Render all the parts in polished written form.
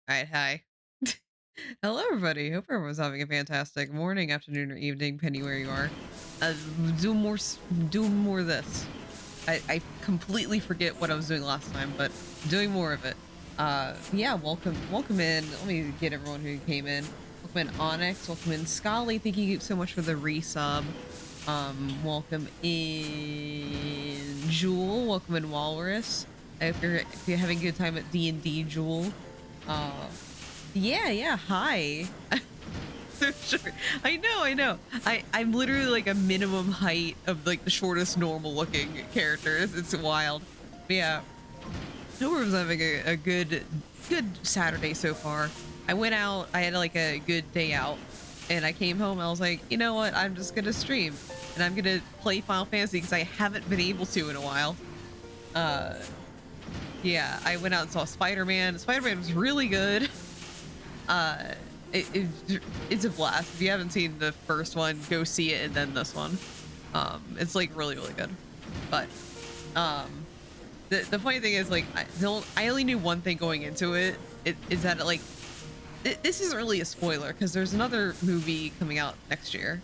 All right, hi. Hello, everybody. Hope everyone's having a fantastic morning, afternoon, or evening, depending where you are. Uh, do more, do more of this. I completely forget what I was doing last time, but doing more of it. Yeah, welcome in. Let me get everyone who came in. Welcome in Onyx. Welcome in Scully. Thank you so much for the resub. Welcome in Jewel. Welcome in Walrus. If you're having a good time at D&D, Jewel. Uh, yeah, hi. So sure. I know. I'm literally like a minimum height of like the shortest normal looking characters. It's wild. But yeah, Hilbert's having a good Saturday so far. I went out, I had like a good day out, and I came home. I was like, you know what? I'm just gonna stream and I'm gonna play Final Fantasy because I haven't been able to in a while. Uh yeah, I went out and saw Spider-Man. Spider-Man was really good. uh it's a blast. If you haven't seen the first one, go see it and then this one. It's like really good. But um the funny thing is, like, I only knew one thing going into it. It is that this isn't really a spoiler because there's another movie coming out next year.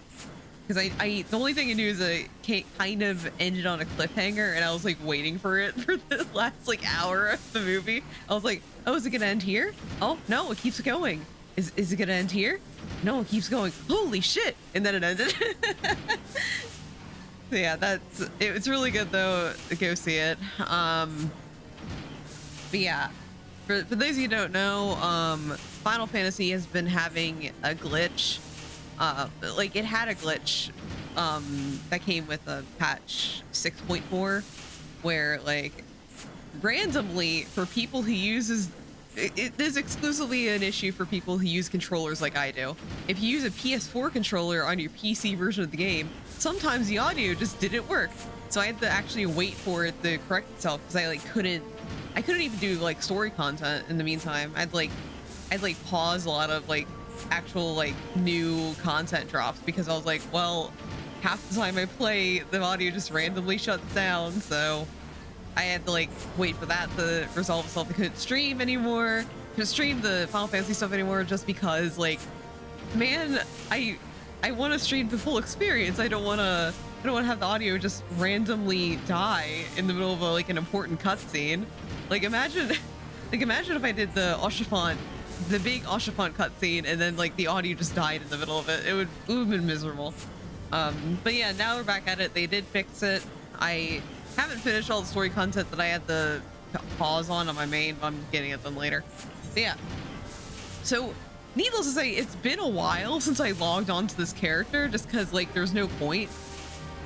Because I the only thing I knew is that it kind of ended on a cliffhanger, and I was like waiting for it for the last like hour of the movie. I was like, oh, is it gonna end here? Oh no, it keeps going. Is it gonna end here? No, it keeps going. Holy shit! And then it ended. So yeah, it's really good though. Go see it. But yeah, for those of you who don't know, Final Fantasy has been having a glitch. Like it had a glitch that came with a patch 6.4, where like randomly for people who uses it is exclusively an issue for people who use controllers like I do. If you use a PS4 controller on your PC version of the game, sometimes the audio just didn't work. So I had to actually wait for it to correct itself because I couldn't even do like story content in the meantime. I'd like pause a lot of like actual like new content drops because I was like, well, half the time I play, the audio just randomly shuts down. So I had to like wait for that to resolve itself. I couldn't stream anymore. Couldn't stream the Final Fantasy stuff anymore just because, like, man, I want to stream the full experience. I don't want to have the audio just randomly die in the middle of like an important cutscene. Like imagine like imagine if I did the big Oshafont cutscene, and then like the audio just died in the middle of it. It would have been miserable. But yeah, now we're back at it. They did fix it. I haven't finished all the story content that I had to pause on my main, but I'm getting at them later. But yeah. So, needless to say, it's been a while since I logged on to this character, just because like there's no point.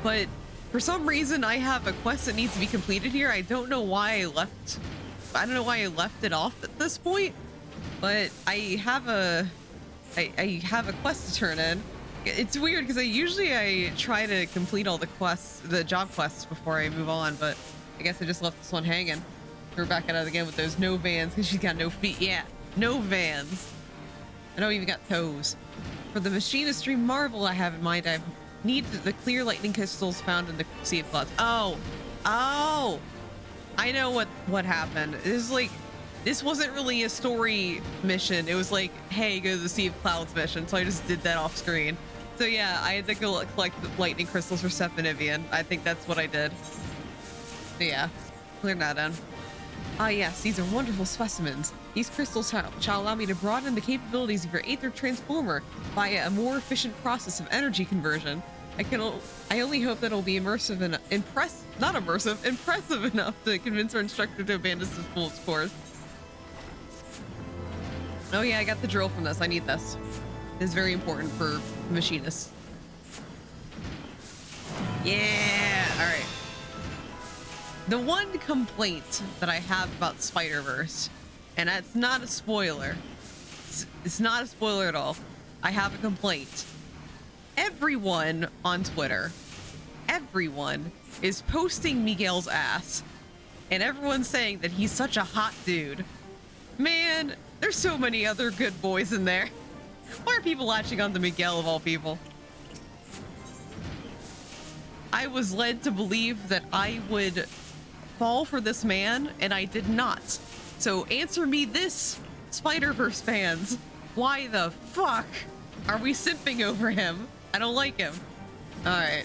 But for some reason, I have a quest that needs to be completed here. I don't know why I left. I don't know why I left it off at this point. But I have a quest to turn in. It's weird because I try to complete all the job quests before I move on, but I guess I just left this one hanging. We're back at it again with those no vans because she's got no feet. Yeah, no vans. I don't even got toes. For the machinistry marvel I have in mind, I need the clear lightning crystals found in the Sea of Clouds. Oh, I know what happened. This wasn't really a story mission. It was like, hey, go to the Sea of Clouds mission. So I just did that off screen. So yeah, I had to go collect the lightning crystals for Stephanivian. I think that's what I did. So yeah, clear that in. Ah yes, these are wonderful specimens. These crystals shall allow me to broaden the capabilities of your Aether Transformer via a more efficient process of energy conversion. I only hope that it'll be impressive enough to convince our instructor to abandon this fool's course. Oh yeah, I got the drill from this. I need this. It's very important for machinists. Yeah, all right. The one complaint that I have about Spider-Verse, and that's not a spoiler. It's not a spoiler at all. I have a complaint. Everyone on Twitter, everyone is posting Miguel's ass, and everyone's saying that he's such a hot dude. Man, there's so many other good boys in there. Why are people latching on to Miguel of all people? I was led to believe that I would fall for this man, and I did not. So answer me this, Spider-Verse fans, why the fuck are we simping over him? I don't like him. All right.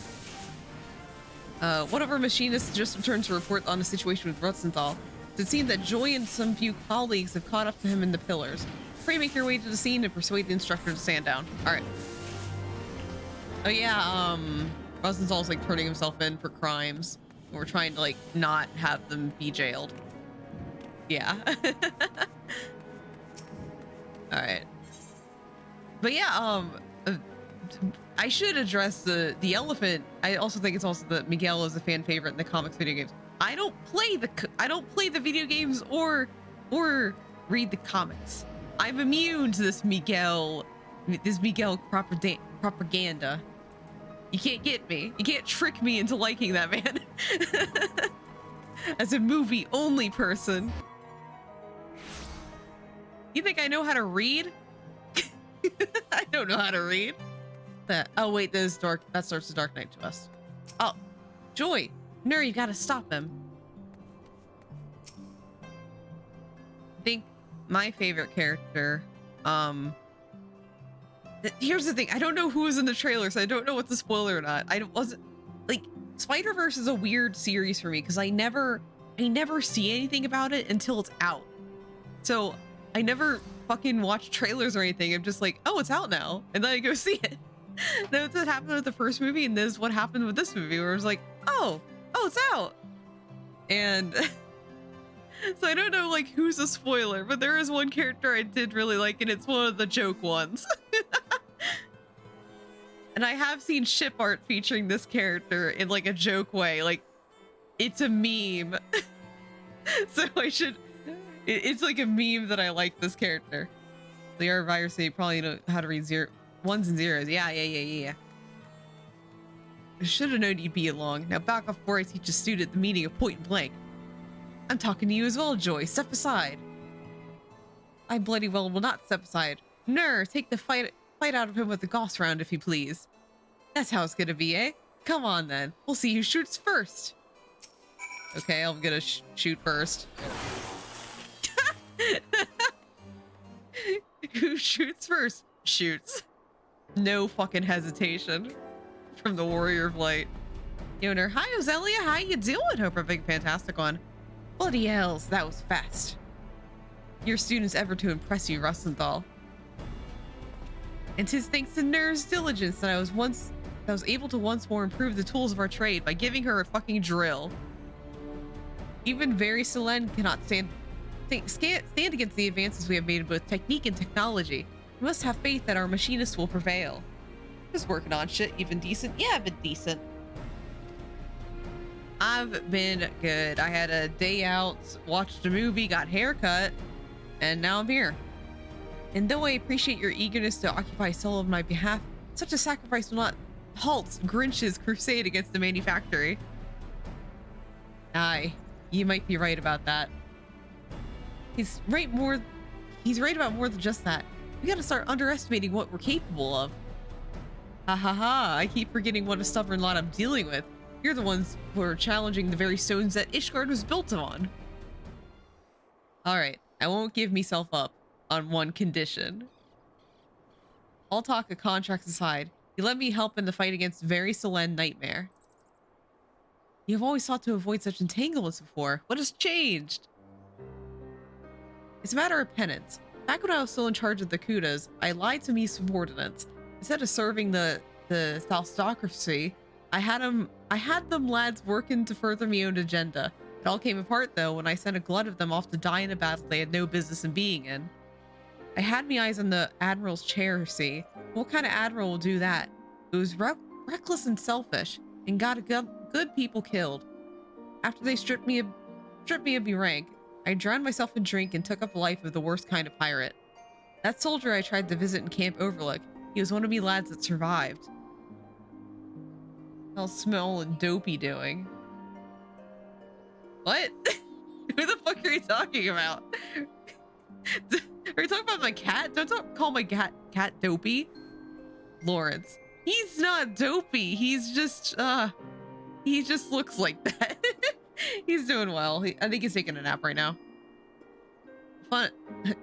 One of our machinists just returned to report on the situation with Rosenthal. It seems that Joy and some few colleagues have caught up to him in the pillars. Pray make your way to the scene and persuade the instructor to stand down. All right. Oh yeah, Rosenthal's like turning himself in for crimes. We're trying to like not have them be jailed. Yeah. All right. But yeah, I should address the elephant. I also think it's also that Miguel is a fan favorite in the comics video games. I don't play the video games or read the comics. I'm immune to this Miguel propaganda. You can't get me. You can't trick me into liking that man. As a movie only person. You think I know how to read? I don't know how to read. Oh wait, that starts the Dark Knight to us. Oh, Joy, no, you gotta stop him. I think my favorite character, here's the thing, I don't know who was in the trailer, so I don't know what's a spoiler or not. I wasn't like, Spider-Verse is a weird series for me because I never see anything about it until it's out. So I never fucking watch trailers or anything. I'm just like, oh, it's out now, and then I go see it. That's what happened with the first movie, and this is what happened with this movie, where it was like, oh, it's out. And so I don't know like who's a spoiler, but there is one character I did really like, and it's one of the joke ones. And I have seen ship art featuring this character in like a joke way, like it's a meme. So it's like a meme that I like this character. The R virus, so you probably know how to read ones and zeros. Yeah. I should have known you'd be along. Now back off before I teach a student the meaning of point blank. I'm talking to you as well, Joy. Step aside. I bloody well will not step aside. Ner, take the fight out of him with the Gauss round, if you please. That's how it's gonna be, eh? Come on then. We'll see who shoots first. Okay, I'm gonna shoot first. Who shoots first? Shoots. No fucking hesitation from the Warrior of Light. Yoner, hi Ozelia, how you doing? Hope you're having a fantastic one. Bloody hells, that was fast. Your student's ever to impress you, Rosenthal. And 'tis thanks to Ner's diligence that I was able to once more improve the tools of our trade by giving her a fucking drill. Even very Selene cannot stand against the advances we have made in both technique and technology. We must have faith that our machinists will prevail. Just working on shit. You've been decent? Yeah, I've been decent. I've been good. I had a day out, watched a movie, got haircut, and now I'm here. And though I appreciate your eagerness to occupy soul on my behalf, such a sacrifice will not halt Grinch's crusade against the manufactory. Aye, you might be right about that. He's right about more than just that. We gotta start underestimating what we're capable of. Ha ha ha, I keep forgetting what a stubborn lot I'm dealing with. You're the ones who are challenging the very stones that Ishgard was built on. Alright, I won't give myself up on one condition. All talk of contracts aside, you let me help in the fight against very Selene Nightmare. You have always sought to avoid such entanglements before. What has changed? It's a matter of penance. Back when I was still in charge of the Kudas, I lied to me subordinates. Instead of serving the Thalstocracy, I had them lads working to further my own agenda. It all came apart though when I sent a glut of them off to die in a battle they had no business in being in. I had my eyes on the Admiral's chair, see? What kind of Admiral will do that? It was reckless and selfish, and got good people killed. After they stripped me of my rank, I drowned myself in drink and took up the life of the worst kind of pirate. That soldier I tried to visit in Camp Overlook, he was one of me lads that survived. How's Smell and Dopey doing? What? Who the fuck are you talking about? Are you talking about my cat? Don't call my cat Dopey. Lawrence. He's not dopey. He's just he just looks like that. He's doing well. I think he's taking a nap right now. Fun.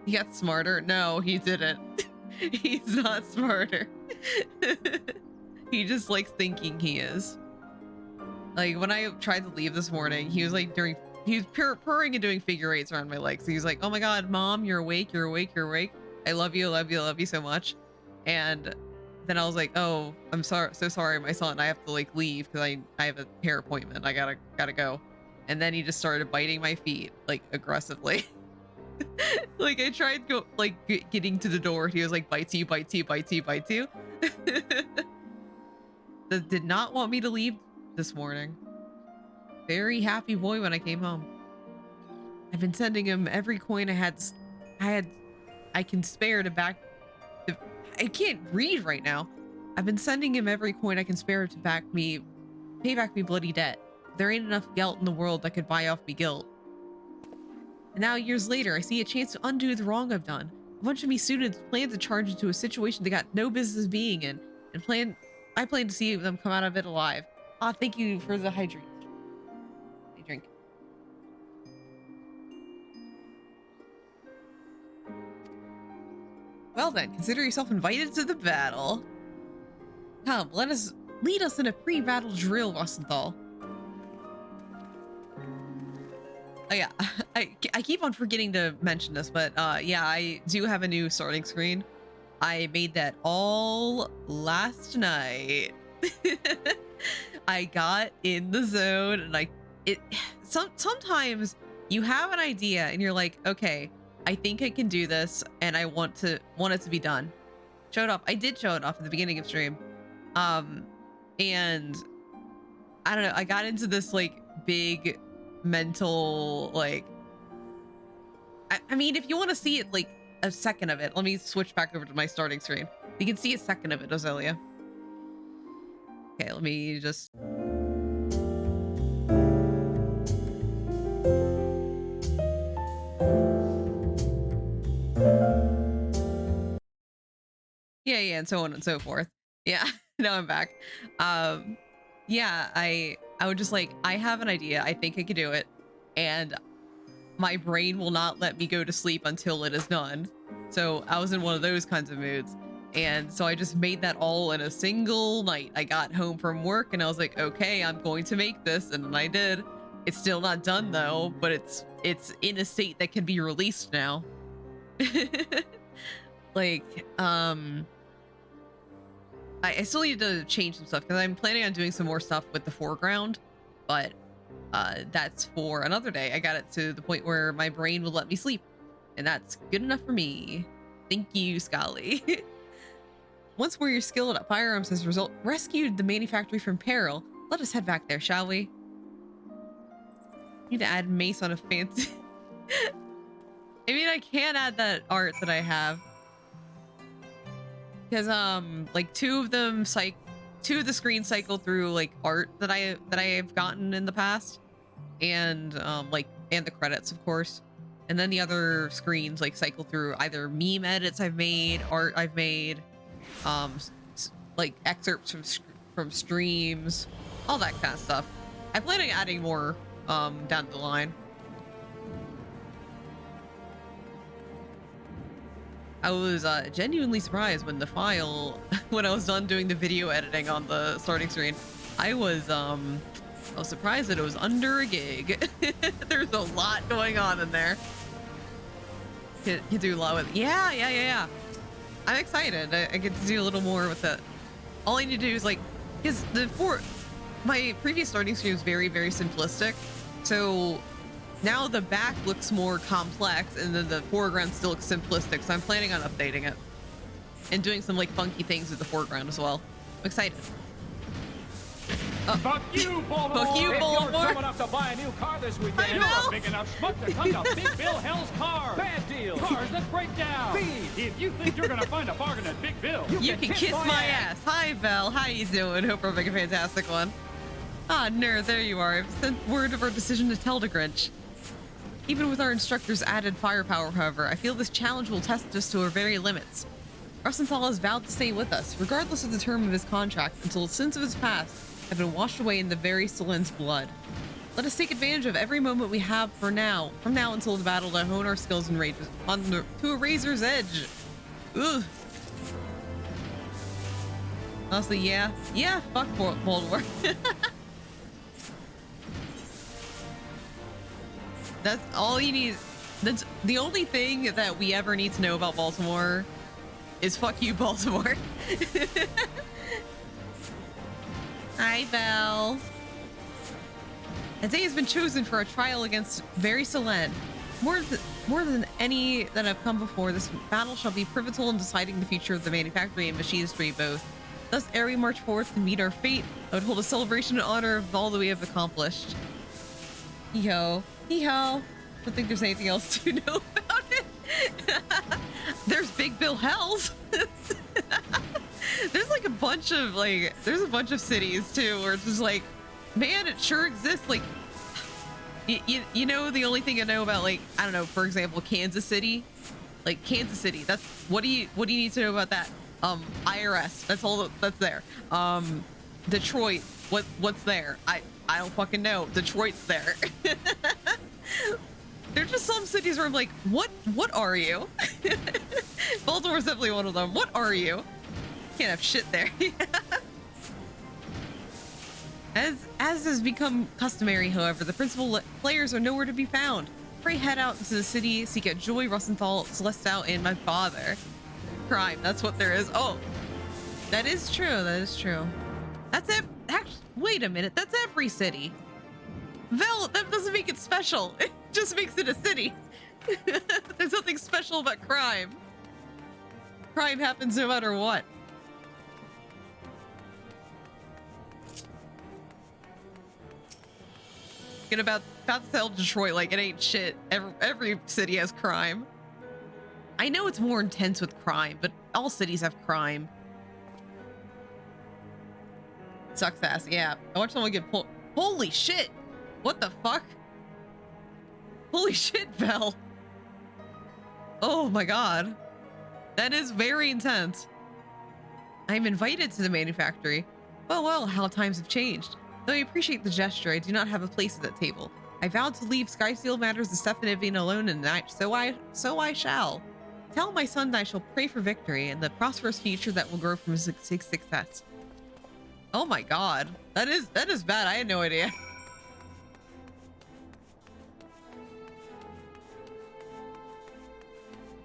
He got smarter. No, he didn't. He's not smarter. He just likes thinking he is. Like when I tried to leave this morning, he was like he was purring and doing figure eights around my legs. He's like, "Oh my God, Mom, you're awake, you're awake, you're awake. I love you, love you, love you so much." And then I was like, "Oh, I'm sorry, so sorry, my son. I have to like leave because I have a hair appointment. I gotta go." And then he just started biting my feet like aggressively. Like I tried getting to the door. He was like, "Bites you, bites you, bites you, bites you." Did not want me to leave this morning. Very happy boy when I came home. I've been sending him every coin I can spare to back. I can't read right now. I've been sending him every coin I can spare to pay back me bloody debt. There ain't enough guilt in the world that could buy off me guilt. And now years later, I see a chance to undo the wrong I've done. A bunch of me students plan to charge into a situation they got no business being in, and I plan to see them come out of it alive. Ah, thank you for the hydrate. I drink. Well then, consider yourself invited to the battle. Come, lead us in a pre-battle drill, Rosenthal. Oh yeah, I keep on forgetting to mention this, but yeah, I do have a new starting screen. I made that all last night. I got in the zone and sometimes you have an idea and you're like, okay, I think I can do this and I want it to be done. I did show it off at the beginning of stream. And I don't know, I got into this like big mental like I mean, if you want to see it like a second of it, let me switch back over to my starting screen. You can see a second of it, Ozelia. Okay, let me just yeah, and so on and so forth. Yeah. Now I'm back. Yeah, I would just like, I have an idea. I think I could do it. And my brain will not let me go to sleep until it is done. So I was in one of those kinds of moods. And so I just made that all in a single night. I got home from work and I was like, okay, I'm going to make this. And I did. It's still not done though, but it's in a state that can be released now. Like, I still need to change some stuff because I'm planning on doing some more stuff with the foreground, but that's for another day. I got it to the point where my brain will let me sleep, and that's good enough for me. Thank you, Scully. Once Warrior skilled at firearms has rescued the manufactory from peril, let us head back there, shall we? Need to add mace on a fancy. I mean, I can add that art that I have. Because like two of the screens cycle through like art that I have gotten in the past, and and the credits, of course, and then the other screens like cycle through either meme edits I've made, art I've made, like excerpts from streams, all that kind of stuff. I plan on adding more down the line. I was genuinely surprised when when I was done doing the video editing on the starting screen. I was surprised that it was under a gig. There's a lot going on in there. You do a lot with, yeah. I'm excited. I get to do a little more with it. All I need to do is like, because my previous starting screen was very, very simplistic. So now the back looks more complex and then the foreground still looks simplistic. So I'm planning on updating it and doing some like funky things with the foreground as well. I'm excited. Fuck you, Baltimore! Fuck you, Baltimore! If you're dumb enough to buy a new car this weekend, you're a big enough schmuck to come to Big Bill Hell's Car. Bad deal. Cars that break down. Speed. If you think you're gonna find a bargain at Big Bill, you can kiss my ass. Hi, Belle. How you doing? Hope we're making a fantastic one. Ah, nerd, there you are. I've sent word of our decision to tell the Grinch. Even with our instructor's added firepower, however, I feel this challenge will test us to our very limits. Rosenthal has vowed to stay with us, regardless of the term of his contract, until the sins of his past have been washed away in the very Selen's blood. Let us take advantage of every moment we have from now until the battle to hone our skills and rages to a razor's edge. Ugh. Honestly, yeah, fuck Baltimore. That's all you need. That's the only thing that we ever need to know about Baltimore is fuck you, Baltimore. Hi, Belle. A day has been chosen for a trial against Very Solen. More than any that have come before, this battle shall be pivotal in deciding the future of the manufactory and machinistry both. Thus, ere we march forth to meet our fate, I would hold a celebration in honor of all that we have accomplished. Hee-ho. Hee-ho. Don't think there's anything else to know about it. There's Big Bill Hells. There's like a bunch of there's a bunch of cities too where it's just like, man, it sure exists. Like, you know, the only thing I know about, like, I don't know, for example, Kansas City, that's what do you need to know about that? IRS, that's all that's there. Detroit, what's there? I don't fucking know. Detroit's there. There's just some cities where I'm like, what are you? Baltimore's definitely one of them. What are you? Can't have shit there. As has become customary, however, the principal players are nowhere to be found. Pray head out into the city, seek out Joy, Rosenthal, Celestal, and my father. Crime, that's what there is. Oh, that is true. That is true. That's it. Actually, wait a minute. That's every city. Vel, that doesn't make it special. It just makes it a city. There's nothing special about crime. Crime happens no matter what. Get about to tell Detroit like it ain't shit. Every city has crime. I know it's more intense with crime, but all cities have crime. Sucks ass. Yeah, I watched someone get pulled. Holy shit! What the fuck? Holy shit, Vel. Oh my god. That is very intense. I'm invited to the manufactory. Well, how times have changed. Though I appreciate the gesture, I do not have a place at that table. I vowed to leave Skyseal matters to Stefan and Vivian alone, and so I shall. Tell my son that I shall pray for victory and the prosperous future that will grow from his success. Oh my god. That is bad. I had no idea.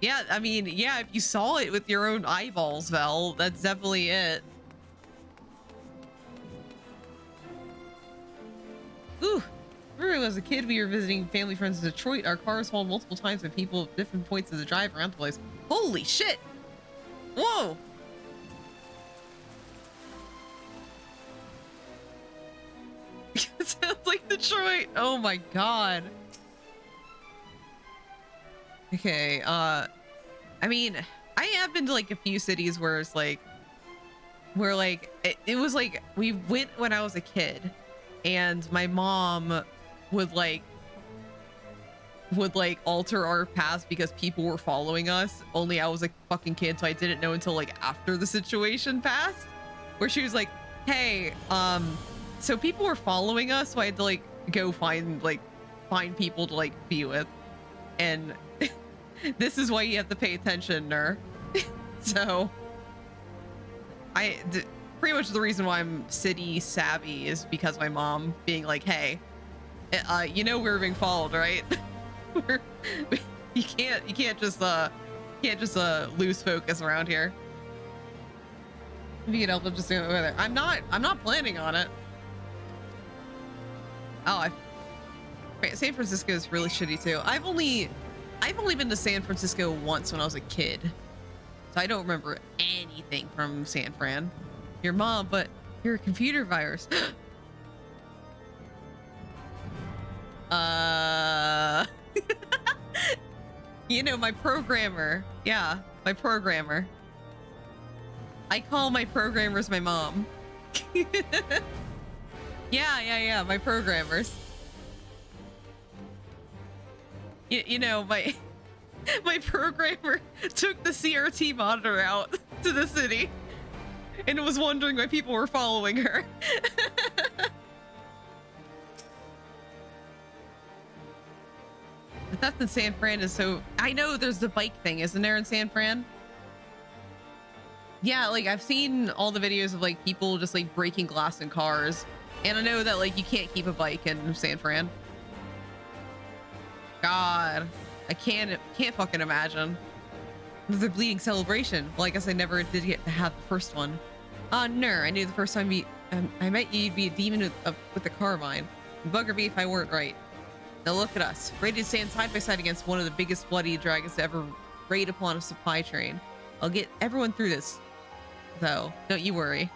Yeah, I mean, yeah, if you saw it with your own eyeballs, Vel, that's definitely it. Ooh, remember when I was a kid, we were visiting family friends in Detroit. Our cars hauled multiple times by people at different points of the drive around the place. Holy shit! Whoa! It sounds like Detroit. Oh my god. Okay, I mean, I have been to like a few cities where it's like, it was like, we went when I was a kid and my mom would like alter our paths because people were following us. Only I was a fucking kid, so I didn't know until like after the situation passed, where she was like, hey, so people were following us, so I had to like go find people to like be with, and this is why you have to pay attention, Ner. So pretty much the reason why I'm city savvy is because my mom being like, hey, you know we're being followed, right? you can't just lose focus around here. If you can help, I'm just going over there. I'm not planning on it. Oh, San Francisco is really shitty too. I've only been to San Francisco once when I was a kid, so I don't remember anything from San Fran. Your mom, but you're a computer virus. You know, my programmer. Yeah, my programmer. I call my programmers my mom. Yeah, my programmers. You know, my programmer took the CRT monitor out to the city and was wondering why people were following her. theft in San Fran is so... I know there's the bike thing, isn't there, in San Fran? Yeah, like I've seen all the videos of like people just like breaking glass in cars. And I know that like you can't keep a bike in San Fran. God, I can't fucking imagine. There's a bleeding celebration. Well, I guess I never did get to have the first one. No, I knew the first time I met you, you'd be a demon with a carbine. Bugger me if I weren't right. Now look at us, ready to stand side by side against one of the biggest bloody dragons to ever raid upon a supply train. I'll get everyone through this, though. Don't you worry.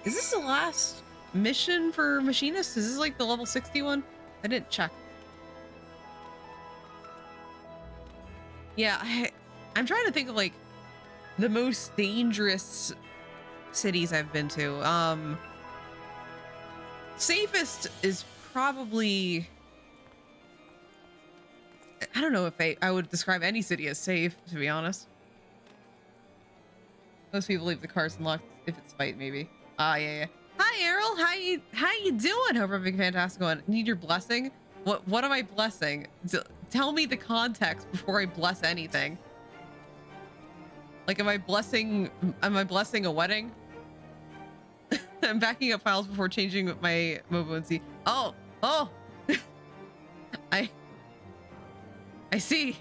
Is this the last mission for Machinist? Is this like the level 60 one? I didn't check. Yeah, I'm trying to think of like the most dangerous cities I've been to. Safest is probably... I don't know if I would describe any city as safe, to be honest. Most people leave the cars unlocked if it's fight, maybe. Yeah. Hi, Errol. How you doing? Hope everything fantastic going. Need your blessing? What am I blessing? Tell me the context before I bless anything. Like, am I blessing a wedding? I'm backing up files before changing my mobile and see. Oh. I see.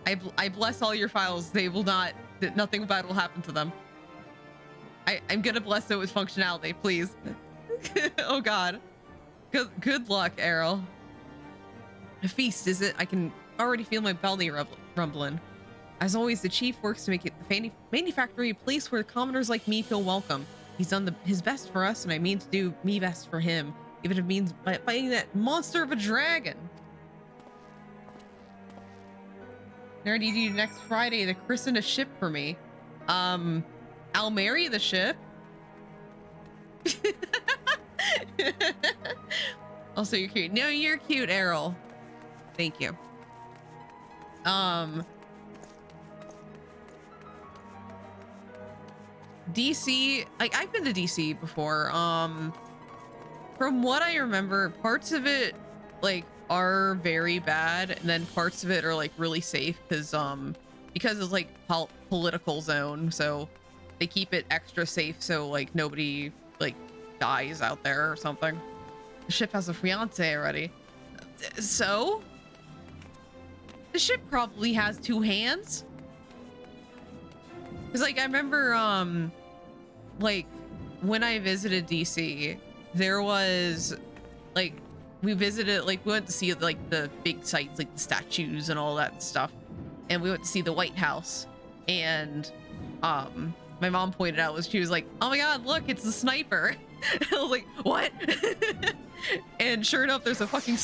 I bless all your files. They will not, nothing bad will happen to them. I'm gonna bless it with functionality, please. Oh God. Good luck, Errol. A feast, is it? I can already feel my belly rumbling. As always, the chief works to make it the manufactory a place where commoners like me feel welcome. He's done his best for us, and I mean to do me best for him, even if it means fighting that monster of a dragon. Nerd, you do next Friday to christen a ship for me. I'll marry the ship. Also, you're cute. No, you're cute, Errol. Thank you. DC, like I've been to DC before. From what I remember, parts of it like are very bad, and then parts of it are like really safe because it's like political zone, so they keep it extra safe so like nobody like dies out there or something. The ship has a fiance already, so the ship probably has two hands. Because like I remember like when I visited DC, there was like we went to see like the big sites, like the statues and all that stuff, and we went to see the White House, and my mom pointed out, she was like, oh my God, look, it's the sniper. I was like, what? And sure enough, there's a fucking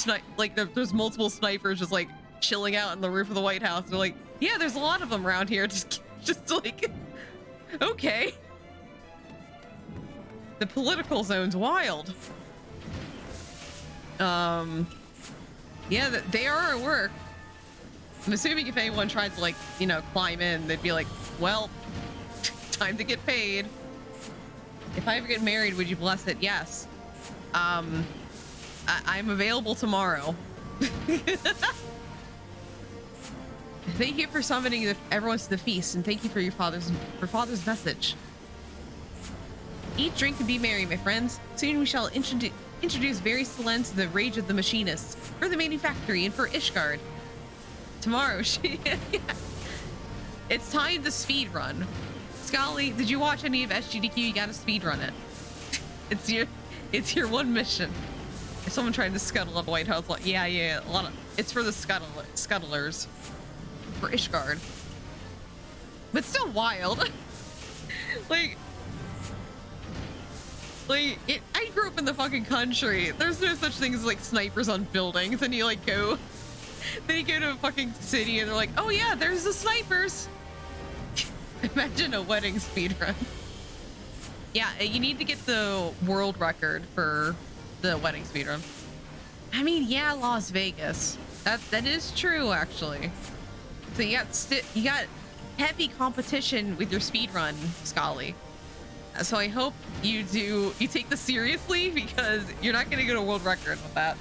there's multiple snipers just like chilling out on the roof of the White House. They're like, yeah, there's a lot of them around here. Just like, okay. The political zone's wild. Yeah, they are at work. I'm assuming if anyone tried to like, you know, climb in, they'd be like, well, time to get paid. If I ever get married, would you bless it? Yes. I'm available tomorrow. Thank you for summoning everyone to the feast, and thank you for your father's message. Eat, drink, and be merry, my friends. Soon we shall introduce various talents to the rage of the machinists, for the manufactory, and for Ishgard. Tomorrow, it's time to speed run. Scully, did you watch any of SGDQ? You gotta speed run it. It's your one mission. If someone tried to scuttle up White House, like, yeah, a lot of it's for the scuttlers. For Ishgard. But still wild. I grew up in the fucking country. There's no such thing as like snipers on buildings, and you like go to a fucking city and they're like, oh yeah, there's the snipers. Imagine a wedding speedrun. Yeah, you need to get the world record for the wedding speedrun. I mean, yeah, Las Vegas. That is true, actually. So you got heavy competition with your speedrun, Scully. So I hope you take this seriously, because you're not gonna get a world record with that.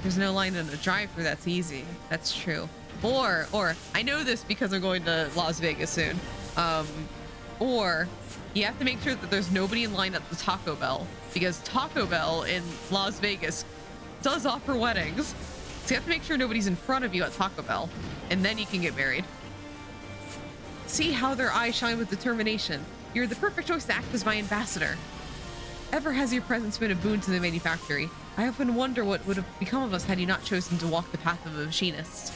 There's no line in a drive-thru that's easy. That's true. Or I know this because I'm going to Las Vegas soon. Or you have to make sure that there's nobody in line at the Taco Bell, because Taco Bell in Las Vegas does offer weddings. So you have to make sure nobody's in front of you at Taco Bell, and then you can get married. See how their eyes shine with determination. You're the perfect choice to act as my ambassador. Ever has your presence been a boon to the manufactory? I often wonder what would have become of us had you not chosen to walk the path of a machinist.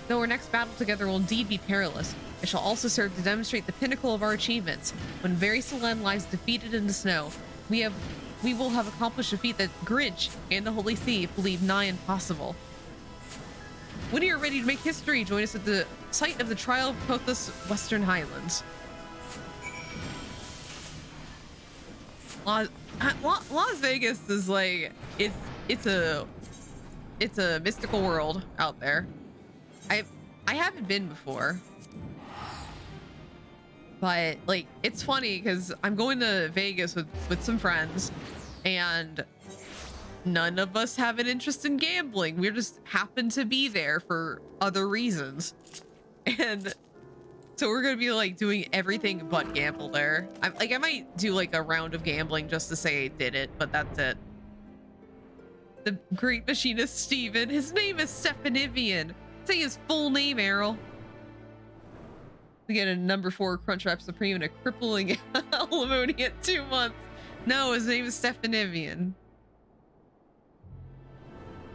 Though our next battle together will indeed be perilous, it shall also serve to demonstrate the pinnacle of our achievements. When very Selene lies defeated in the snow, we will have accomplished a feat that Grinch and the Holy See believe nigh impossible. When you are ready to make history, join us at the site of the trial of Kothos Western Highlands. Las Vegas is like, it's a mystical world out there. I haven't been before, but like, it's funny because I'm going to Vegas with some friends, and none of us have an interest in gambling. We just happen to be there for other reasons, and so we're gonna be like doing everything but gamble there. I might do like a round of gambling just to say I did it, but that's it. The great machinist Steven. His name is Stefanivian. Say his full name, Errol. We get a number 4 Crunchwrap Supreme and a crippling alimony at 2 months. No, his name is Stefanivian.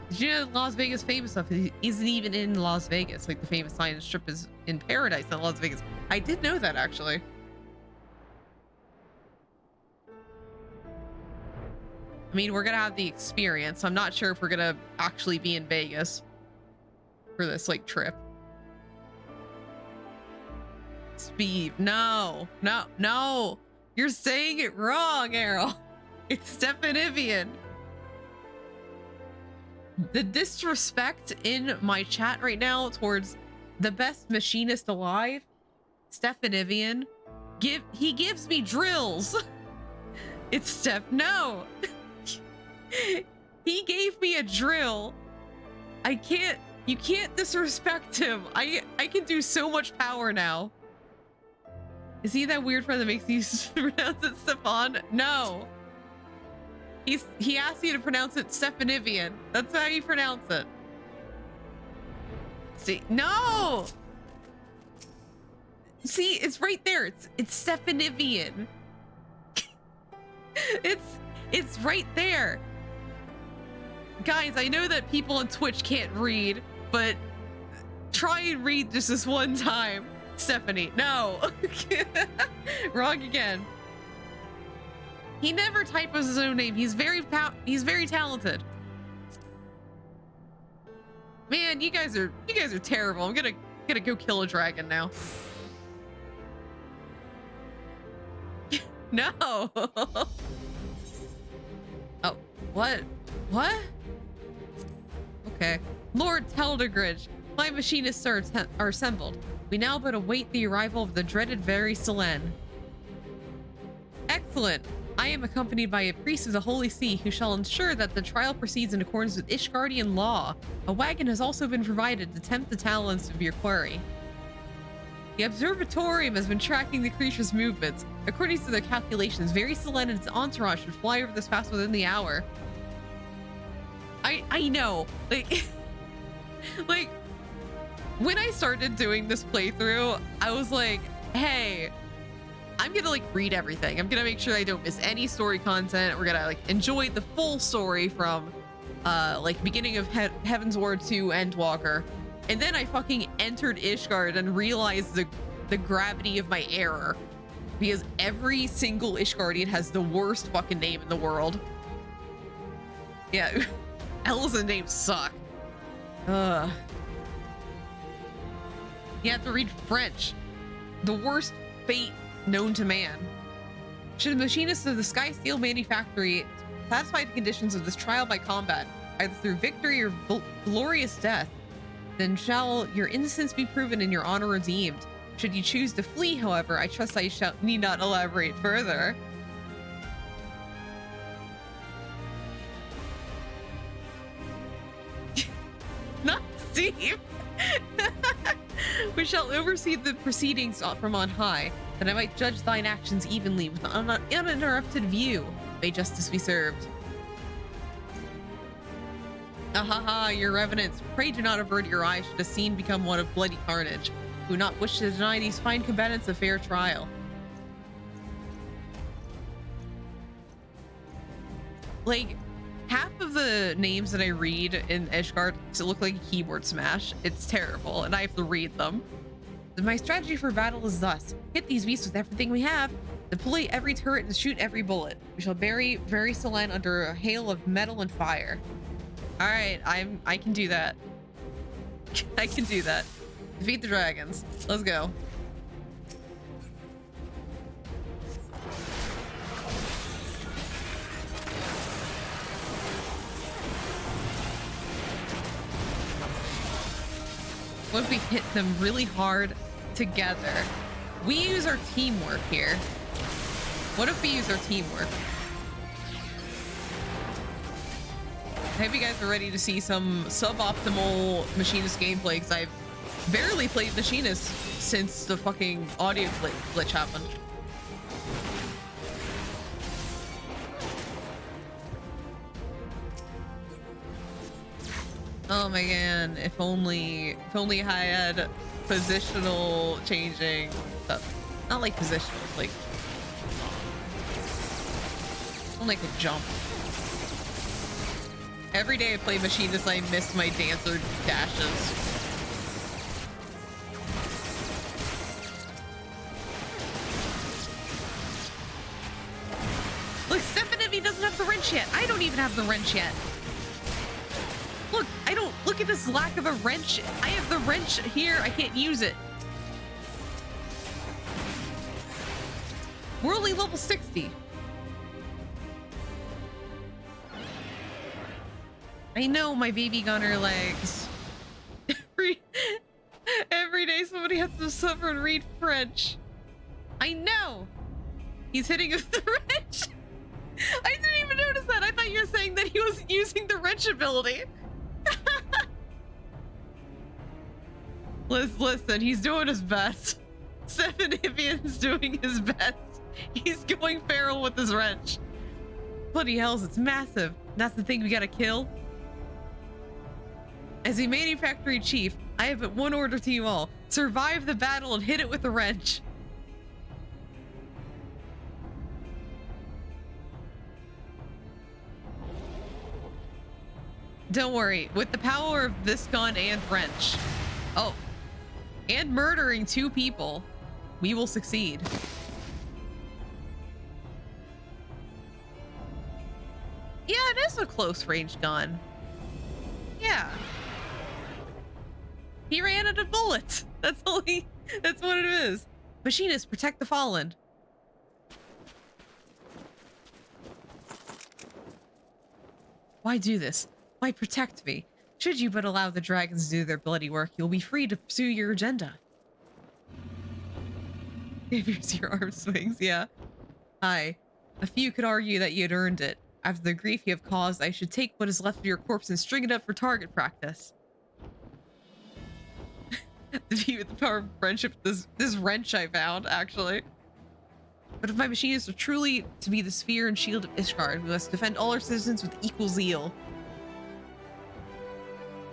Did you know Las Vegas famous stuff isn't even in Las Vegas? Like the famous science strip is in Paradise in Las Vegas. I did know that, actually. I mean, we're gonna have the experience. I'm not sure if we're gonna actually be in Vegas for this like trip. Speed. No. You're saying it wrong, Errol. It's Stefanivian. The disrespect in my chat right now towards the best machinist alive, Stefanivian, he gives me drills. It's Steph. No. He gave me a drill. You can't disrespect him. I can do so much power now. Is he that weird friend that makes you pronounce it Stefan? No. He asked you to pronounce it Stefanivian. That's how you pronounce it. See, no. See, it's right there. It's Stefanivian. It's right there. Guys, I know that people on Twitch can't read, but try and read just this one time. Stephanie, no. Wrong again. He never typos his own name. He's very talented. Man, you guys are terrible. I'm gonna go kill a dragon now. No. Oh, what? Okay. Lord Teldergridge, my machinists are assembled. We now but await the arrival of the dreaded Very Selene. Excellent. I am accompanied by a priest of the Holy See who shall ensure that the trial proceeds in accordance with Ishgardian law. A wagon has also been provided to tempt the talents of your quarry. The observatorium has been tracking the creature's movements. According to their calculations, Very Selene and its entourage should fly over this pass within the hour. I know. Like, when I started doing this playthrough, I was like, hey, I'm gonna like read everything. I'm gonna make sure I don't miss any story content. We're gonna like enjoy the full story from like beginning of Heaven's Ward to Endwalker. And then I fucking entered Ishgard and realized the gravity of my error, because every single Ishgardian has the worst fucking name in the world. Yeah, Elsa names suck. You have to read French. The worst fate known to man. Should the machinists of the Sky Steel Manufactory satisfy the conditions of this trial by combat, either through victory or glorious death, then shall your innocence be proven and your honor redeemed. Should you choose to flee, however, I trust I need not elaborate further. Not Steve. We shall oversee the proceedings from on high, that I might judge thine actions evenly with an uninterrupted view. May justice be served. Ahaha, your revenants, pray do not avert your eyes should a scene become one of bloody carnage. Do not wish to deny these fine combatants a fair trial. Like, half of the names that I read in Ishgard look like a keyboard smash. It's terrible, and I have to read them. My strategy for battle is thus: hit these beasts with everything we have, deploy every turret and shoot every bullet. We shall bury Solen under a hail of metal and fire. All right, I can do that. I can do that. Defeat the dragons. Let's go. What if we hit them really hard together? We use our teamwork here. What if we use our teamwork? I hope you guys are ready to see some suboptimal Machinist gameplay, because I've barely played Machinist since the fucking audio glitch happened. Oh my god, if only I had positional changing stuff. Not like positional, like only I could jump. Every day I play Machinist, I miss my dancer dashes. Look, Stephanie doesn't have the wrench yet. I don't even have the wrench yet. Look, look at this lack of a wrench. I have the wrench here. I can't use it. We're only level 60. I know, my baby gunner legs. Every day somebody has to suffer and read French. I know. He's hitting with the wrench. I didn't even notice that. I thought you were saying that he was using the wrench ability. Listen, he's doing his best. Sevenivian's doing his best. He's going feral with his wrench. Bloody hells, it's massive. That's the thing we gotta kill. As a manufacturing chief, I have but one order to you all. Survive the battle and hit it with a wrench. Don't worry, with the power of this gun and wrench, oh, and murdering 2 people, we will succeed. Yeah, it is a close range gun. Yeah. He ran out of bullets. That's what it is. Machinists, protect the fallen. Why do this? Why protect me? Should you but allow the dragons to do their bloody work, you'll be free to pursue your agenda. Here's your arm swings, yeah. Aye. A few could argue that you had earned it. After the grief you have caused, I should take what is left of your corpse and string it up for target practice. Defeat with the power of friendship, this wrench I found, actually. But if my machinists are truly to be the sphere and shield of Ishgard, we must defend all our citizens with equal zeal.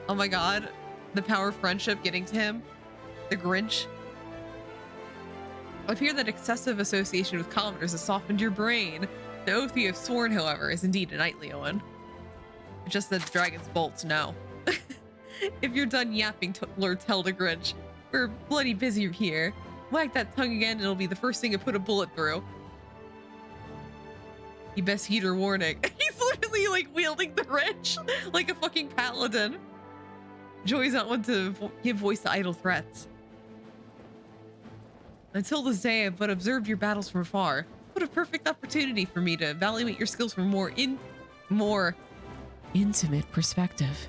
Oh my god, the power of friendship getting to him. The Grinch. I fear that excessive association with commoners has softened your brain. The oath you have sworn, however, is indeed a knightly one. Just that dragon's bolts, no. If you're done yapping, Lord Tell the Grinch, we're bloody busy here. Wag that tongue again and it'll be the first thing to put a bullet through. You best heed her warning. He's literally like wielding the wrench like a fucking paladin. Joy's not one to give voice to idle threats. Until this day, I've but observed your battles from afar. What a perfect opportunity for me to evaluate your skills from more intimate perspective.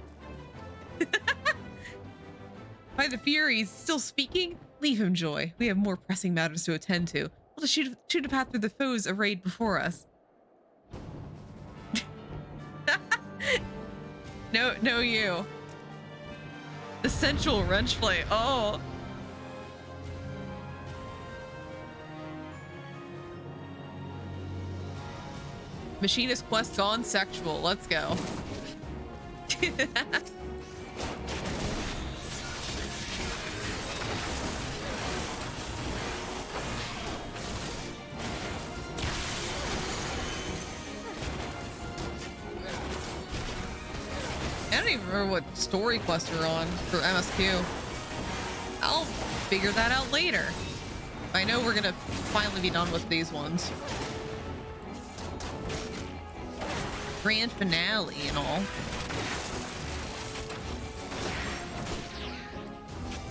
By the Furies, still speaking? Leave him, Joy. We have more pressing matters to attend to. We'll just shoot a path through the foes arrayed before us. No, you. The sensual wrench play. Oh. Machinist quest gone sexual. Let's go. I don't even remember what story quest we're on for MSQ. I'll figure that out later. I know we're gonna finally be done with these ones. Grand finale and all.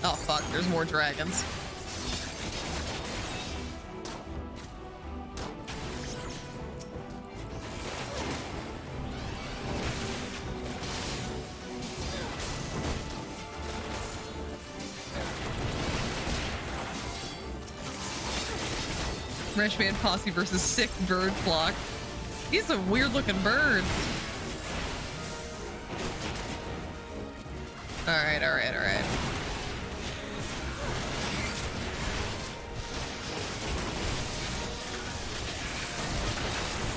Oh fuck, there's more dragons. Wrenchman posse versus sick bird flock. He's a weird looking bird. Alright.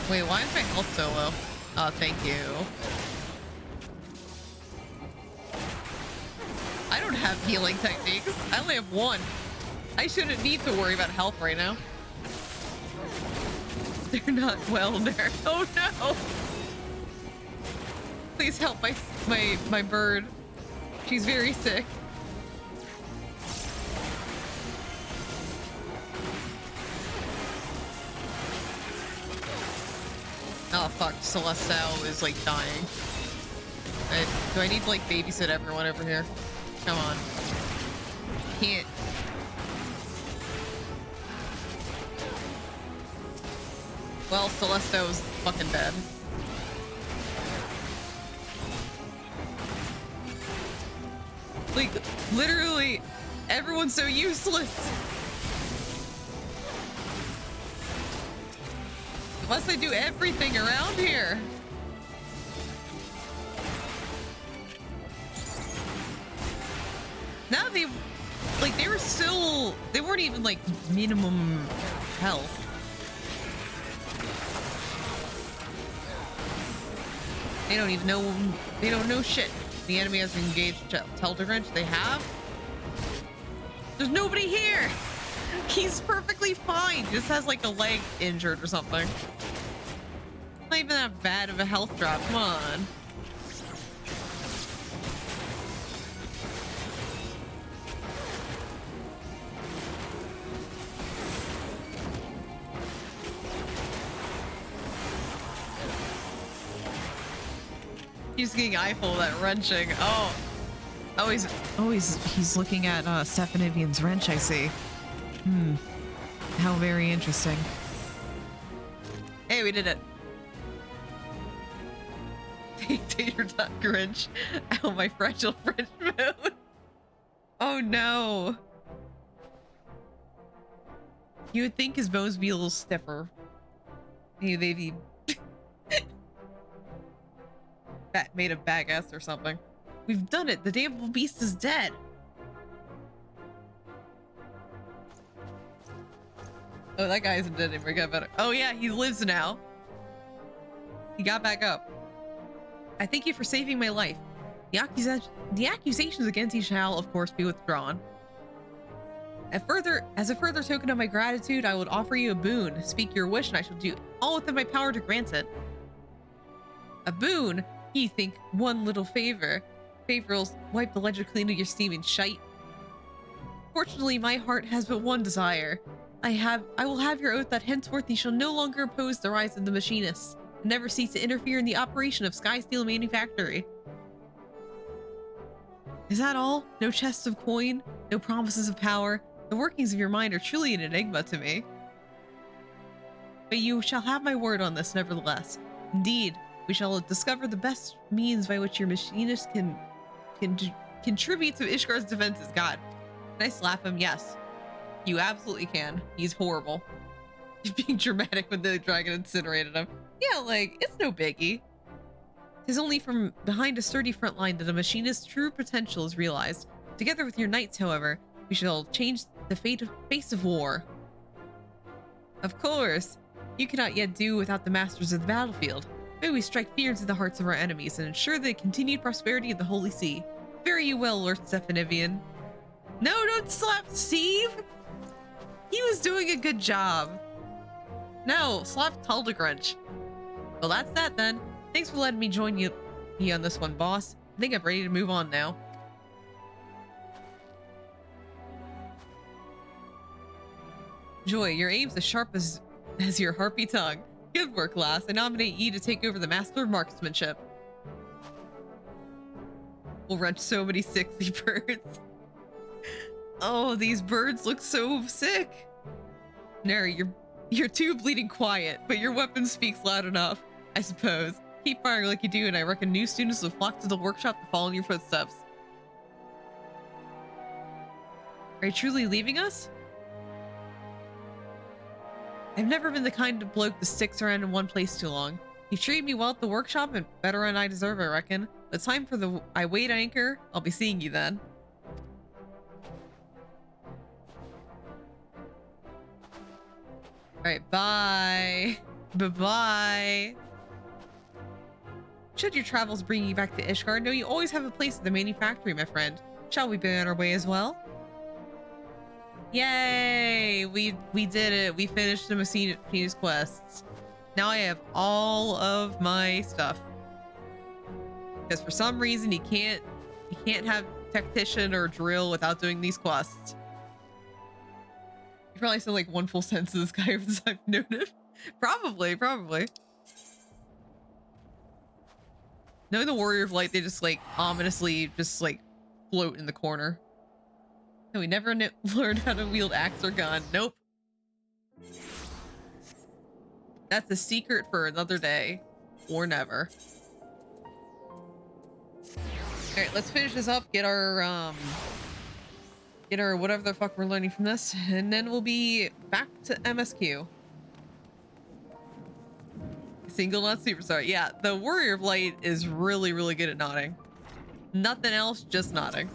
Wait, why is my health so low? Oh, thank you. I don't have healing techniques. I only have one. I shouldn't need to worry about health right now. They're not well there. Oh no! Please help my bird. She's very sick. Oh fuck, Celestial is like dying. Do I need to like babysit everyone over here? Come on. Can't. Well, Celesteo's fucking dead. Like, literally, everyone's so useless. Unless I do everything around here. Now they were still, they weren't even like minimum health. They don't even know, they don't know shit. The enemy has engaged Telder Wrench. They have? There's nobody here! He's perfectly fine. Just has like a leg injured or something. Not even that bad of a health drop. Come on. He's getting eyeful of that wrenching. Oh, he's looking at Stephanidian's wrench, I see. How very interesting. Hey, we did it. Take your time, Grinch. Oh, my fragile French moon. Oh no. You would think his bones would be a little stiffer. Maybe they'd be made of bagasse or something. We've done it. The damnable beast is dead. Oh, that guy isn't dead anymore. Got better. Oh yeah, he lives now. He got back up. I thank you for saving my life. The accusations against you shall, of course, be withdrawn. As a further token of my gratitude, I would offer you a boon. Speak your wish, and I shall do all within my power to grant it. A boon? You think one little favor will wipe the ledger clean of your steaming shite. Fortunately, my heart has but one desire. I will have your oath that henceforth you shall no longer oppose the rise of the machinists, and never cease to interfere in the operation of Sky Steel Manufactory. Is that all? No chests of coin? No promises of power? The workings of your mind are truly an enigma to me. But you shall have my word on this nevertheless. Indeed, we shall discover the best means by which your machinist can contribute to Ishgar's defenses. God. Can I slap him? Yes. You absolutely can. He's horrible. He's being dramatic when the dragon incinerated him. Yeah, like, it's no biggie. Tis only from behind a sturdy front line that a machinist's true potential is realized. Together with your knights, however, we shall change the face of war. Of course, you cannot yet do without the masters of the battlefield. May we strike fear into the hearts of our enemies and ensure the continued prosperity of the Holy See. Fare you well, Lord Stephanivian. No, don't slap Steve! He was doing a good job. No, slap Taldegrunch. Well, that's that then. Thanks for letting me join you on this one, boss. I think I'm ready to move on now. Joy, your aim's as sharp as your harpy tongue. Good work, lass. I nominate you to take over the Master of Marksmanship. We'll wrench so many sickly birds. Oh, these birds look so sick. Nary, you're too bleeding quiet, but your weapon speaks loud enough, I suppose. Keep firing like you do, and I reckon new students will flock to the workshop to follow in your footsteps. Are you truly leaving us? I've never been the kind of bloke that sticks around in one place too long. You treated me well at the workshop, and better than I deserve, I reckon. But it's time for I weighed anchor. I'll be seeing you then. Alright, bye. Bye-bye. Should your travels bring you back to Ishgard, know you always have a place at the manufactory, my friend. Shall we be on our way as well? Yay! We did it. We finished the machinist quests. Now I have all of my stuff. Because for some reason you can't have tactician or drill without doing these quests. You probably said like one full sentence to this guy since I've known him. Probably. Knowing the Warrior of Light, they just like ominously just like float in the corner. And we never learned how to wield axe or gun. Nope. That's a secret for another day. Or never. Alright, let's finish this up. Get our whatever the fuck we're learning from this. And then we'll be back to MSQ. Single, not superstar. Yeah, the Warrior of Light is really, really good at nodding. Nothing else, just nodding.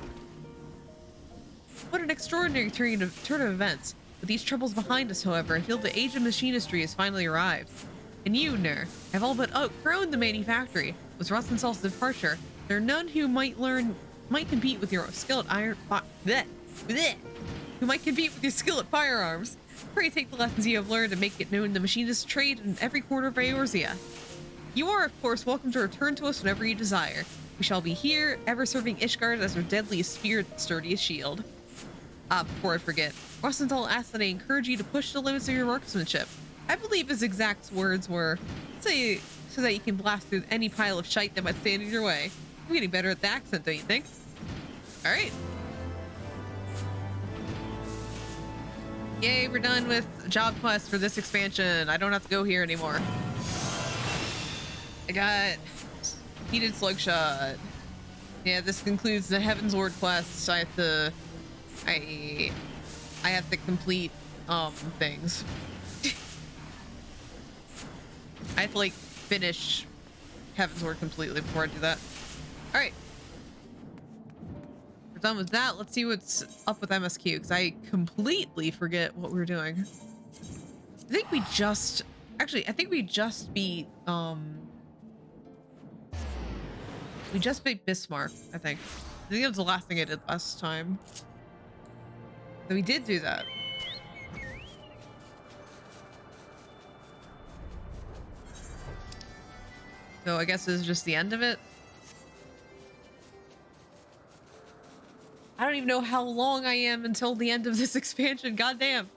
What an extraordinary turn of events. With these troubles behind us, however, I feel the age of machinistry has finally arrived. And you, Nur, have all but outgrown the manufactory. With Rosensal's departure, there are none who might compete with your skill at who might compete with your skill at firearms. Pray take the lessons you have learned and make it known the machinist trade in every corner of Eorzea. You are, of course, welcome to return to us whenever you desire. We shall be here, ever serving Ishgard as our deadliest spear, sturdiest shield. Before I forget, Rosenthal asked that I encourage you to push the limits of your marksmanship. I believe his exact words were, say, so that you can blast through any pile of shite that might stand in your way. I'm getting better at the accent, don't you think? All right. Yay, we're done with job quests for this expansion. I don't have to go here anymore. I got heated slugshot. Yeah, this concludes the Heaven's Ward quests. I have to complete things. I have to like finish Heaven's Ward completely before I do that. All right. We're done with that. Let's see what's up with MSQ, because I completely forget what we're doing. I think we just beat Bismarck, I think. I think that was the last thing I did last time. So we did do that. So I guess this is just the end of it. I don't even know how long I am until the end of this expansion. Goddamn.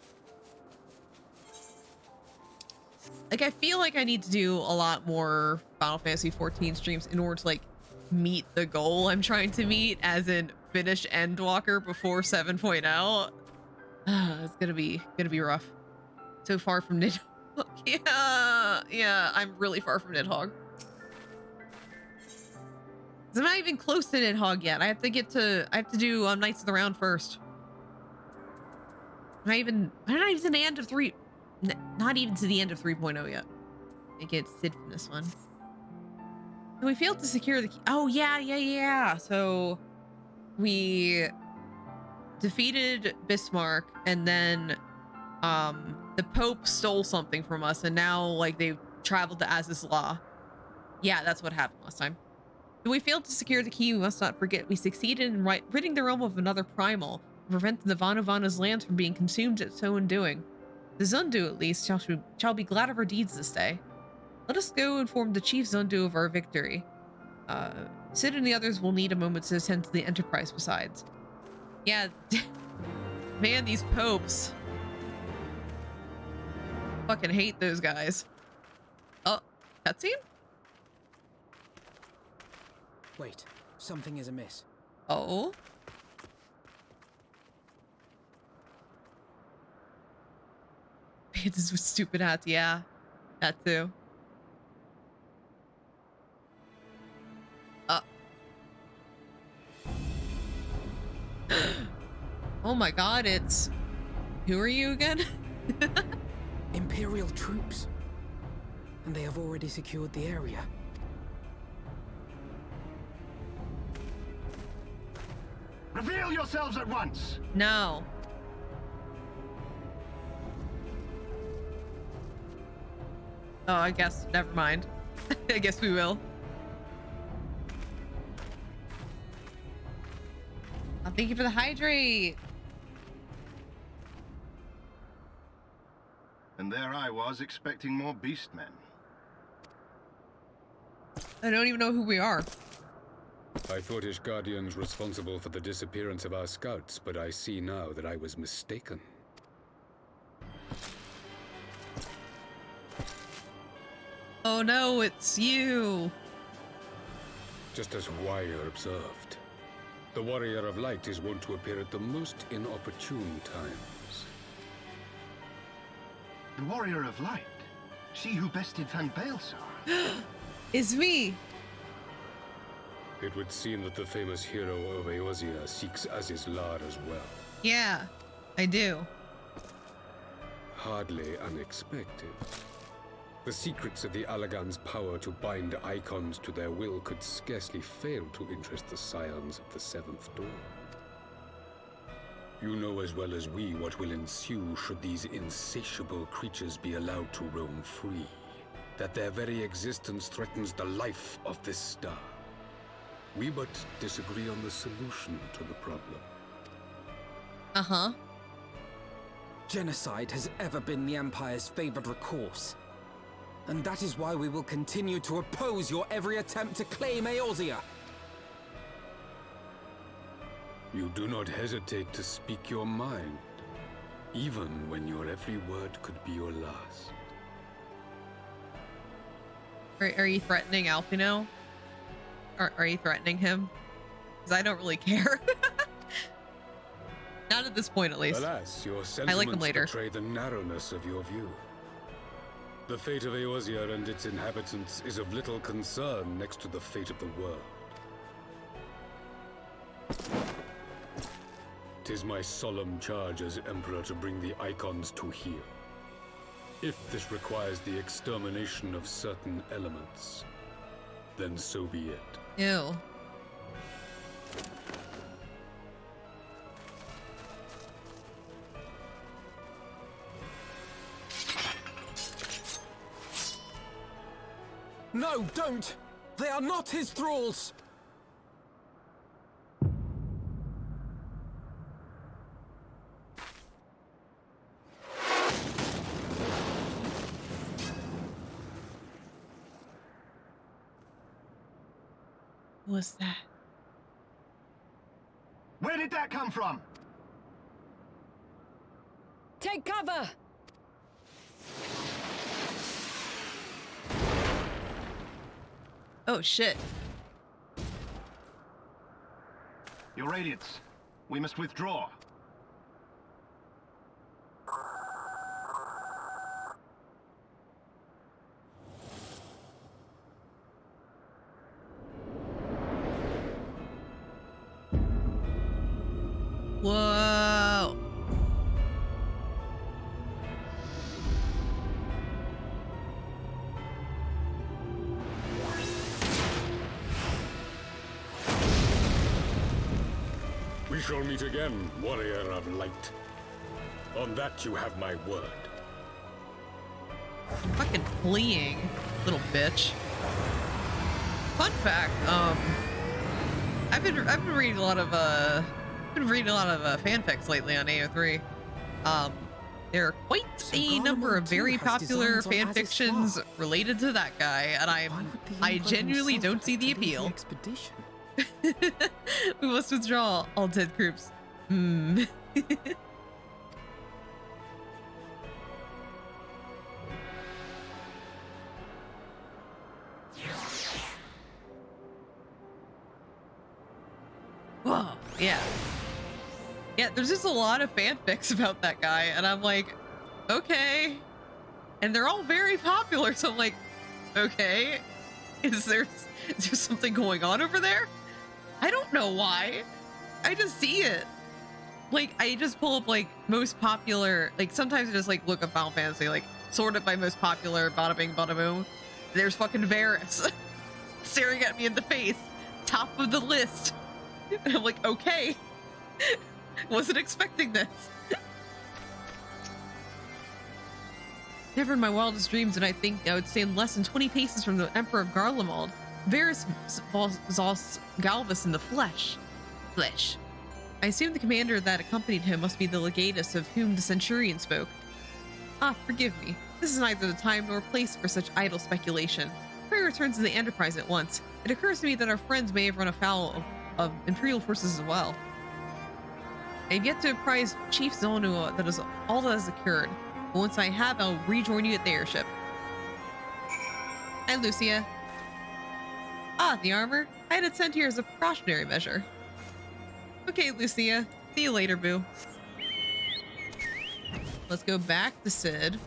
Like, I feel like I need to do a lot more Final Fantasy XIV streams in order to like meet the goal I'm trying to meet, as in finish Endwalker before 7.0. It's gonna be rough. So far from Nidhogg. Yeah, I'm really far from Nidhogg. I'm not even close to Nidhogg yet. I have to do Knights of the Round first. Not even to the end of not even to the end of 3.0 yet. I get Sid from this one. So we failed to secure the key. Oh yeah. So we defeated Bismarck, and then the Pope stole something from us, and now like they traveled to Aziz's Law. Yeah, that's what happened last time. We failed to secure the key. We must not forget we succeeded in ridding the realm of another primal, to prevent the Vanavana's lands from being consumed at so in doing. The Zundu, at least, shall be glad of our deeds this day. Let us go inform the chief Zundu of our victory. Sid and the others will need a moment to attend to the Enterprise besides. Yeah, man, these popes. Fucking hate those guys. Oh, cutscene? Wait, something is amiss. Oh. This was stupid hats, yeah. That too. Oh my god, it's... Who are you again? Imperial troops. And they have already secured the area. Reveal yourselves at once! No. Oh, I guess, never mind. I guess we will. Oh, thank you for the hydrate. And there I was, expecting more beastmen. I don't even know who we are. I thought Ishgardians responsible for the disappearance of our scouts, but I see now that I was mistaken. Oh no, it's you. Just as Wire observed, the Warrior of Light is wont to appear at the most inopportune times. The Warrior of Light? She who bested Van Baelsar? It's me. It would seem that the famous hero of Eorzea seeks Aziz's Lar as well. Yeah, I do. Hardly unexpected. The secrets of the Allagan's power to bind icons to their will could scarcely fail to interest the scions of the Seventh Door. You know as well as we what will ensue should these insatiable creatures be allowed to roam free. That their very existence threatens the life of this star. We but disagree on the solution to the problem. Uh-huh. Genocide has ever been the Empire's favored recourse. And that is why we will continue to oppose your every attempt to claim Eorzea. You do not hesitate to speak your mind, even when your every word could be your last. Are you threatening Alphino? Are you threatening him? Because I don't really care. Not at this point, at least. Alas, your I like him sentiments later. betray the narrowness of your view. The fate of Eorzea and its inhabitants is of little concern next to the fate of the world. 'Tis my solemn charge as Emperor to bring the icons to heel. If this requires the extermination of certain elements, then so be it. Ew. No, don't! They are not his thralls! What was that? Where did that come from? Take cover! Oh, shit. Your Radiance, we must withdraw. Whoa. We shall meet again, warrior of light. On that you have my word. Fucking fleeing, little bitch. Fun fact, I've been reading a lot of fanfics lately on AO3. There are quite a number of very popular fanfictions related to that guy, and I genuinely don't see the appeal. We must withdraw all dead groups. Whoa, yeah. Yeah, there's just a lot of fanfics about that guy, and I'm like, okay. And they're all very popular, so I'm like, okay. Is there something going on over there? I don't know why. I just see it. Like, I just pull up, like, most popular, like, sometimes I just, like, look up Final Fantasy, like, sort it by most popular, bada bing, bada boom. There's fucking Varys staring at me in the face, top of the list. And I'm like, okay. Wasn't expecting this. Never in my wildest dreams did I think I would stand less than 20 paces from the Emperor of Garlemald. Varys Zos Galvus in the flesh. I assume the commander that accompanied him must be the legatus of whom the centurion spoke. Ah, forgive me. This is neither the time nor place for such idle speculation. Pray return to the Enterprise at once. It occurs to me that our friends may have run afoul of Imperial forces as well. I have yet to apprise Chief Zonu that is all that has occurred. But once I have, I'll rejoin you at the airship. Hi, Lucia. Ah, the armor. I had it sent here as a precautionary measure. Okay, Lucia. See you later, boo. Let's go back to Sid.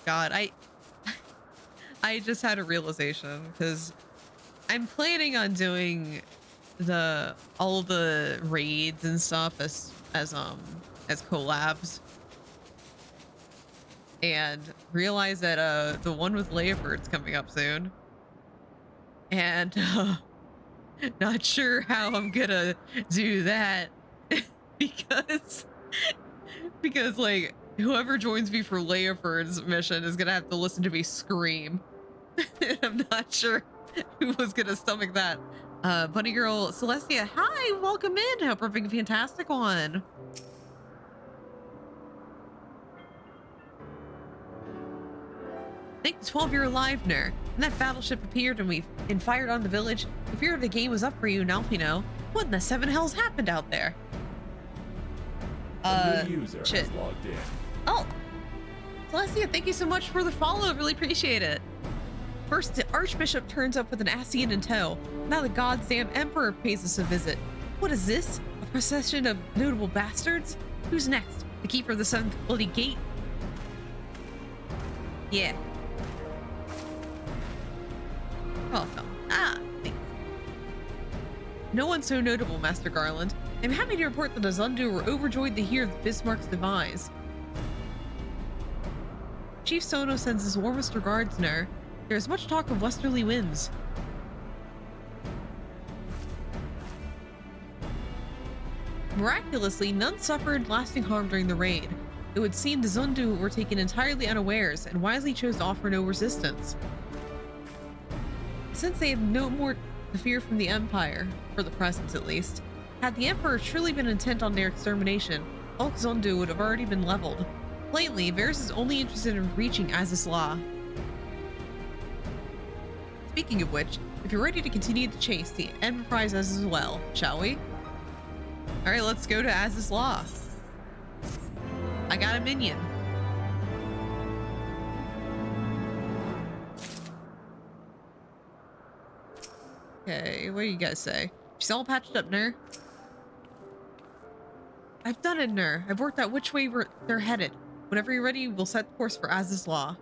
God, I just had a realization because I'm planning on doing all the raids and stuff as collabs, and realize that the one with Leopard's coming up soon, and not sure how I'm gonna do that because like whoever joins me for Leopard's mission is gonna have to listen to me scream. I'm not sure who was gonna stomach that. Bunny girl Celestia, hi, welcome in. Hope we're having a fantastic one. Think the 12 you're alive, Ner. When that battleship appeared and fired on the village, the fear of the game was up for you and Alfino. What in the seven hells happened out there? Shit. Oh, Celestia, thank you so much for the follow. Really appreciate it. First, the Archbishop turns up with an Ascian in tow. Now the goddamn Emperor pays us a visit. What is this? A procession of notable bastards? Who's next? The Keeper of the Seventh Bloody Gate? Yeah. Oh, no. Ah, thanks. No one so notable, Master Garland. I'm happy to report that the Zundu were overjoyed to hear of Bismarck's demise. Chief Sono sends his warmest regards, Ner. There is much talk of westerly winds. Miraculously, none suffered lasting harm during the raid. It would seem the Zundu were taken entirely unawares and wisely chose to offer no resistance. Since they have no more to fear from the Empire, for the present at least, had the Emperor truly been intent on their extermination, all Zundu would have already been leveled. Plainly, Varys is only interested in reaching Azys Lla. Speaking of which, if you're ready to continue the chase, the Enterprise as well, shall we? Alright, let's go to Azys Lla. I got a minion. Okay, what do you guys say? She's all patched up, Ner. I've done it, Ner. I've worked out which way they're headed. Whenever you're ready, we'll set course for Azys Lla.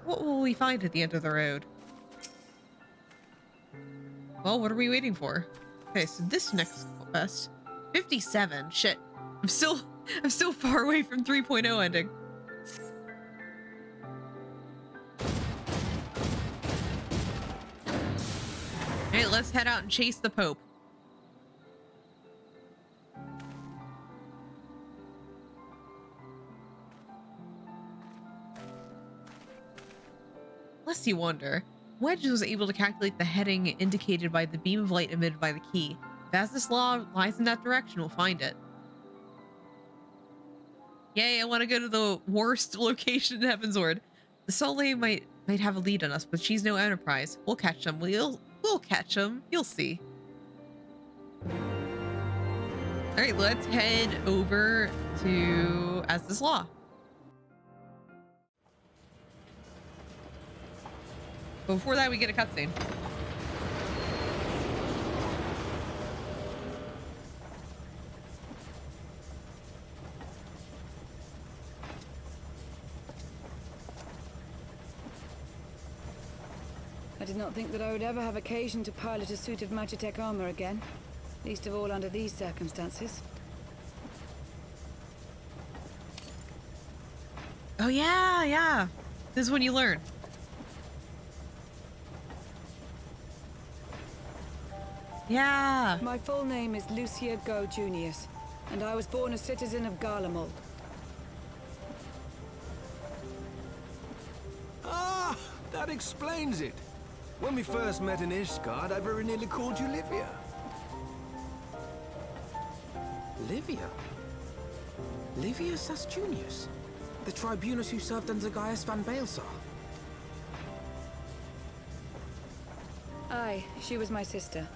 What will we find at the end of the road? Well, what are we waiting for? Okay, so this next quest, 57. Shit, I'm still far away from 3.0 ending. All right, let's head out and chase the Pope. Lest you wonder, Wedge was able to calculate the heading indicated by the beam of light emitted by the key. If as this law lies in that direction, we'll find it. Yay, I want to go to the worst location in Heavensward. The Soleil might have a lead on us, but she's no Enterprise. We'll catch them. We'll catch them. You'll see. All right, let's head over to As's Law. But before that, we get a cutscene. I did not think that I would ever have occasion to pilot a suit of Magitech armor again. Least of all under these circumstances. Oh yeah, yeah. This is when you learn. Yeah. My full name is Lucia Go Junius, and I was born a citizen of Garlemald. Ah, that explains it. When we first met in Ishgard, I very nearly called you Livia. Livia? Livia Sasjunius? The tribunus who served under Gaius van Baelsar? Aye, she was my sister,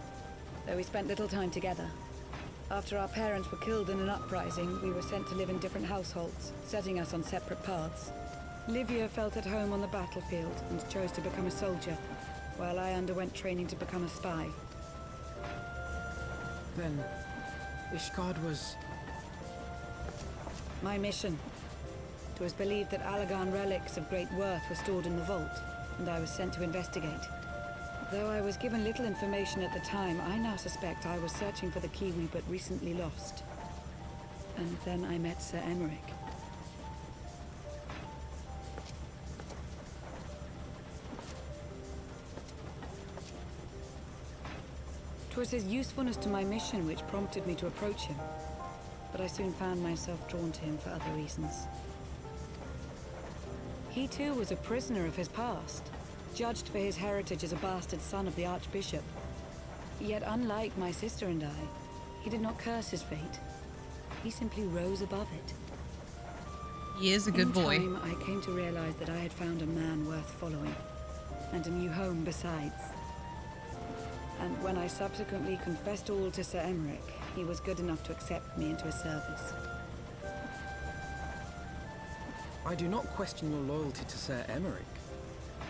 though we spent little time together. After our parents were killed in an uprising, we were sent to live in different households, setting us on separate paths. Livia felt at home on the battlefield and chose to become a soldier, while I underwent training to become a spy. Then, Ishgard was... My mission. It was believed that Allagan relics of great worth were stored in the vault, and I was sent to investigate. Though I was given little information at the time, I now suspect I was searching for the key we but recently lost. And then I met Sir Emmerich. 'Twas his usefulness to my mission which prompted me to approach him, but I soon found myself drawn to him for other reasons. He too was a prisoner of his past, judged for his heritage as a bastard son of the Archbishop. Yet unlike my sister and I, he did not curse his fate. He simply rose above it. He is a good boy. In time, I came to realize that I had found a man worth following, and a new home besides. And when I subsequently confessed all to Sir Emmerich, he was good enough to accept me into his service. I do not question your loyalty to Sir Emmerich.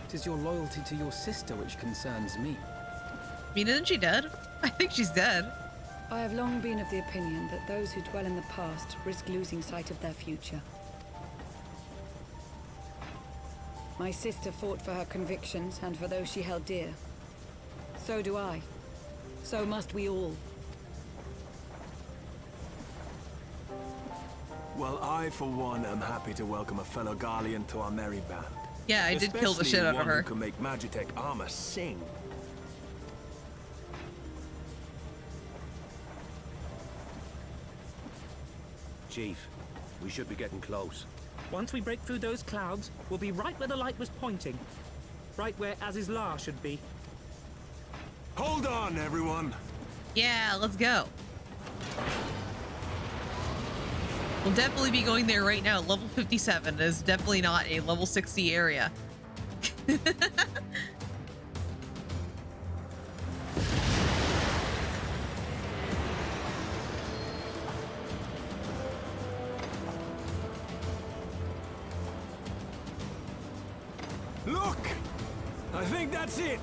It is your loyalty to your sister which concerns me. I mean, isn't she dead? I think she's dead. I have long been of the opinion that those who dwell in the past risk losing sight of their future. My sister fought for her convictions and for those she held dear. So do I. So must we all. Well, I, for one, am happy to welcome a fellow Garlean to our merry band. Yeah, I did kill the shit out of her. Especially one who can make Magitech armor sing. Chief, we should be getting close. Once we break through those clouds, we'll be right where the light was pointing. Right where Az's Law should be. Hold on, everyone! Yeah, let's go. We'll definitely be going there right now. Level 57 is definitely not a level 60 area. Look! I think that's it!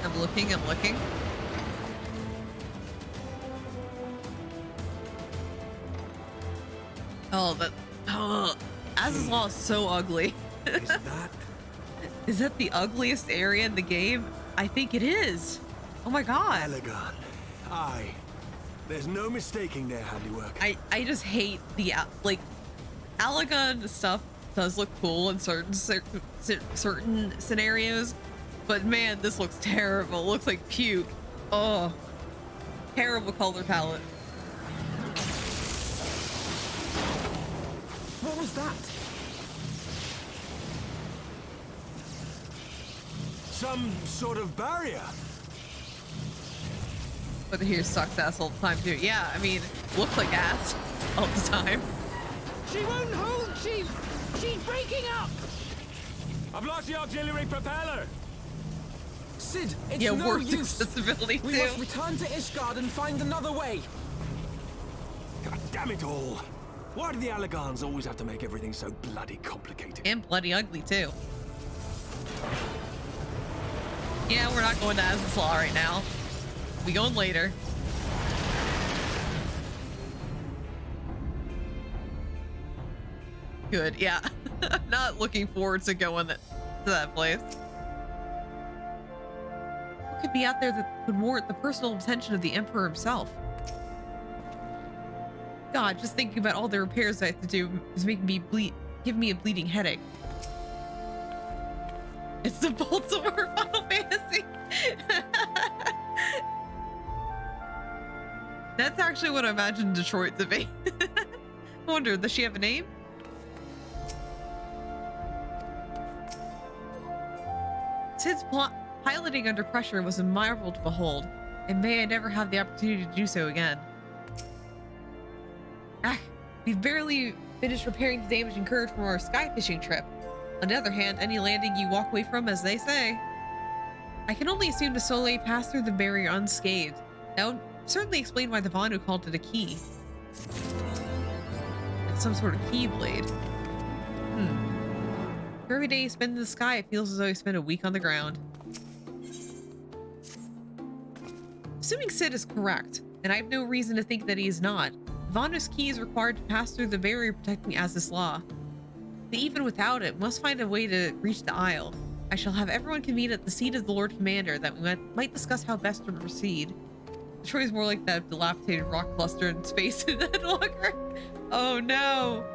I'm looking, I'm looking. Oh, that... Oh, Az's Law is so ugly. Is that... Is that the ugliest area in the game? I think it is. Oh my god. Allagan. Aye. There's no mistaking their handiwork. I just hate the, like, Allagan stuff does look cool in certain scenarios, but man, this looks terrible. It looks like puke. Oh, terrible color palette. What was that? Some sort of barrier. But here sucks ass all the time too. Yeah, I mean, looks like ass all the time. She won't hold, Chief! She's breaking up! I've lost the auxiliary propeller. Sid, it's Yeah, no worst use. accessibility We too. must return to Ishgard and find another way. God damn it all. Why do the Allagans always have to make everything so bloody complicated? And bloody ugly too. Yeah, we're not going to Aslan's Law right now. We going later. Good, yeah. I'm not looking forward to going to that place. What could be out there that would warrant the personal attention of the Emperor himself? God, just thinking about all the repairs I have to do is making me give me a bleeding headache. It's the Baltimore Final Fantasy. That's actually what I imagined Detroit to be. I wonder, does she have a name? Sid's piloting under pressure was a marvel to behold, and may I never have the opportunity to do so again. We've barely finished repairing the damage incurred from our sky fishing trip. On the other hand, any landing you walk away from, as they say. I can only assume the Soleil passed through the barrier unscathed. That would certainly explain why the Vanu called it a key. It's some sort of keyblade. For every day you spend in the sky, it feels as though you spent a week on the ground. Assuming Sid is correct, and I have no reason to think that he is not, Vanu's key is required to pass through the barrier protecting Aslan's Law. But even without it, must find a way to reach the Isle. I shall have everyone convene at the seat of the Lord Commander that we might discuss how best to proceed. Detroit is more like that dilapidated rock cluster in space in Endwalker. Oh no!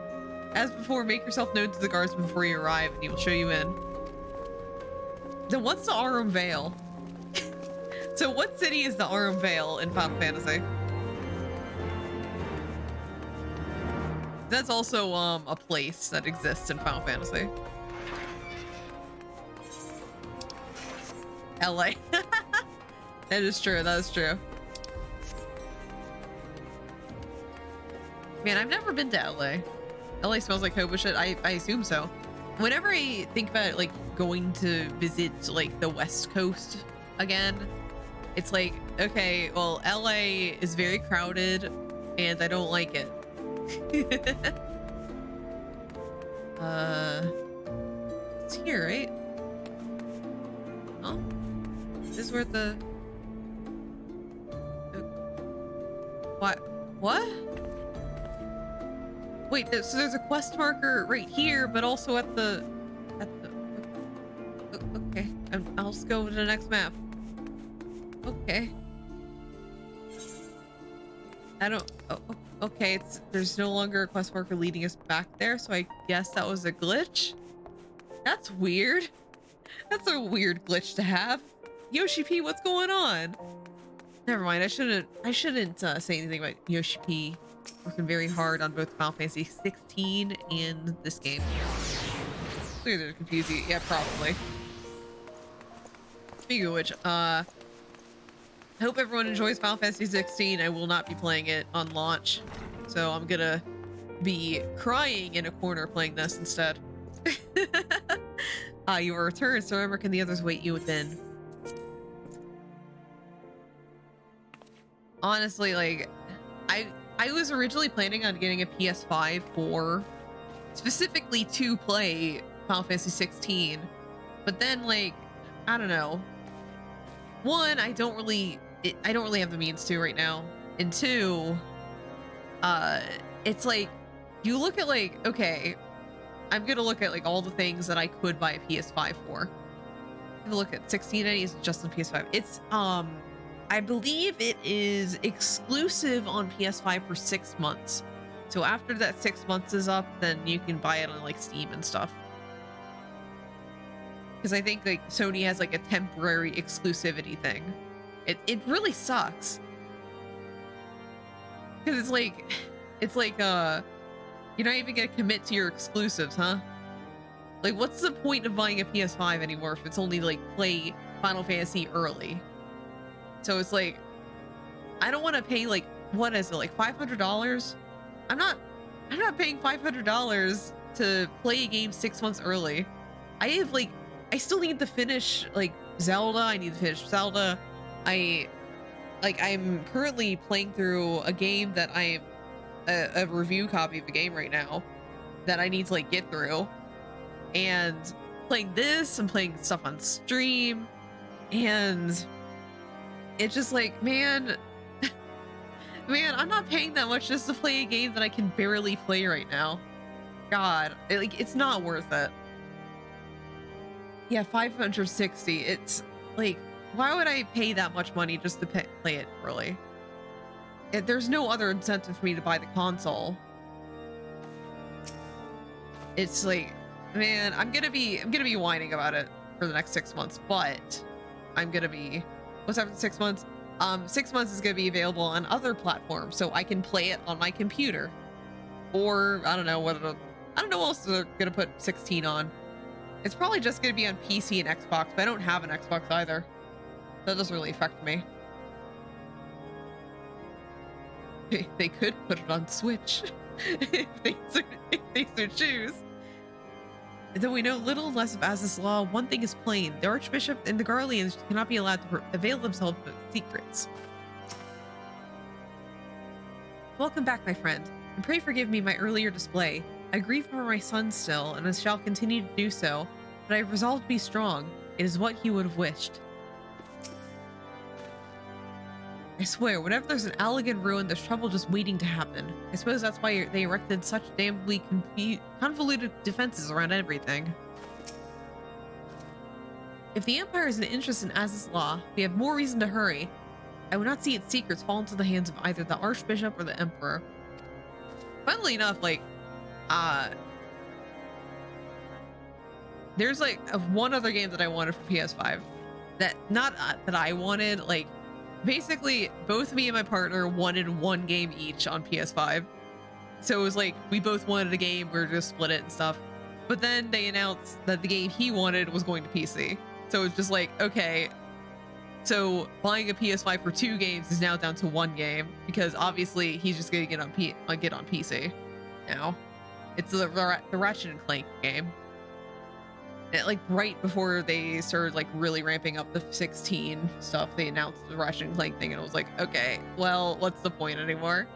As before, make yourself known to the guardsman before you arrive, and he will show you in. Then what's the Aurum Vale? So what city is the Aurum Vale in Final Fantasy? That's also a place that exists in Final Fantasy. LA. That is true, that is true. Man, I've never been to LA. LA smells like hobo shit. I assume so. Whenever I think about like going to visit like the West Coast again, it's like, okay, well, LA is very crowded and I don't like it. It's here, right? Oh, this is where the what? Wait, so there's a quest marker right here, but also at the okay. I'll just go to the next map. Okay. I don't. Oh, okay. There's no longer a quest marker leading us back there, so I guess that was a glitch. That's weird. That's a weird glitch to have. Yoshi P, what's going on? Never mind. I shouldn't say anything about Yoshi P. Working very hard on both Final Fantasy 16 and this game. Clearly they're confusing. Yeah, probably. Speaking of which, I hope everyone enjoys Final Fantasy 16. I will not be playing it on launch, so I'm gonna be crying in a corner playing this instead. You will return, so remember, can the others wait you within? Honestly, like, I was originally planning on getting a PS5 for specifically to play Final Fantasy 16, but then, like, I don't know. One, I don't really have the means to right now, and two, it's like, you look at like, okay, I'm gonna look at like all the things that I could buy a PS5 for. I'm gonna look at 1690 is just on PS5. It's I believe it is exclusive on PS5 for 6 months. So after that 6 months is up, then you can buy it on like Steam and stuff. Because I think like Sony has like a temporary exclusivity thing. It really sucks. Because it's like you're not even gonna commit to your exclusives, huh? Like, what's the point of buying a PS5 anymore if it's only like play Final Fantasy early? So it's like, I don't want to pay like, what is it, like $500? I'm not paying $500 to play a game 6 months early. I still need to finish like Zelda. I need to finish Zelda. I'm currently playing through a game that a review copy of the game right now that I need to like get through, and playing this and playing stuff on stream, and it's just like, man, I'm not paying that much just to play a game that I can barely play right now. God, it's not worth it. Yeah, 560. It's like, why would I pay that much money just to play it early? There's no other incentive for me to buy the console. It's like, man, I'm gonna be whining about it for the next 6 months, but I'm gonna be, what's after 6 months? 6 months is gonna be available on other platforms, so I can play it on my computer, or I don't know what else they're gonna put 16 on. It's probably just gonna be on PC and Xbox, but I don't have an Xbox either. That doesn't really affect me. They could put it on Switch if they so choose. Though we know little less of Aziz's law, one thing is plain: the Archbishop and the Garleans cannot be allowed to avail themselves of secrets. Welcome back, my friend, and pray forgive me my earlier display. I grieve for my son still, and I shall continue to do so, but I have resolved to be strong. It is what he would have wished. I swear, whenever there's an elegant ruin, there's trouble just waiting to happen. I suppose that's why they erected such damnably convoluted defenses around everything. If the Empire is an interest in Aziz's law, we have more reason to hurry. I would not see its secrets fall into the hands of either the Archbishop or the Emperor. Funnily enough, like, there's like one other game that I wanted for PS5 that I wanted, like, basically both me and my partner wanted one game each on PS5. So it was like, we both wanted a game, we were just split it and stuff. But then they announced that the game he wanted was going to PC. So it's just like, okay, so buying a PS5 for 2 games is now down to 1 game, because obviously he's just gonna get on PC now. It's the Ratchet and Clank game. Like right before they started like really ramping up the 16 stuff, they announced the Ratchet and Clank thing, and it was like, okay, well, what's the point anymore?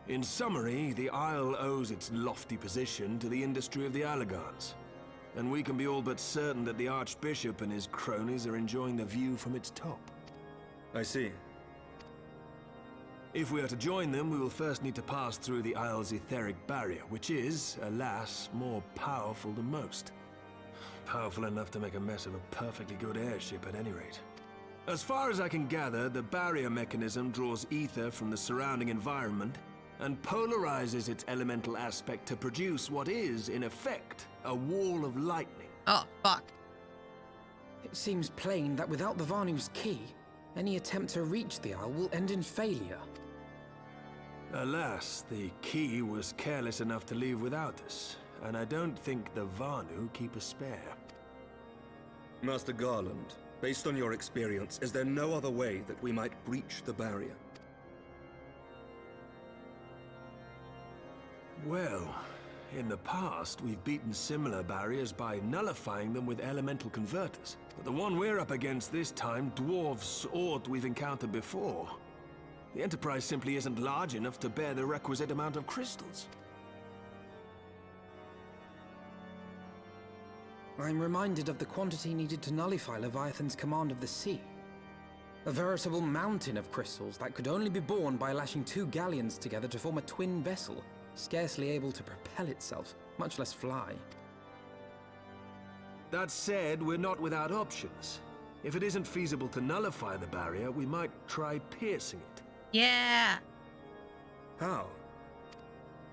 In summary, the Isle owes its lofty position to the industry of the Allagans, and we can be all but certain that the Archbishop and his cronies are enjoying the view from its top. I see. If we are to join them, we will first need to pass through the Isle's etheric barrier, which is, alas, more powerful than most. Powerful enough to make a mess of a perfectly good airship at any rate. As far as I can gather, the barrier mechanism draws ether from the surrounding environment and polarizes its elemental aspect to produce what is, in effect, a wall of lightning. Oh, fuck. It seems plain that without the Vanu's key, any attempt to reach the Isle will end in failure. Alas, the key was careless enough to leave without us, and I don't think the Vanu keep a spare. Master Garland, based on your experience, is there no other way that we might breach the barrier? Well, in the past, we've beaten similar barriers by nullifying them with elemental converters. But the one we're up against this time dwarfs aught we've encountered before. The Enterprise simply isn't large enough to bear the requisite amount of crystals. I'm reminded of the quantity needed to nullify Leviathan's command of the sea. A veritable mountain of crystals that could only be borne by lashing 2 galleons together to form a twin vessel, scarcely able to propel itself, much less fly. That said, we're not without options. If it isn't feasible to nullify the barrier, we might try piercing it. Yeah. How?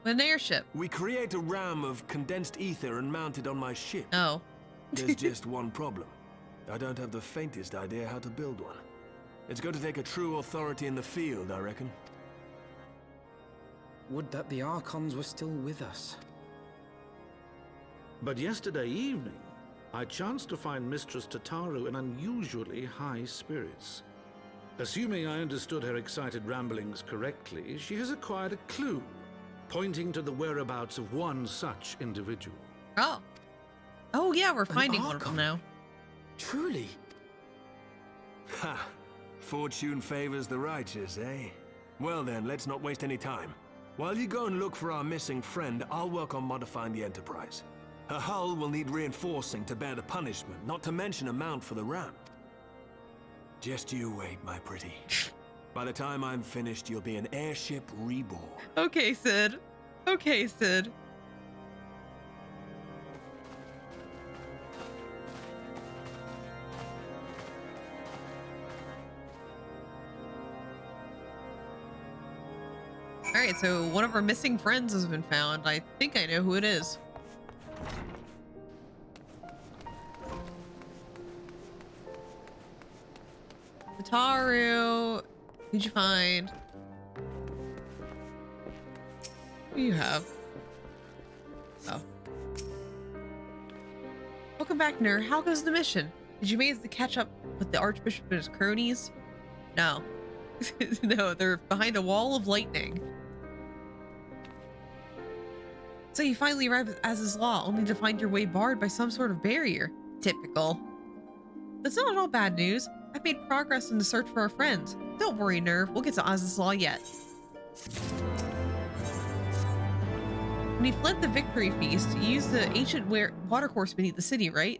With an airship. We create a ram of condensed ether and mount it on my ship. Oh. There's just one problem. I don't have the faintest idea how to build one. It's going to take a true authority in the field, I reckon. Would that the Archons were still with us. But yesterday evening, I chanced to find Mistress Tataru in unusually high spirits. Assuming I understood her excited ramblings correctly, she has acquired a clue, pointing to the whereabouts of one such individual. Oh. Oh yeah, we're finding one of them now. Truly? Ha! Fortune favors the righteous, eh? Well then, let's not waste any time. While you go and look for our missing friend, I'll work on modifying the Enterprise. Her hull will need reinforcing to bear the punishment, not to mention a mount for the ram. Just you wait, my pretty. By the time I'm finished, you'll be an airship reborn. Okay, Sid. Okay, Sid. Alright, so one of our missing friends has been found. I think I know who it is. Tataru, who'd you find? Who do you have? Oh. Welcome back, Nur. How goes the mission? Did you manage to catch up with the Archbishop and his cronies? No. No, they're behind a wall of lightning. So you finally arrived at Aziz's Law, only to find your way barred by some sort of barrier. Typical. That's not all bad news. I've made progress in the search for our friends. Don't worry, Nerve. We'll get to Aziz's Law yet. When you fled the Victory Feast, you used the ancient watercourse beneath the city, right?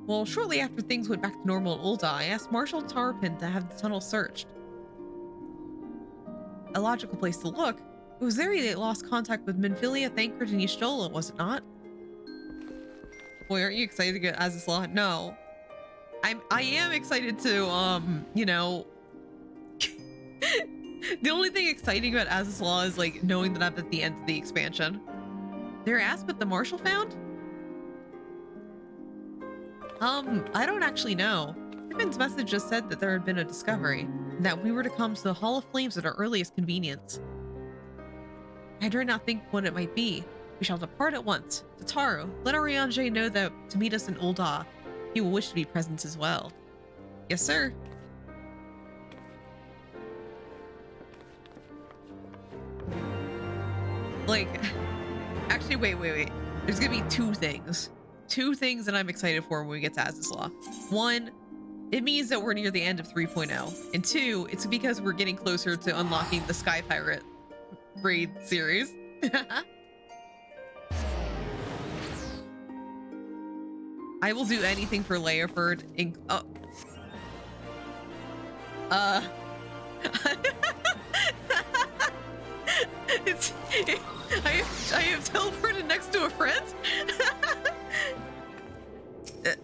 Well, shortly after things went back to normal in Ul'dah, I asked Marshal Tarpin to have the tunnel searched. A logical place to look. It was there they lost contact with Minfilia, Thancred, and Y'shtola, was it not? Boy, aren't you excited to get Aziz's Law? No. I am excited to, you know... The only thing exciting about Aziz's Law is, like, knowing that I'm at the end of the expansion. Their aspect the Marshal found? I don't actually know. Pippin's message just said that there had been a discovery, and that we were to come to the Hall of Flames at our earliest convenience. I dare not think what it might be. We shall depart at once. Tataru, let Ariane know that to meet us in Ul'dah. He will wish to be present as well. Yes, sir. Like, actually, wait. There's gonna be two things. Two things that I'm excited for when we get to Aziz's Law. One, it means that we're near the end of 3.0. And two, it's because we're getting closer to unlocking the Sky Pirate raid series. I will do anything for Leoford. I have teleported next to a friend.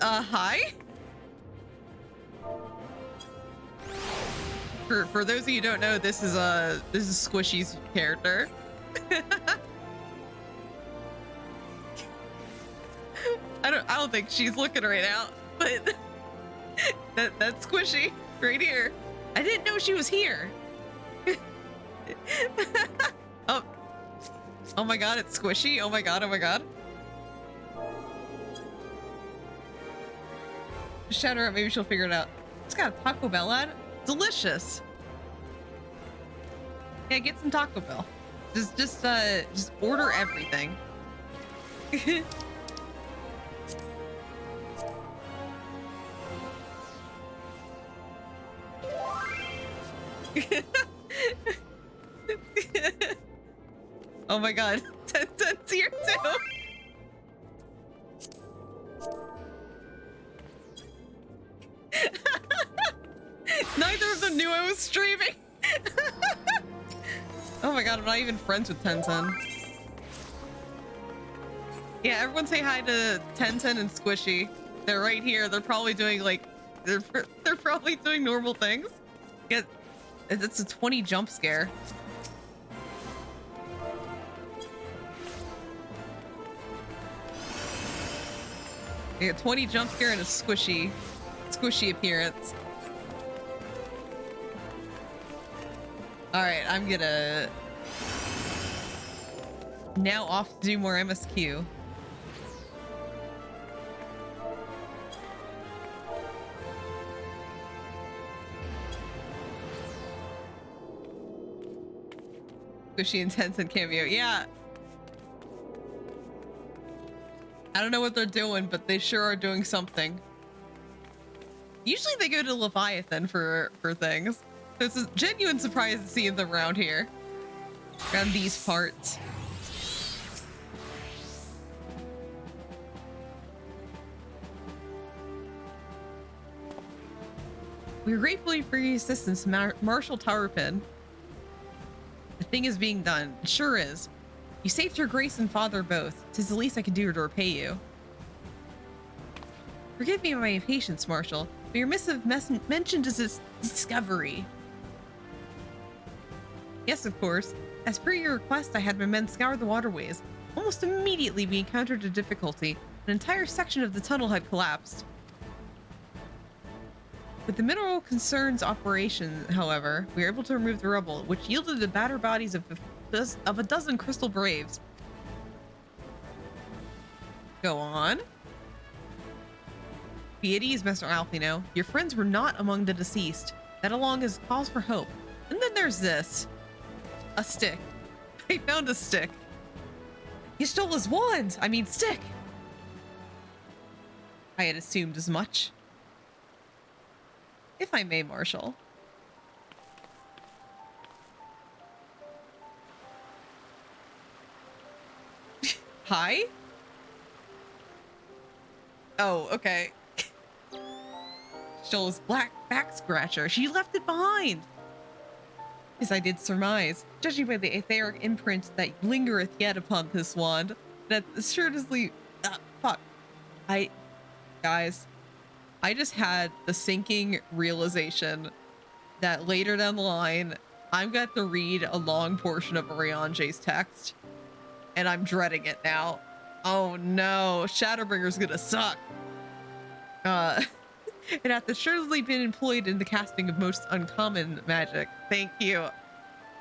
Hi. For those of you who don't know, this is Squishy's character. I don't think she's looking right now, but that's Squishy right here. I didn't know she was here. Oh my god, it's Squishy. Oh my god. Shout her out, maybe she'll figure it out. It's got a Taco Bell ad. Delicious. Yeah, get some Taco Bell. Just order everything. Oh my god, 10's here too. Neither of them knew I was streaming. Oh my god, I'm not even friends with 10. Yeah, everyone say hi to 10 and Squishy. They're right here. They're probably doing like, they're probably doing normal things. Yeah, it's a 20 jump scare. Yeah, 20 jump scare and a squishy appearance. All right, I'm gonna now off to do more MSQ. Squishy and Tencent cameo. Yeah. I don't know what they're doing, but they sure are doing something. Usually they go to Leviathan for things. So it's a genuine surprise to see them around here. Around these parts. We're grateful for your assistance, Marshal Towerpin. The thing is being done. It sure is. You saved your grace and father both. 'Tis the least I can do to repay you. Forgive me my impatience, Marshal, but your missive mentioned as a discovery. Yes, of course. As per your request, I had my men scour the waterways. Almost immediately, we encountered a difficulty. An entire section of the tunnel had collapsed. With the mineral concerns operation, however, we were able to remove the rubble, which yielded the battered bodies of a dozen crystal braves. Go on. Be at ease, Mr. Alfino. Your friends were not among the deceased. That along is cause for hope. And then there's this. A stick. I found a stick. You stole his wand! I mean stick! I had assumed as much. If I may, Marshal. Hi? Oh, okay. Stole his black back scratcher. She left it behind. As I did surmise, judging by the etheric imprint that lingereth yet upon this wand, that assuredly, fuck. Guys, I just had the sinking realization that later down the line, I'm going to have to read a long portion of Arianje's text, and I'm dreading it now. Oh no, Shadowbringer's gonna suck. It hath assuredly been employed in the casting of most uncommon magic. Thank you.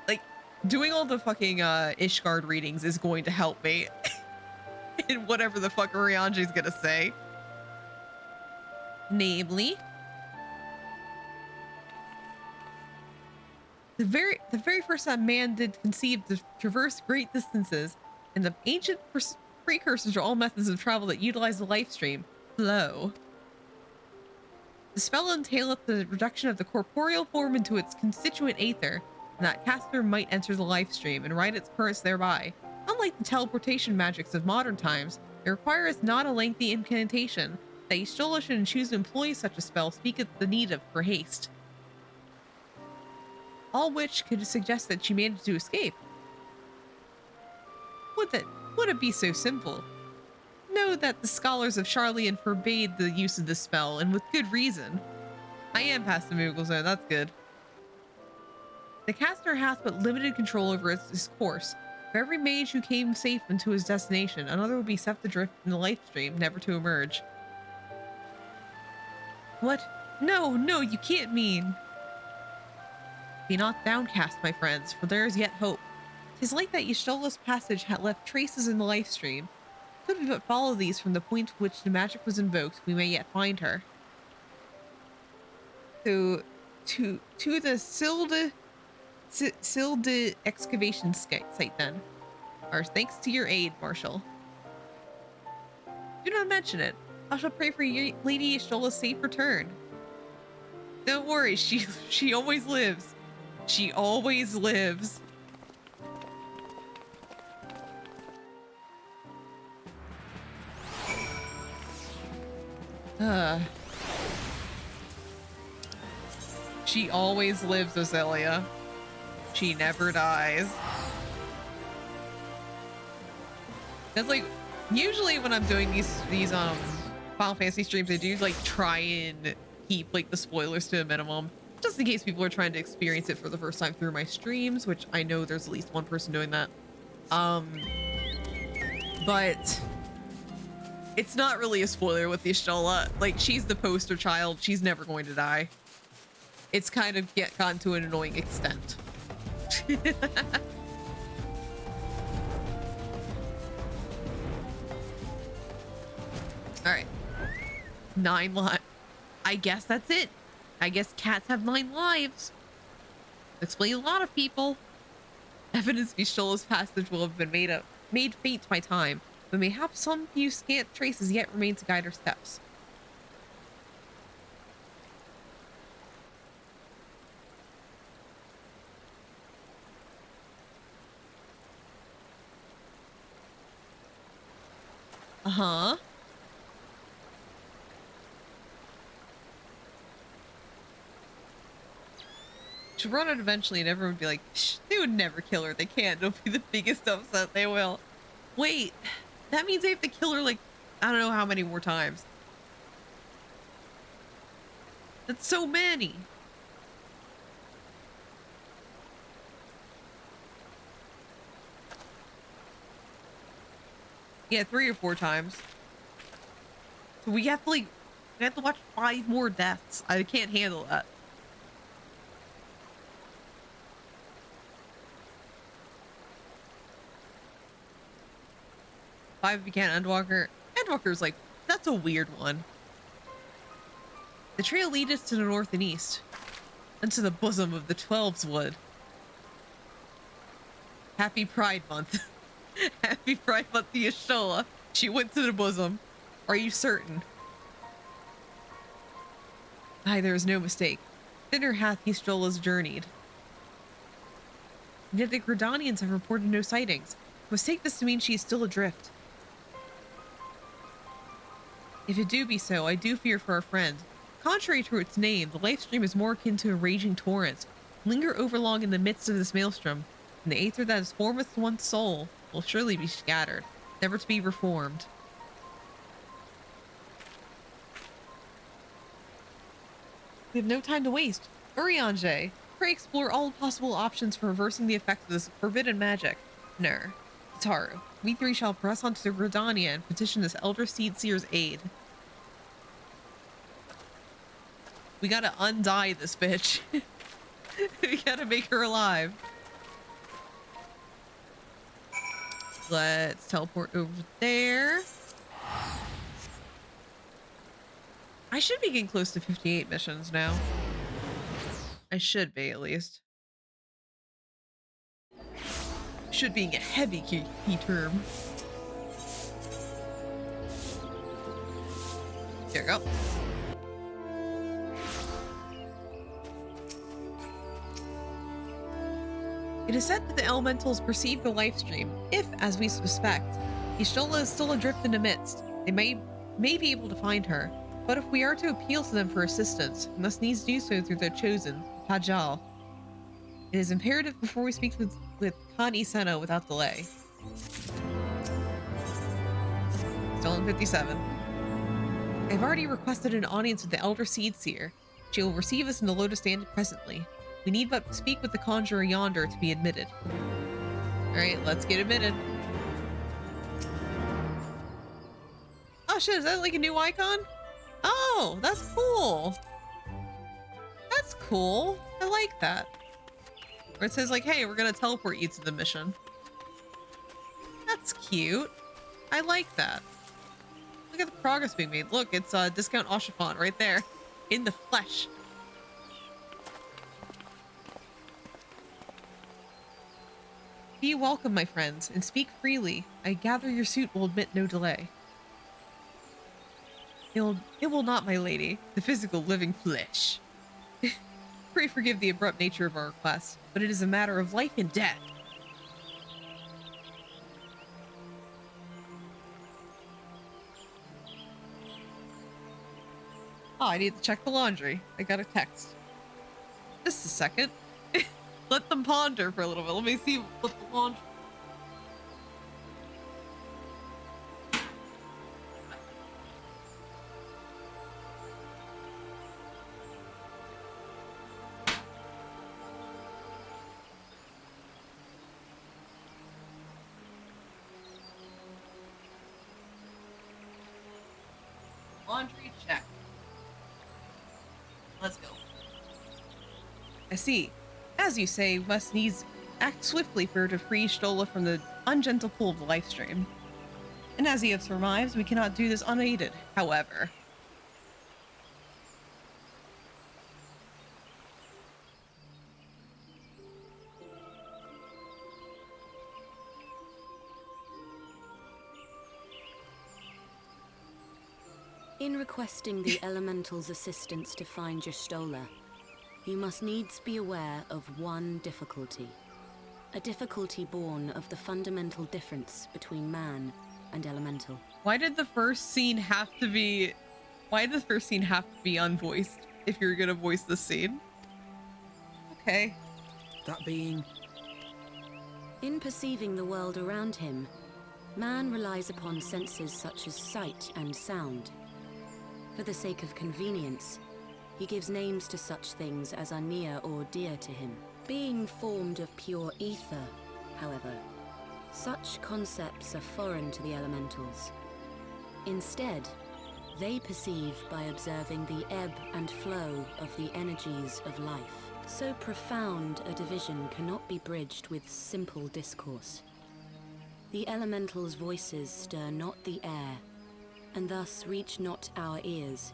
Like, doing all the fucking Ishgard readings is going to help me in whatever the fuck Arianje's gonna say. Namely, the very first time man did conceive to traverse great distances, and the ancient precursors to all methods of travel that utilize the life stream, flow. The spell entaileth the reduction of the corporeal form into its constituent aether, and that caster might enter the life stream and ride its currents thereby. Unlike the teleportation magics of modern times, it requireth not a lengthy incantation. That Y'shtola should choose to employ such a spell speaketh the need of for haste. All which could suggest that she managed to escape. Would it be so simple? Know that the scholars of Charlian forbade the use of this spell, and with good reason. I am past the Moogle zone, that's good. The caster hath but limited control over its course. For every mage who came safe into his destination, another would be set adrift in the life stream, never to emerge. What? No, you can't mean. Be not downcast, my friends, for there is yet hope. 'Tis like that Y'shtola's passage had left traces in the life stream. Could we but follow these from the point to which the magic was invoked, we may yet find her. So, to the Silde excavation site then. Our thanks to your aid, Marshal. Do not mention it. I shall pray for Lady Y'shtola's safe return. Don't worry, she always lives. She always lives. She always lives, Azalea. She never dies. That's like, usually when I'm doing these Final Fantasy streams, I do like try and keep like the spoilers to a minimum, just in case people are trying to experience it for the first time through my streams, which I know there's at least one person doing that. But it's not really a spoiler with the Y'shtola. Like, she's the poster child. She's never going to die. It's kind of gotten to an annoying extent. All right. 9 lives. I guess that's it. I guess cats have 9 lives. Explain a lot of people. Evidence of Y'shtola's passage will have been made faint by time, but mayhap some few scant traces yet remain to guide our steps. Uh-huh. She'll run out eventually and everyone would be like, Shh, they would never kill her. They can't. It'll be the biggest upset. They will. Wait, that means they have to kill her like, I don't know how many more times. That's so many. Yeah, 3 or 4 times. So we have to like, we have to watch 5 more deaths. I can't handle that. If you can't Endwalker. Endwalker's like, that's a weird one. The trail leads us to the north and east, into the bosom of the 12's wood. Happy Pride Month. Happy Pride Month to Y'shtola. She went to the bosom. Are you certain? Aye, there is no mistake. Thither hath Y'shtola's journeyed. Yet the Gridanians have reported no sightings. Must take this to mean she is still adrift. If it do be so, I do fear for our friend. Contrary to its name, the life stream is more akin to a raging torrent. Linger overlong in the midst of this maelstrom, and the aether that is formeth one's soul will surely be scattered, never to be reformed. We have no time to waste. Urianger, pray explore all possible options for reversing the effects of this forbidden magic. Ner, Taru, we 3 shall press on to the Gridania and petition this Elder Seed Seer's aid. We gotta undie this bitch. We gotta make her alive. Let's teleport over there. I should be getting close to 58 missions now. I should be, at least. Should being a heavy key term. There we go. It is said that the elementals perceive the life stream. If, as we suspect, Y'shtola is still adrift in the midst, they may be able to find her. But if we are to appeal to them for assistance, we must needs do so through their chosen, Tajal. It is imperative before we speak with Khan Iseno without delay. Still in 57. I've already requested an audience with the Elder Seed Seer. She will receive us in the Lotus Stand presently. We need but speak with the conjurer yonder to be admitted. Alright, let's get admitted. Oh shit, is that like a new icon? Oh, that's cool. That's cool. I like that. Where it says like, hey, we're gonna teleport you to the mission. That's cute. I like that. Look at the progress being made. Look, it's discount Oshifon right there. In the flesh. Be welcome, my friends, and speak freely. I gather your suit will admit no delay. It will not, my lady. The physical living flesh. Pray forgive the abrupt nature of our request, but it is a matter of life and death. Oh, I need to check the laundry. I got a text. Just a second. Let them ponder for a little bit. Let me see what the laundry... Laundry check. Let's go. I see. As you say, we must needs act swiftly for her to free Stola from the ungentle pull of the life stream. And as you have surmised, we cannot do this unaided, however. In requesting the Elemental's assistance to find Y'shtola, you must needs be aware of one difficulty. A difficulty born of the fundamental difference between man and Elemental. Why did the first scene have to be... Why did the first scene have to be unvoiced if you're gonna voice the scene? Okay. That being... In perceiving the world around him, man relies upon senses such as sight and sound. For the sake of convenience, he gives names to such things as are near or dear to him. Being formed of pure ether, however, such concepts are foreign to the elementals. Instead, they perceive by observing the ebb and flow of the energies of life. So profound a division cannot be bridged with simple discourse. The elementals' voices stir not the air, and thus reach not our ears,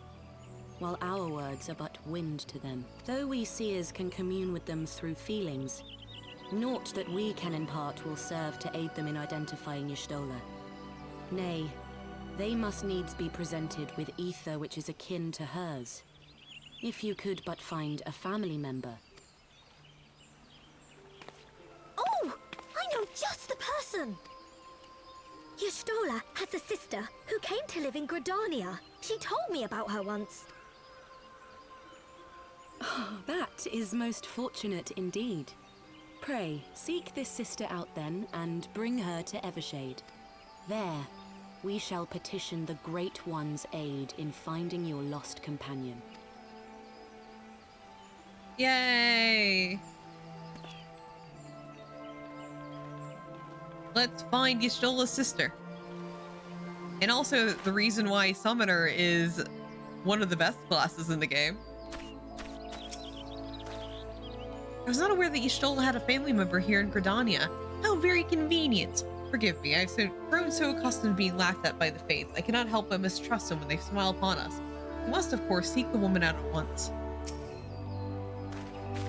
while our words are but wind to them. Though we seers can commune with them through feelings, naught that we can impart will serve to aid them in identifying Y'shtola. Nay, they must needs be presented with ether which is akin to hers. If you could but find a family member. Oh! I know just the person! Y'shtola has a sister who came to live in Gridania. She told me about her once. Oh, that is most fortunate indeed. Pray, seek this sister out then, and bring her to Evershade. There, we shall petition the Great One's aid in finding your lost companion. Yay! Let's find Y'shtola's sister. And also the reason why Summoner is one of the best classes in the game. I was not aware that Y'shtola had a family member here in Gridania. How very convenient. Forgive me, I've grown so accustomed to being laughed at by the Fates, I cannot help but mistrust them when they smile upon us. We must, of course, seek the woman out at once.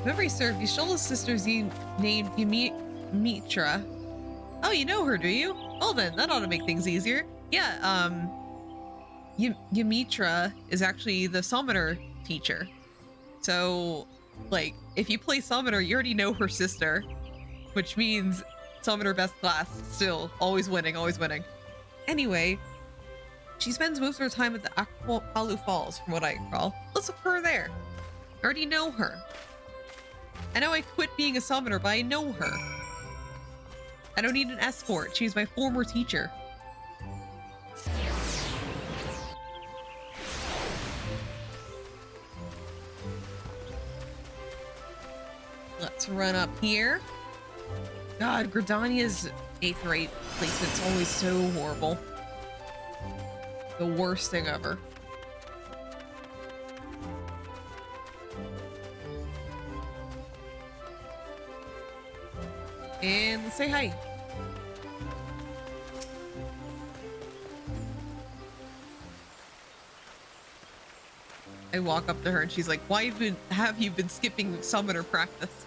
Memory served, Y'shtola's sister's named Ymitra. Oh, you know her, do you? Well then, that ought to make things easier. Yeah, Ymitra is actually the Summoner teacher. So, like, if you play Summoner, you already know her sister, which means Summoner best class, still, always winning, always winning. Anyway, she spends most of her time at the Akwapalu Falls, from what I recall. Let's look for her there. I already know her. I know I quit being a Summoner, but I know her. I don't need an escort. She's my former teacher. Let's run up here. God, Gridania's 8th rate placement's always so horrible. The worst thing ever. And let's say hi. I walk up to her and she's like, why have you been skipping Summoner practice?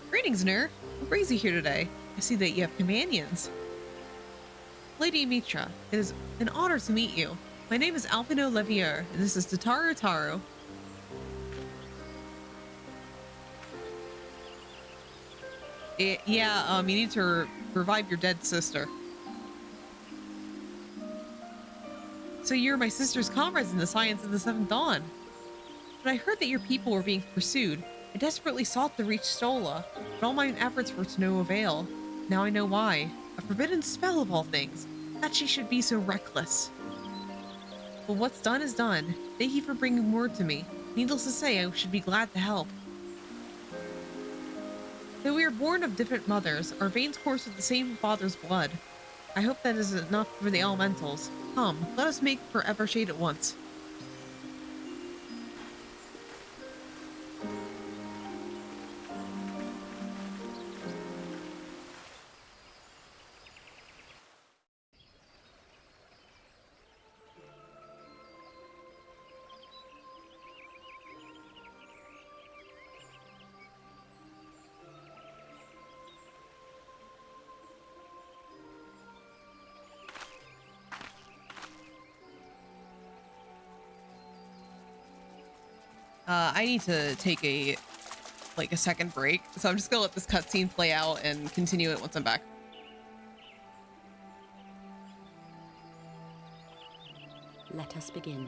Greetings, Nur. What brings you here today? I see that you have companions. Lady Ymitra, it is an honor to meet you. My name is Alphino Levier, and this is Tataru Taru. You need to revive your dead sister. So you're my sister's comrades in the Science of the Seventh Dawn. When I heard that your people were being pursued, I desperately sought to reach Stola, but all my efforts were to no avail. Now I know why. A forbidden spell of all things. That she should be so reckless. But what's done is done. Thank you for bringing word to me. Needless to say, I should be glad to help. Though we are born of different mothers, our veins course with the same father's blood. I hope that is enough for the elementals. Come, let us make for Evershade at once. I need to take a second break, so I'm just gonna let this cutscene play out and continue it once I'm back. Let us begin.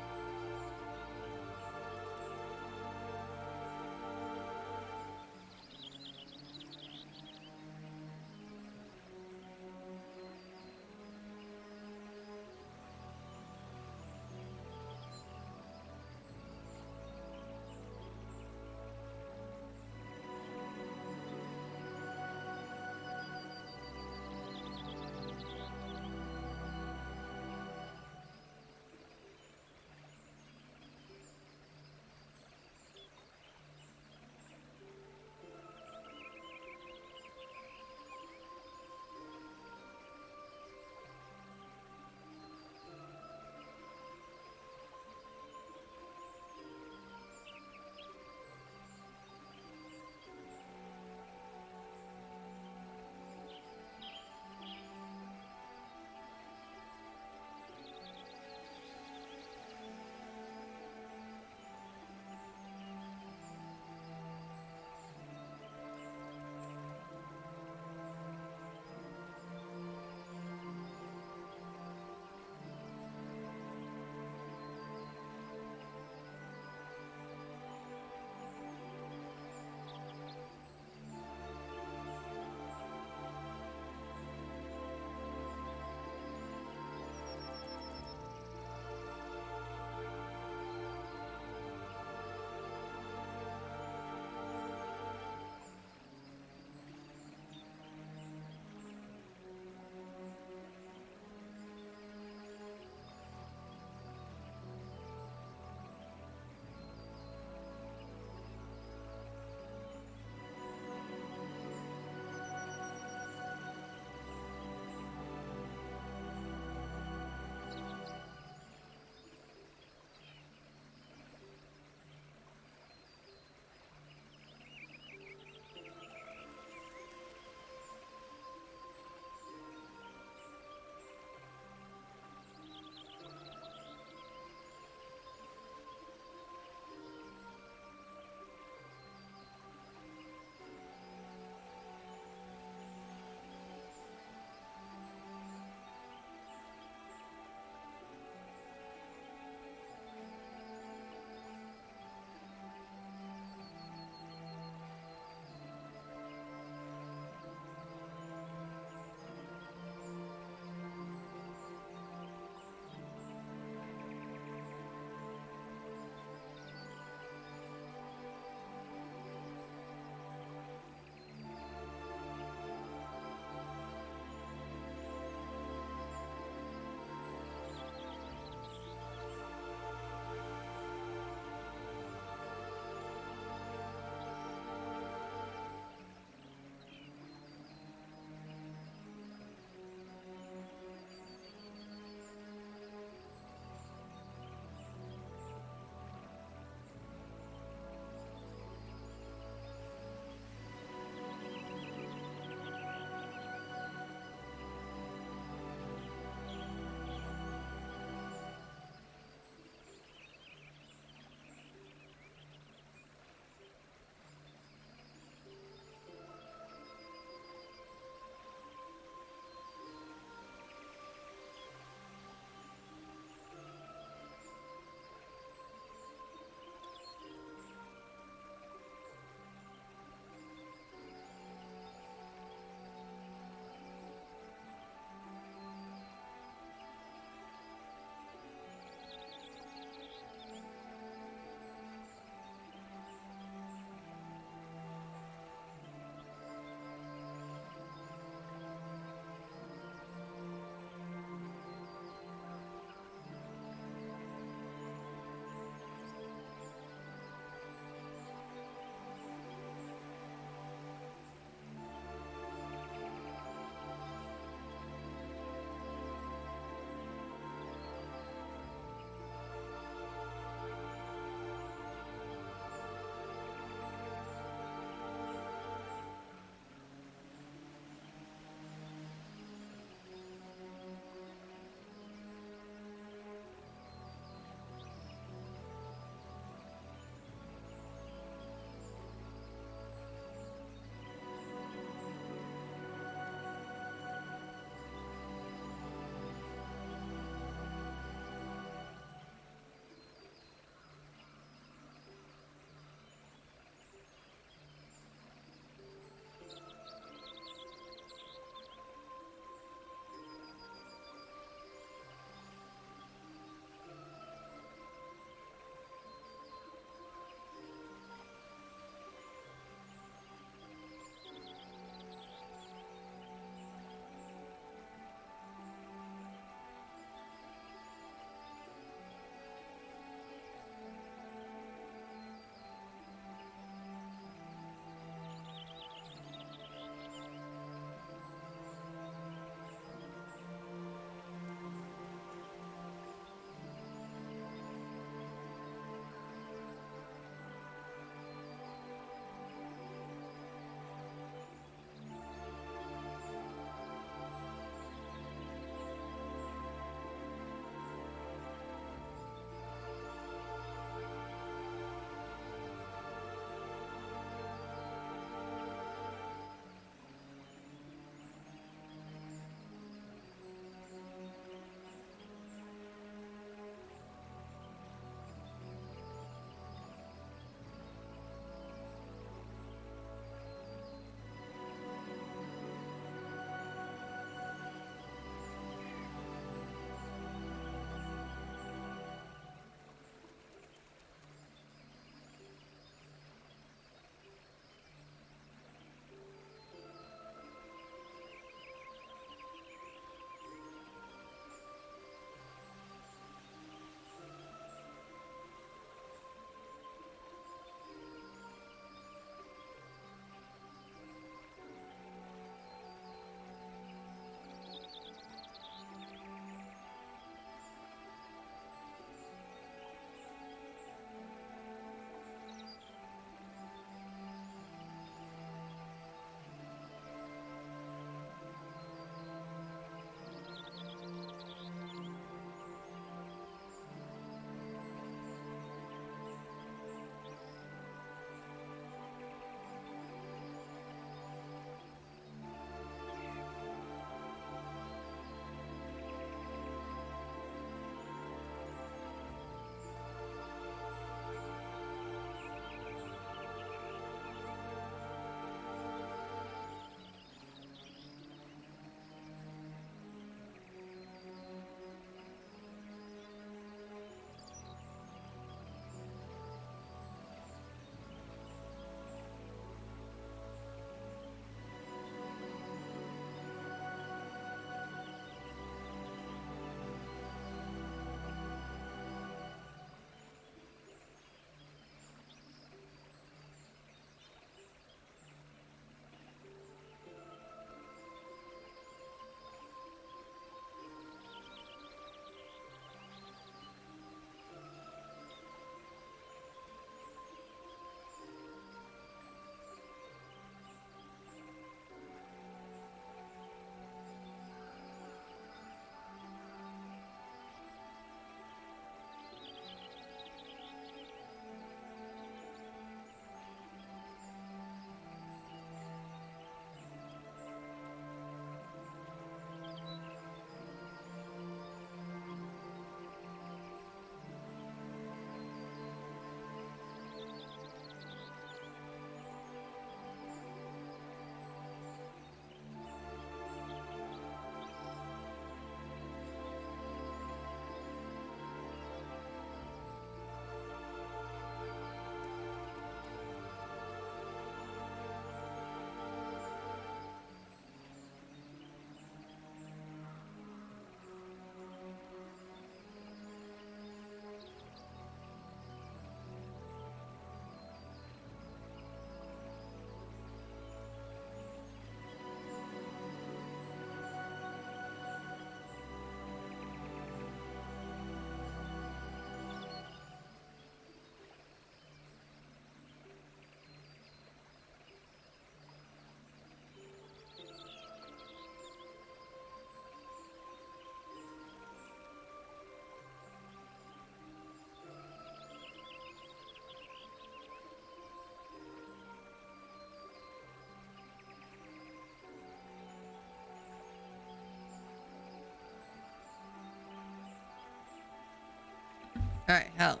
All right, hell,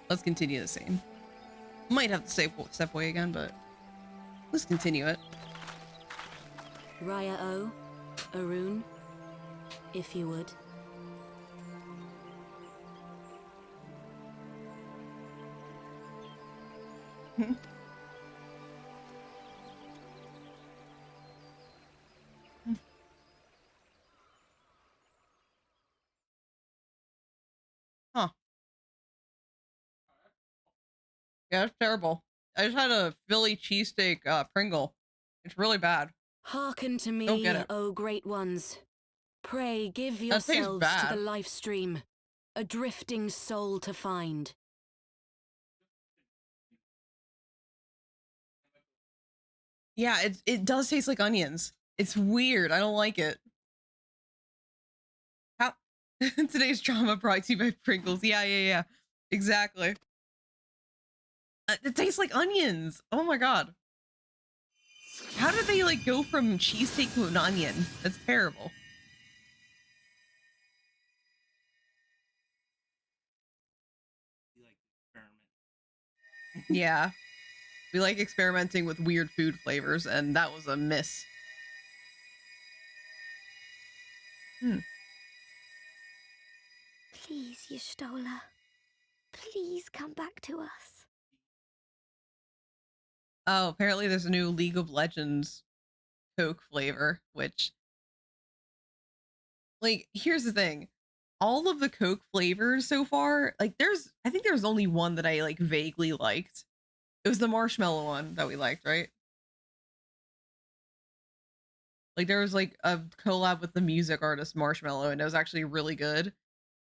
let's continue the scene. Might have to step away again, but let's continue it. Raya O, Arun, if you would. Huh. Yeah, it's terrible. I just had a Philly cheesesteak Pringle. It's really bad. Hearken to Don't get me, it. O great ones. Pray give That tastes yourselves to bad. the life stream, a drifting soul to find. Yeah, it does taste like onions. It's weird. I don't like it. How today's drama brought to you by Pringles. Yeah. Exactly. It tastes like onions. Oh my god. How did they like go from cheesesteak to an onion? That's terrible. Yeah. We like experimenting with weird food flavors, and that was a miss. Please, Y'shtola. Please come back to us. Oh, apparently there's a new League of Legends Coke flavor, which, like, here's the thing. All of the Coke flavors so far, like, I think there's only one that I, like, vaguely liked. It was the marshmallow one that we liked, right? Like, there was, like, a collab with the music artist Marshmello, and it was actually really good.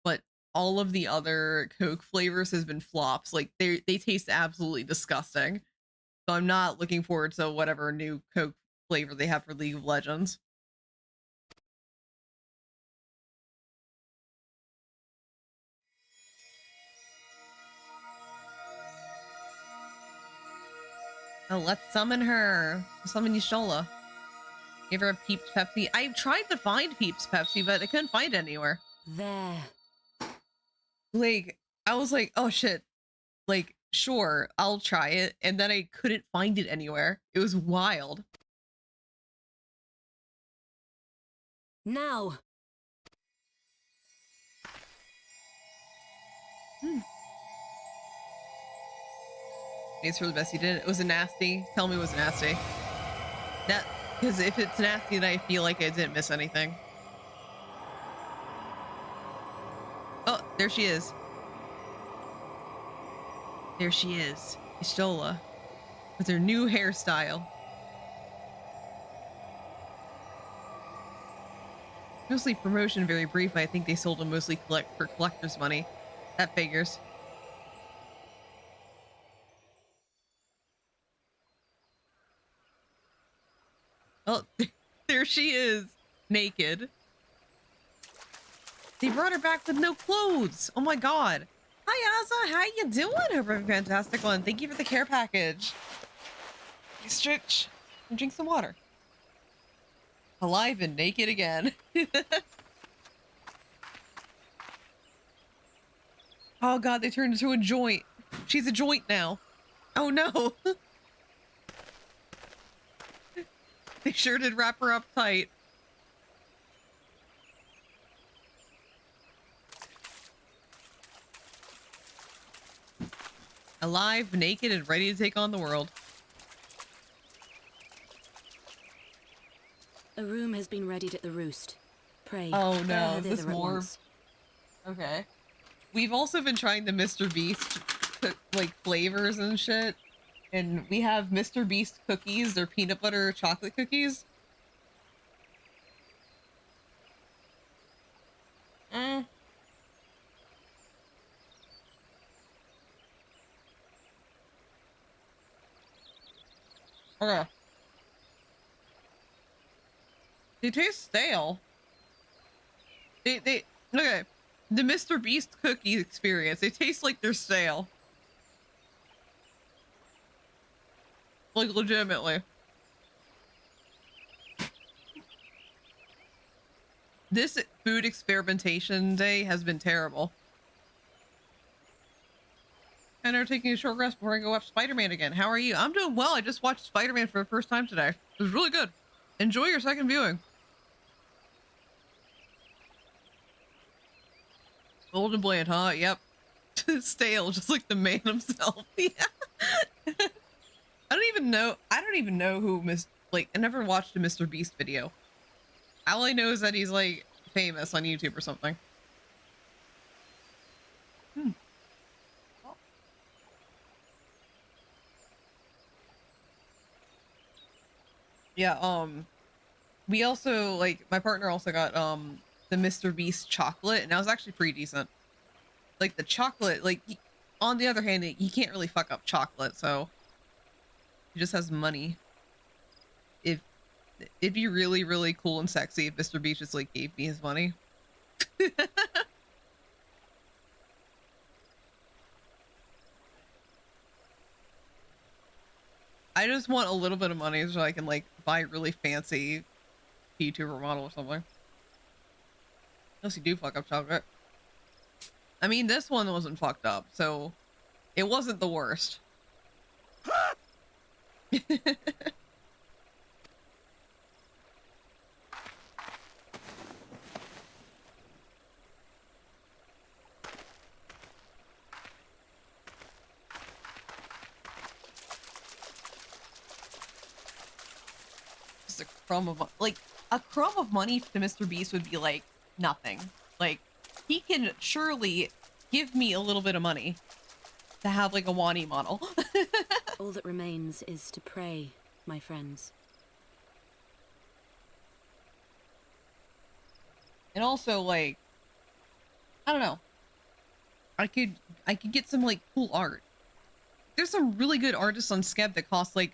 But all of the other Coke flavors has been flops. Like, they taste absolutely disgusting. So I'm not looking forward to whatever new Coke flavor they have for League of Legends. Oh, let's summon her. Summon Y'shtola. Give her a Peeps Pepsi. I tried to find Peeps Pepsi, but I couldn't find it anywhere. There. Like, I was like, oh shit. Like, sure, I'll try it. And then I couldn't find it anywhere. It was wild. Now. It's for the best you did. It was a nasty. Tell me it was nasty. That, because if it's nasty, then I feel like I didn't miss anything. Oh, there she is. There she is. Y'shtola. With her new hairstyle. Mostly promotion, very brief. I think they sold them mostly for collector's money. That figures. Oh, there she is. Naked. They brought her back with no clothes. Oh my god. Hi, Asa. How you doing? Hope you're a fantastic one. Thank you for the care package. You stretch and drink some water. Alive and naked again. Oh god, they turned into a joint. She's a joint now. Oh no. They sure did wrap her up tight. Alive, naked, and ready to take on the world. A room has been readied at the roost. Pray. Oh no, bear this thither at more. once. Okay. We've also been trying the Mr. Beast like flavors and shit. And we have Mr. Beast cookies. They're peanut butter chocolate cookies. Okay. They taste stale. They okay. The Mr. Beast cookie experience. They taste like they're stale. Like legitimately. This food experimentation day has been terrible. And they're taking a short rest before I go watch Spider-Man again. How are you? I'm doing well. I just watched Spider-Man for the first time today. It was really good. Enjoy your second viewing. Old and bland, huh? Yep. Stale, just like the man himself. Yeah. I don't even know who I never watched a Mr. Beast video. All I know is that he's like famous on YouTube or something. Yeah, we also, like, my partner also got the Mr. Beast chocolate, and that was actually pretty decent. Like, the chocolate, like, on the other hand, he can't really fuck up chocolate, so he just has money. If it'd be really, really cool and sexy if Mr. Beast just like gave me his money. I just want a little bit of money so I can like buy a really fancy YouTuber model or something. Unless you do fuck up chocolate. I mean, this one wasn't fucked up, so it wasn't the worst. Just a crumb of a crumb of money to Mr. Beast would be like nothing. Like, he can surely give me a little bit of money to have like a Wani model. All that remains is to pray, my friends. And also, like, I don't know. I could get some like cool art. There's some really good artists on Skeb that cost like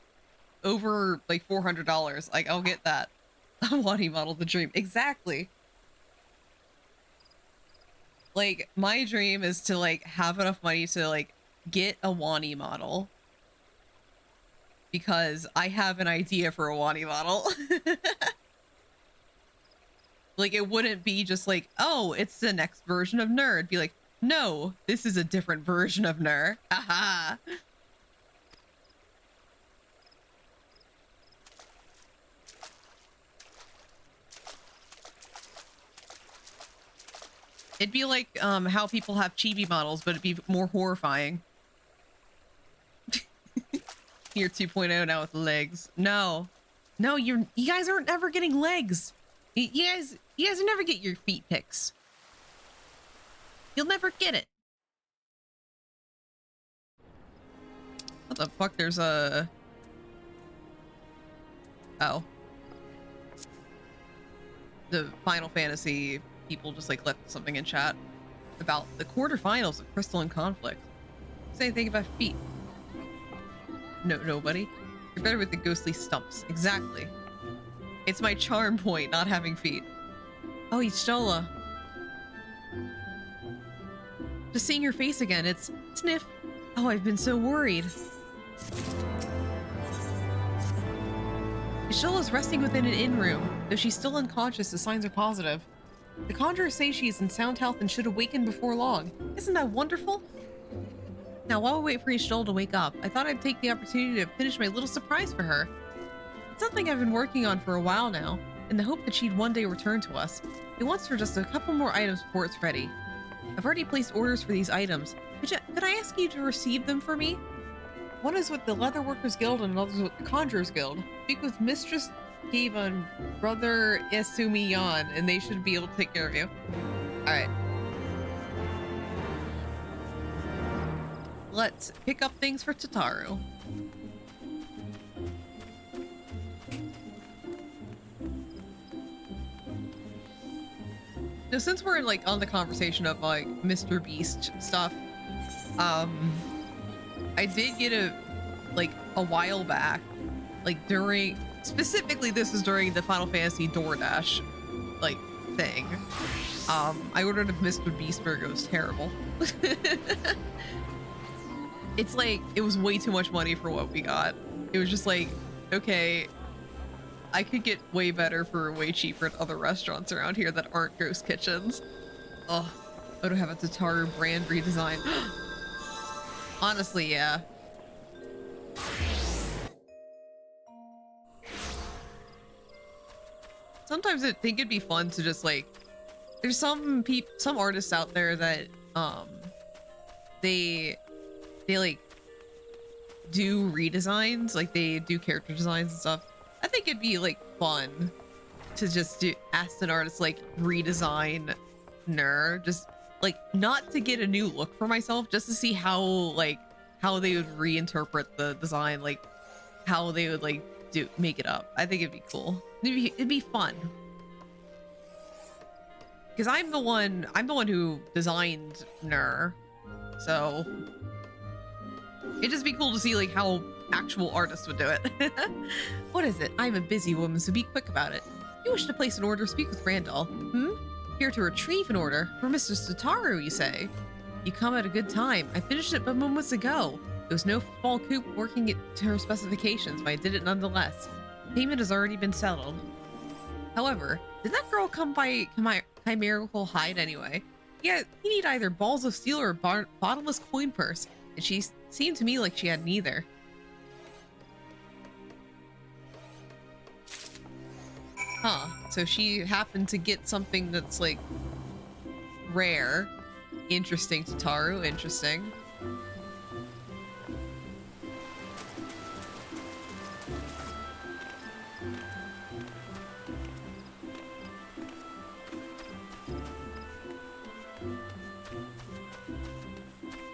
over like $400. Like, I'll get that. A Wani model, the dream. Exactly. Like, my dream is to like have enough money to like get a Wani model. Because I have an idea for a Wani model. Like, it wouldn't be just like, oh, it's the next version of Nerd. It'd be like, no, this is a different version of Nerd. Aha. It'd be like how people have chibi models, but it'd be more horrifying. Year 2.0 now with legs. No, you guys aren't ever getting legs. You guys never get your feet pics. You'll never get it. What the fuck? There's a... Oh. The Final Fantasy people just like left something in chat about the quarterfinals of Crystal and Conflict. Say anything about feet. No, nobody. You're better with the ghostly stumps. Exactly. It's my charm point, not having feet. Oh, Y'shtola. Just seeing your face again, it's sniff. Oh, I've been so worried. Y'shtola's resting within an inn room. Though she's still unconscious, the signs are positive. The conjurers say she is in sound health and should awaken before long. Isn't that wonderful? Now, while we wait for Y'shtola to wake up, I thought I'd take the opportunity to finish my little surprise for her. It's something I've been working on for a while now, in the hope that she'd one day return to us. It wants for just a couple more items before it's ready. I've already placed orders for these items. Could I ask you to receive them for me? One is with the Leatherworkers Guild and another is with the Conjurers Guild. Speak with Mistress Kiva and Brother Yasumi Yan, and they should be able to take care of you. Alright. Let's pick up things for Tataru. Now, since we're like on the conversation of like Mr. Beast stuff, I did get a while back, like during, specifically this was during the Final Fantasy DoorDash like thing. I ordered a Mr. Beast burger. It was terrible. It's like, it was way too much money for what we got. It was just like, okay, I could get way better for way cheaper at other restaurants around here that aren't ghost kitchens. Oh, I don't have a Tataru brand redesign. Honestly, yeah. Sometimes I think it'd be fun to just like, there's some artists out there that they like do redesigns, like they do character designs and stuff. I think it'd be like fun to just ask an artist like redesign Ner, just like not to get a new look for myself, just to see how they would reinterpret the design, like how they would like make it up. I think it'd be cool. It'd be fun. Because I'm the one who designed Ner. So it'd just be cool to see like how actual artists would do it. What is it? I'm a busy woman, so be quick about it. You wish to place an order, speak with Randall. Here to retrieve an order for Mr. Satoru, you say? You come at a good time. I finished it but moments ago. It was no small coup working it to her specifications, but I did it nonetheless. Payment has already been settled. However, did that girl come by chimerical hide anyway? Yeah, you need either balls of steel or a bottomless coin purse, and she seemed to me like she had neither. Huh, so she happened to get something that's like rare. Interesting, Tataru, interesting.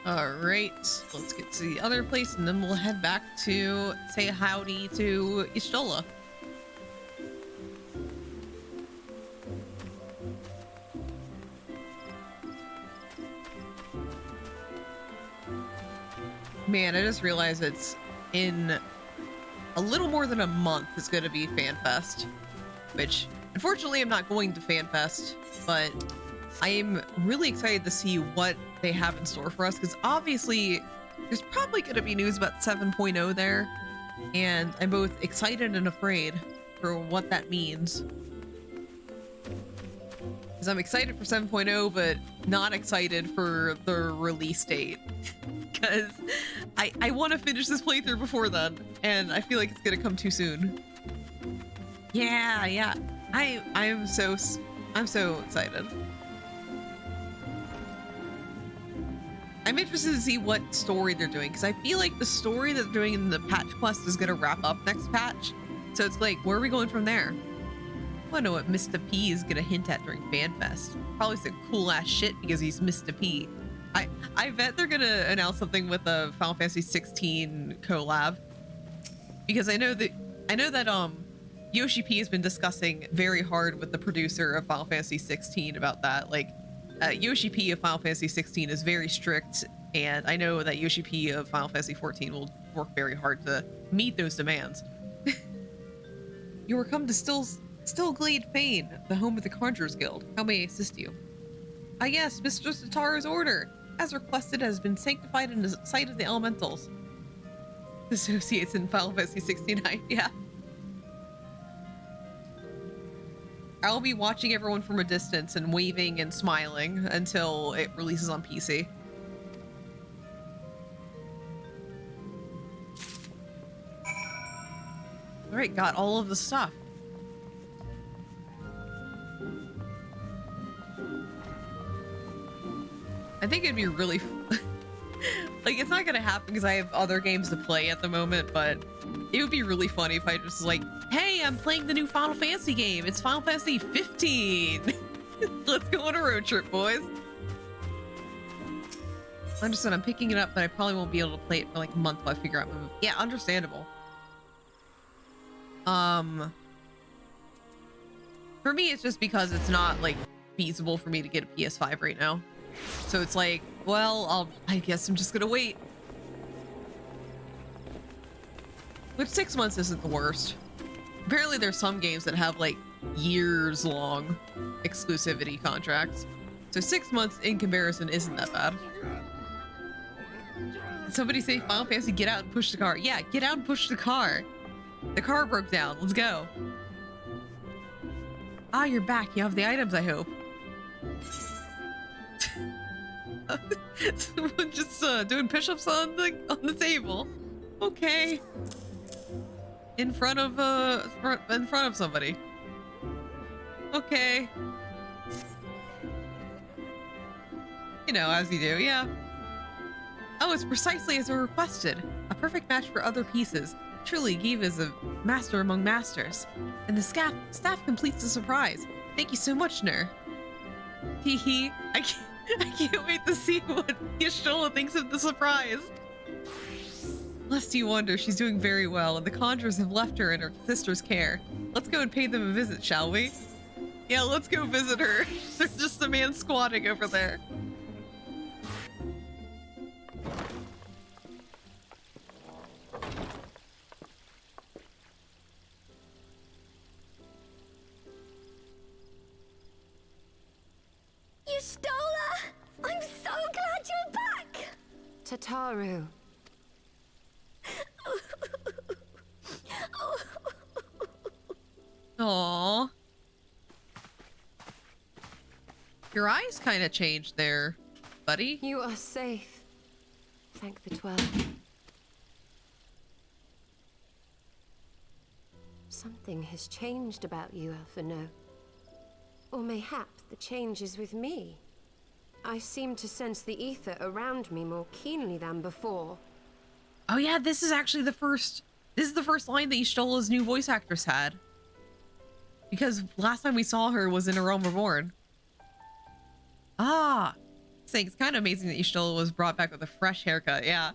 All right, let's get to the other place and then we'll head back to say howdy to Y'shtola. Man, I just realized it's in a little more than a month it's going to be FanFest, which unfortunately I'm not going to FanFest, but I am really excited to see what they have in store for us, because obviously there's probably going to be news about 7.0 there, and I'm both excited and afraid for what that means. Because I'm excited for 7.0, but not excited for the release date. Because I want to finish this playthrough before then, and I feel like it's going to come too soon. Yeah. I'm so excited. I'm interested to see what story they're doing, because I feel like the story that they're doing in the patch quest is going to wrap up next patch. So it's like, where are we going from there? I want to know what Mr. P is going to hint at during FanFest. Probably some cool ass shit because he's Mr. P. I bet they're going to announce something with a Final Fantasy 16 collab. Because I know that Yoshi P has been discussing very hard with the producer of Final Fantasy 16 about that. Like, Yoshi P of Final Fantasy 16 is very strict, and I know that Yoshi P of Final Fantasy 14 will work very hard to meet those demands. You are come to Stillglade Fane, the home of the Conjurers Guild. How may I assist you? Ah yes, Mr. Sataru's order, as requested, has been sanctified in the sight of the elementals. Associates in Final Fantasy 69, yeah. I'll be watching everyone from a distance and waving and smiling until it releases on PC. All right, got all of the stuff. I think it'd be really like, it's not gonna happen because I have other games to play at the moment, but it would be really funny if I just was like, hey, I'm playing the new Final Fantasy game. It's Final Fantasy 15. Let's go on a road trip, boys. Understood, I'm picking it up, but I probably won't be able to play it for like a month while I figure out my move. Yeah, understandable. For me, it's just because it's not like feasible for me to get a PS5 right now. So it's like, well, I guess I'm just gonna wait. Which 6 months isn't the worst. Apparently there's some games that have like years long exclusivity contracts. So 6 months in comparison isn't that bad. Did somebody say Final Fantasy, get out and push the car? Yeah, get out and push the car. The car broke down. Let's go. Ah, you're back. You have the items, I hope. Someone just doing push-ups on the table. Okay. In front of somebody. Okay. You know, as you do, yeah. Oh, it's precisely as I requested. A perfect match for other pieces. Truly, Give is a master among masters. And the staff completes the surprise. Thank you so much, Nur. Hee hee. I can't wait to see what Y'shtola thinks of the surprise. Lest you wonder, she's doing very well, and the conjurers have left her in her sister's care. Let's go and pay them a visit, shall we? Yeah, let's go visit her. There's just a man squatting over there. Y'shtola! I'm so glad you're back! Tataru. Aww. Your eyes kind of changed there, buddy. You are safe. Thank the 12. Something has changed about you, Alphino. Or mayhap the change is with me. I seem to sense the ether around me more keenly than before. Oh yeah, this is actually the first line that Y'shtola's new voice actress had. Because last time we saw her was in A Realm Reborn. Ah, saying it's kind of amazing that Y'shtola was brought back with a fresh haircut. Yeah,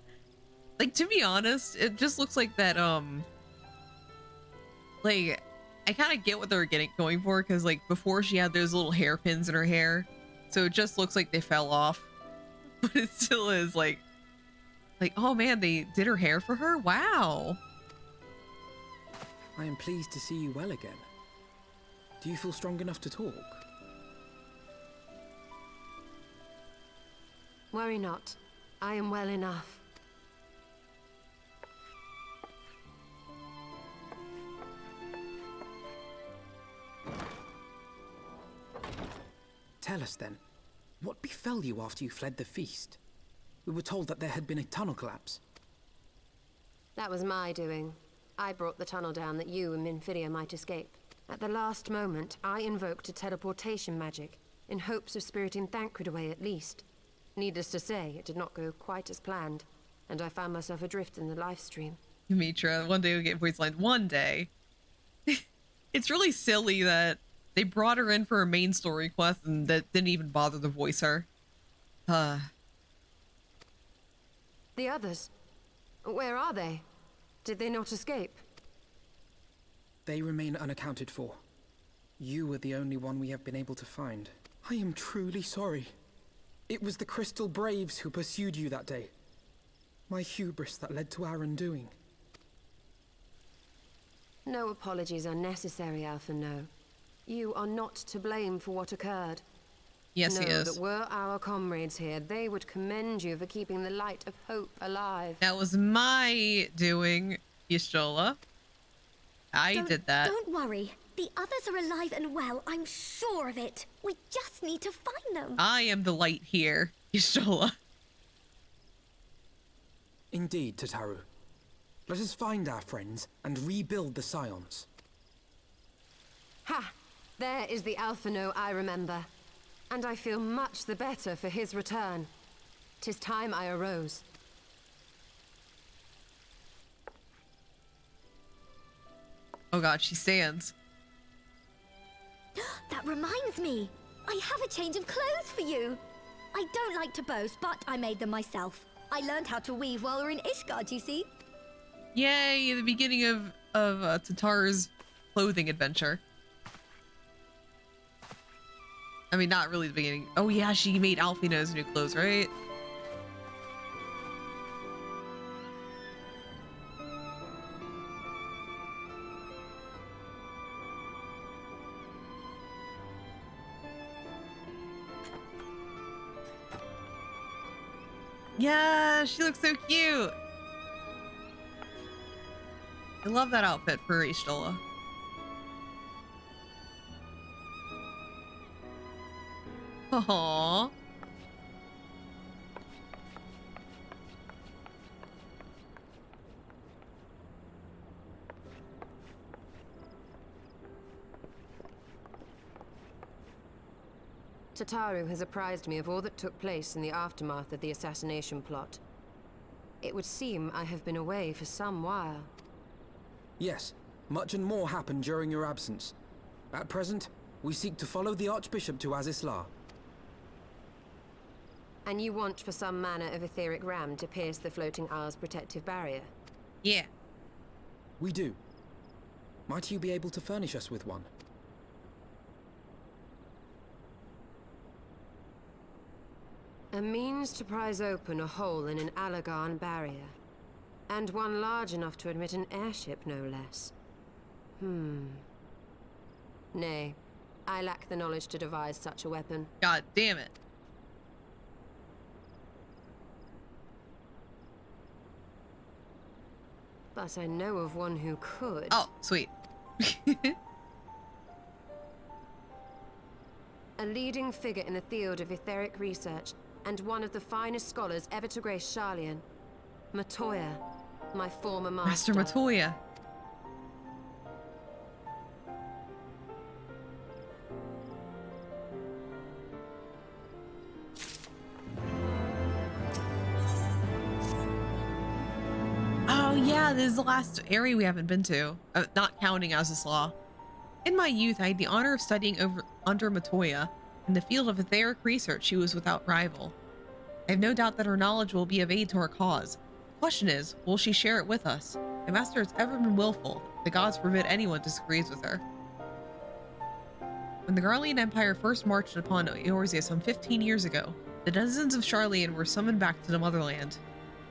like, to be honest, it just looks like that. Like, I kind of get what they were going for, because like before she had those little hairpins in her hair, so it just looks like they fell off. But it still is like, oh man, they did her hair for her. Wow. I am pleased to see you well again. Do you feel strong enough to talk? Worry not. I am well enough. Tell us then, what befell you after you fled the feast? We were told that there had been a tunnel collapse. That was my doing. I brought the tunnel down that you and Minfidia might escape. At the last moment, I invoked a teleportation magic, in hopes of spiriting Thancred away at least. Needless to say, it did not go quite as planned, and I found myself adrift in the life stream. Mitra, one day we'll get voice line. One day. It's really silly that they brought her in for a main story quest and that didn't even bother to voice her. The others? Where are they? Did they not escape? They remain unaccounted for. You are the only one we have been able to find. I am truly sorry. It was the Crystal Braves who pursued you that day. My hubris that led to our undoing. No apologies are necessary, Alphino. You are not to blame for what occurred. Yes, he is. That were our comrades here, they would commend you for keeping the light of hope alive. That was my doing, Y'shtola. I did that. Don't worry. The others are alive and well. I'm sure of it. We just need to find them. I am the light here, Y'shtola. Indeed, Tataru. Let us find our friends and rebuild the Scions. Ha! There is the Alphino I remember. And I feel much the better for his return. 'Tis time I arose. Oh god, she stands. That reminds me. I have a change of clothes for you. I don't like to boast, but I made them myself. I learned how to weave while we were in Ishgard, you see. Yay, the beginning of Tataru's clothing adventure. I mean, not really the beginning. Oh yeah, she made Alphino's new clothes, right? Yeah, she looks so cute. I love that outfit for Y'shtola. Aww. Tataru has apprised me of all that took place in the aftermath of the assassination plot. It would seem I have been away for some while. Yes, much and more happened during your absence. At present, we seek to follow the Archbishop to Azisla. And you want for some manner of etheric ram to pierce the floating isle's protective barrier? Yeah. We do. Might you be able to furnish us with one? A means to prise open a hole in an Alagarn barrier. And one large enough to admit an airship, no less. Nay, I lack the knowledge to devise such a weapon. God damn it. But I know of one who could. Oh, sweet. A leading figure in the field of etheric research, and one of the finest scholars ever to grace Sharlayan. Matoya, my former master. Master Matoya. Oh yeah, this is the last area we haven't been to, not counting Azisla. In my youth, I had the honor of studying under Matoya. In the field of etheric research, she was without rival. I have no doubt that her knowledge will be of aid to our cause. The question is, will she share it with us? My master has ever been willful. The gods forbid anyone disagrees with her. When the Garlean Empire first marched upon Eorzea some 15 years ago, the denizens of Sharlayan were summoned back to the motherland.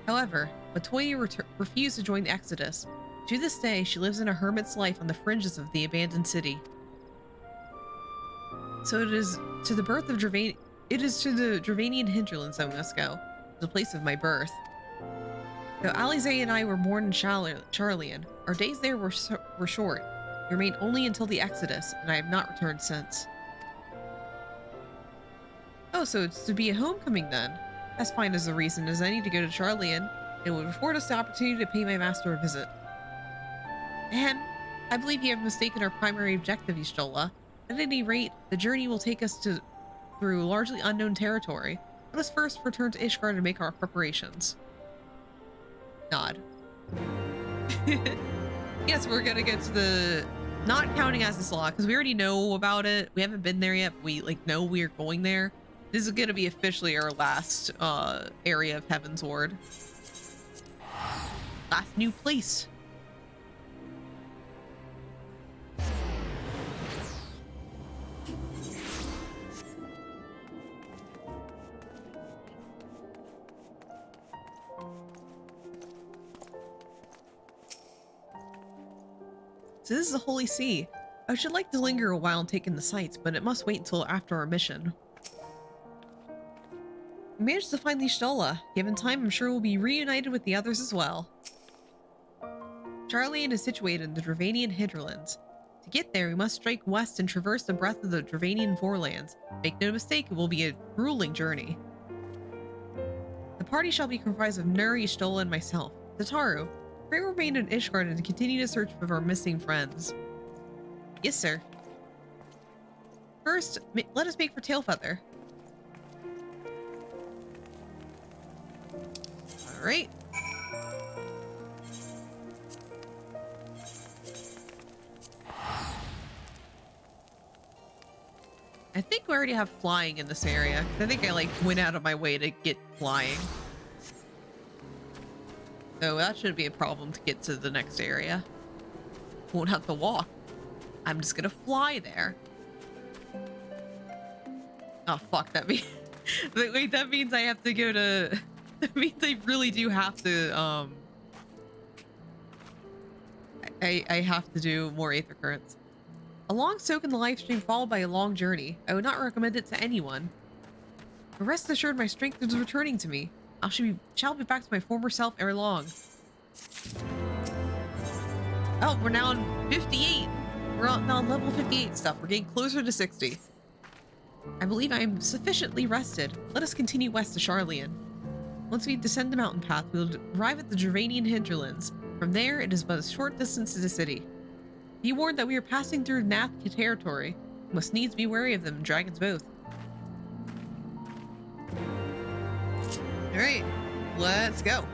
However, Matoya refused to join the exodus. To this day, she lives in a hermit's life on the fringes of the abandoned city. So it is to the birth of Dravanian. It is to the Dravanian hinterlands I must go, the place of my birth. Though Alize and I were born in Sharlayan, our days there were short. We remained only until the exodus, and I have not returned since. Oh, so it's to be a homecoming then. As fine as a reason as any to go to Sharlayan, it would afford us the opportunity to pay my master a visit. Ahem, I believe you have mistaken our primary objective, Y'shtola. At any rate, the journey will take us through largely unknown territory. Let us first return to Ishgard and make our preparations. Nod. Yes, we're gonna get to the... Not counting Azisla, because we already know about it. We haven't been there yet, but we know we're going there. This is gonna be officially our last area of Heaven's Ward. Last new place. So this is the Holy See. I should like to linger a while and take in the sights, but it must wait until after our mission. We managed to find Y'shtola. Given time, I'm sure we'll be reunited with the others as well. Sharlayan is situated in the Dravanian hinterlands. To get there, we must strike west and traverse the breadth of the Dravanian forelands. Make no mistake, it will be a grueling journey. The party shall be comprised of Nur, Y'shtola, and myself. Tataru, pray remain in Ishgard and continue to search for our missing friends. Yes, sir. First, let us make for Tailfeather. All right. I think we already have flying in this area. I think I went out of my way to get flying. So that shouldn't be a problem to get to the next area. Won't have to walk. I'm just gonna fly there. Oh fuck, that means wait, that means I have to go to that means I really do have to I have to do more Aether Currents. A long soak in the live stream followed by a long journey. I would not recommend it to anyone. But rest assured my strength is returning to me. I shall be back to my former self ere long. Oh, we're now on 58. We're now on level 58 stuff. We're getting closer to 60. I believe I am sufficiently rested. Let us continue west to Sharlayan. Once we descend the mountain path, we will arrive at the Dravanian hinterlands. From there, it is but a short distance to the city. Be warned that we are passing through Nath territory. We must needs be wary of them, dragons both. right, let's go.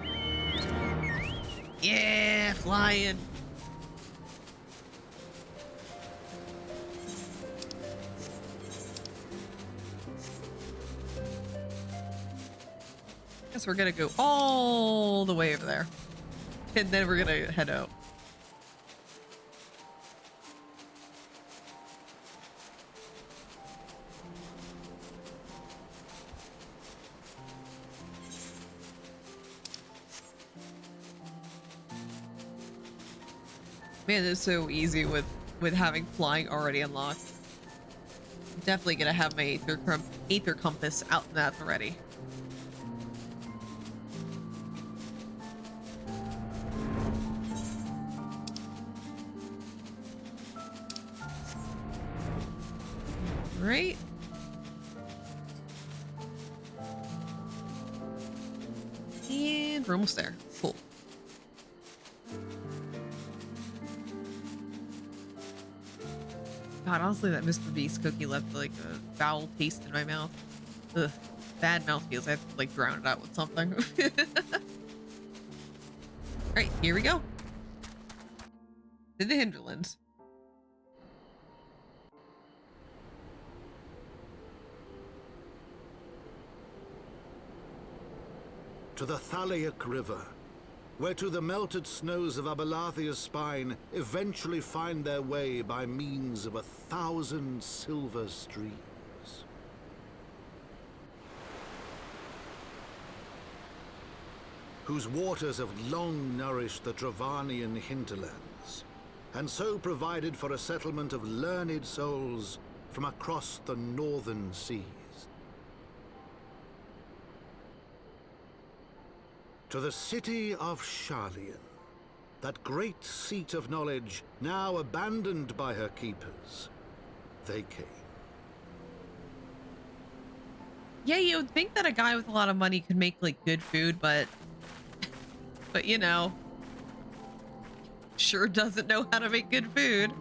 Yeah, flying. Guess we're gonna go all the way over there. And then we're gonna head out. Man, it's so easy with having flying already unlocked. Definitely gonna have my aether compass out and that's already. Right. And we're almost there. Cool. God, honestly, that Mr. Beast cookie left like a foul taste in my mouth. Ugh, bad mouth feels. I have to like drown it out with something. Alright, here we go. To the hinterlands. To the Thaliac River, where to the melted snows of Abelathia's spine eventually find their way by means of 1,000 silver streams. Whose waters have long nourished the Travanian hinterlands, and so provided for a settlement of learned souls from across the northern seas. To the city of Sharlayan, that great seat of knowledge now abandoned by her keepers, they came. Yeah, you would think that a guy with a lot of money could make like good food, but you know, sure doesn't know how to make good food.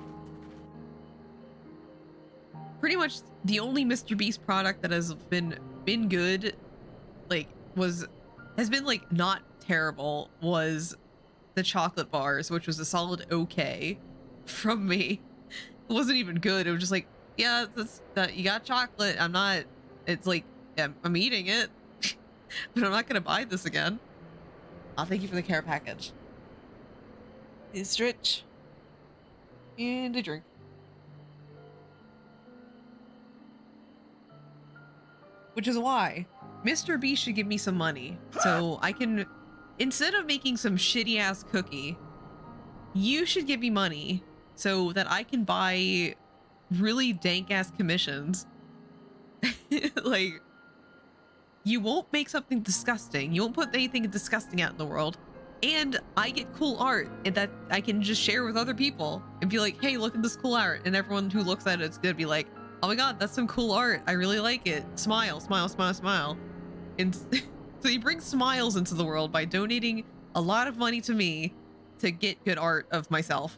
Pretty much the only Mr. Beast product that has been good, like has been like not terrible, was the chocolate bars, which was a solid okay from me. It wasn't even good. It was just like, yeah, you got chocolate. It's like, yeah, I'm eating it, but I'm not gonna buy this again. I'll thank you for the care package. It's rich. And a drink. Which is why Mr. B should give me some money so I can, instead of making some shitty ass cookie, you should give me money so that I can buy really dank ass commissions. Like, you won't make something disgusting. You won't put anything disgusting out in the world. And I get cool art and that I can just share with other people and be like, hey, look at this cool art. And everyone who looks at it's gonna be like, oh my God, that's some cool art. I really like it. Smile, smile, smile, smile. And so you bring smiles into the world by donating a lot of money to me to get good art of myself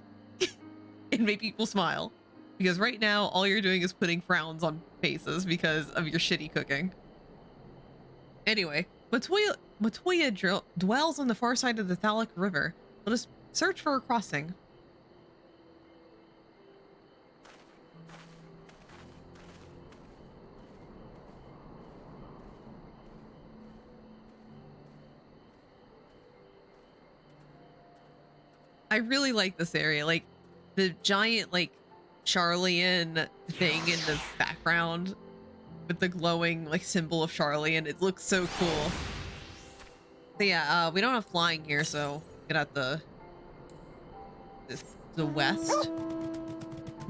and make people smile. Because right now, all you're doing is putting frowns on faces because of your shitty cooking. Anyway, Matoya dwells on the far side of the Thaliac River. Let us search for a crossing. I really like this area, like the giant like Sharlayan thing in the background with the glowing like symbol of Sharlayan. It looks so cool. So yeah, we don't have flying here, so get out the west.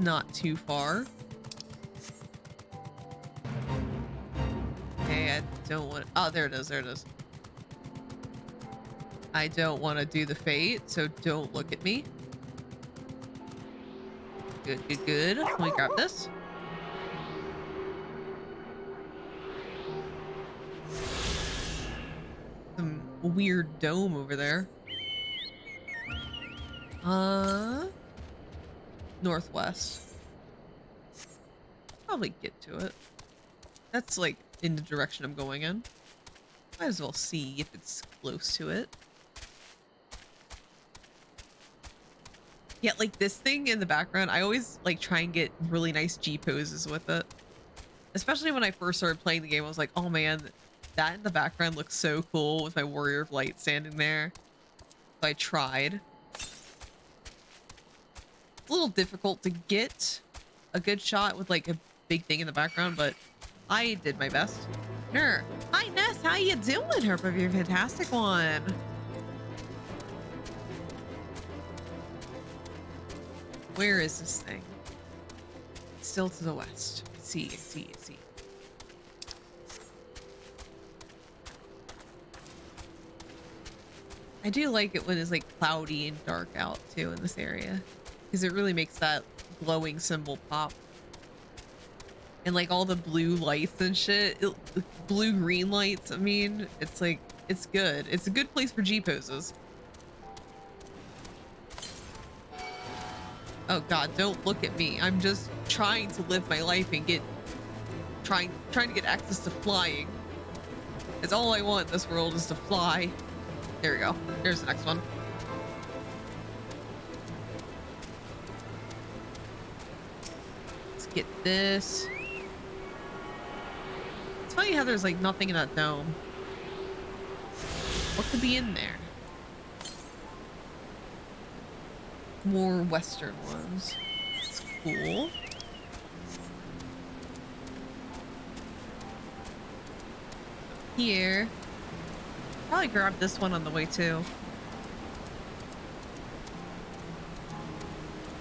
Not too far. Okay, I don't want. Oh, there it is. There it is. I don't want to do the fate, so don't look at me. Good, good, good. Let me grab this. Some weird dome over there. Northwest. Probably get to it. That's like in the direction I'm going in. Might as well see if it's close to it. Yeah, like this thing in the background, I always like try and get really nice G poses with it. Especially when I first started playing the game, I was like, oh man, that in the background looks so cool with my Warrior of Light standing there. So I tried. It's a little difficult to get a good shot with like a big thing in the background, but I did my best. Sure. Hi Ness, how you doing? Hope you're a fantastic one. Where is this thing? Still to the west. See. I do like it when it's like cloudy and dark out too in this area, because it really makes that glowing symbol pop. And like all the blue lights and shit, blue green lights. I mean, it's like, it's good. It's a good place for G poses. Oh God, don't look at me. I'm just trying to live my life and trying to get access to flying. It's all I want in this world is to fly. There we go. There's the next one. Let's get this. It's funny how there's like nothing in that dome. What could be in there? More Western ones. It's cool. Here. Probably grab this one on the way too.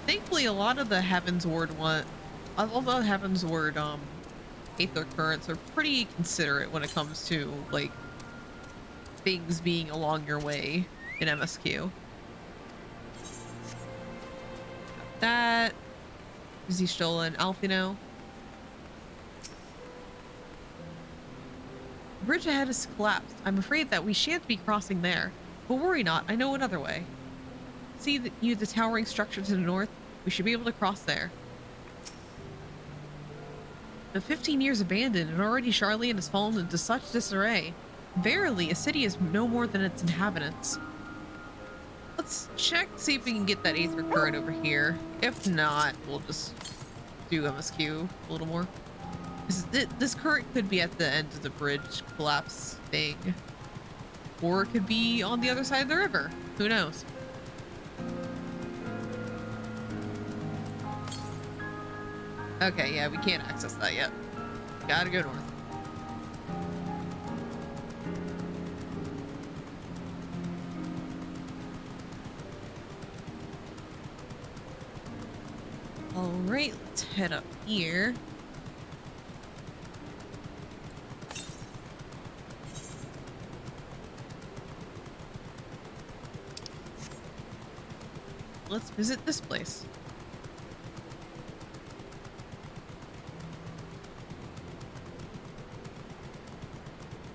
Thankfully, a lot of the Heavensward Aether Currents are pretty considerate when it comes to like things being along your way in MSQ. That is he stolen Alfino. The bridge ahead is collapsed. I'm afraid that we shan't be crossing there, but worry not, I know another way. See the towering structure to the north? We should be able to cross there. But 15 years abandoned, and already Charlian has fallen into such disarray. Verily, a city is no more than its inhabitants. Let's check, see if we can get that Aether Current over here. If not, we'll just do MSQ a little more. This current could be at the end of the bridge collapse thing. Or it could be on the other side of the river. Who knows? Okay, yeah, we can't access that yet. Gotta go north. Alright, let's head up here. Let's visit this place.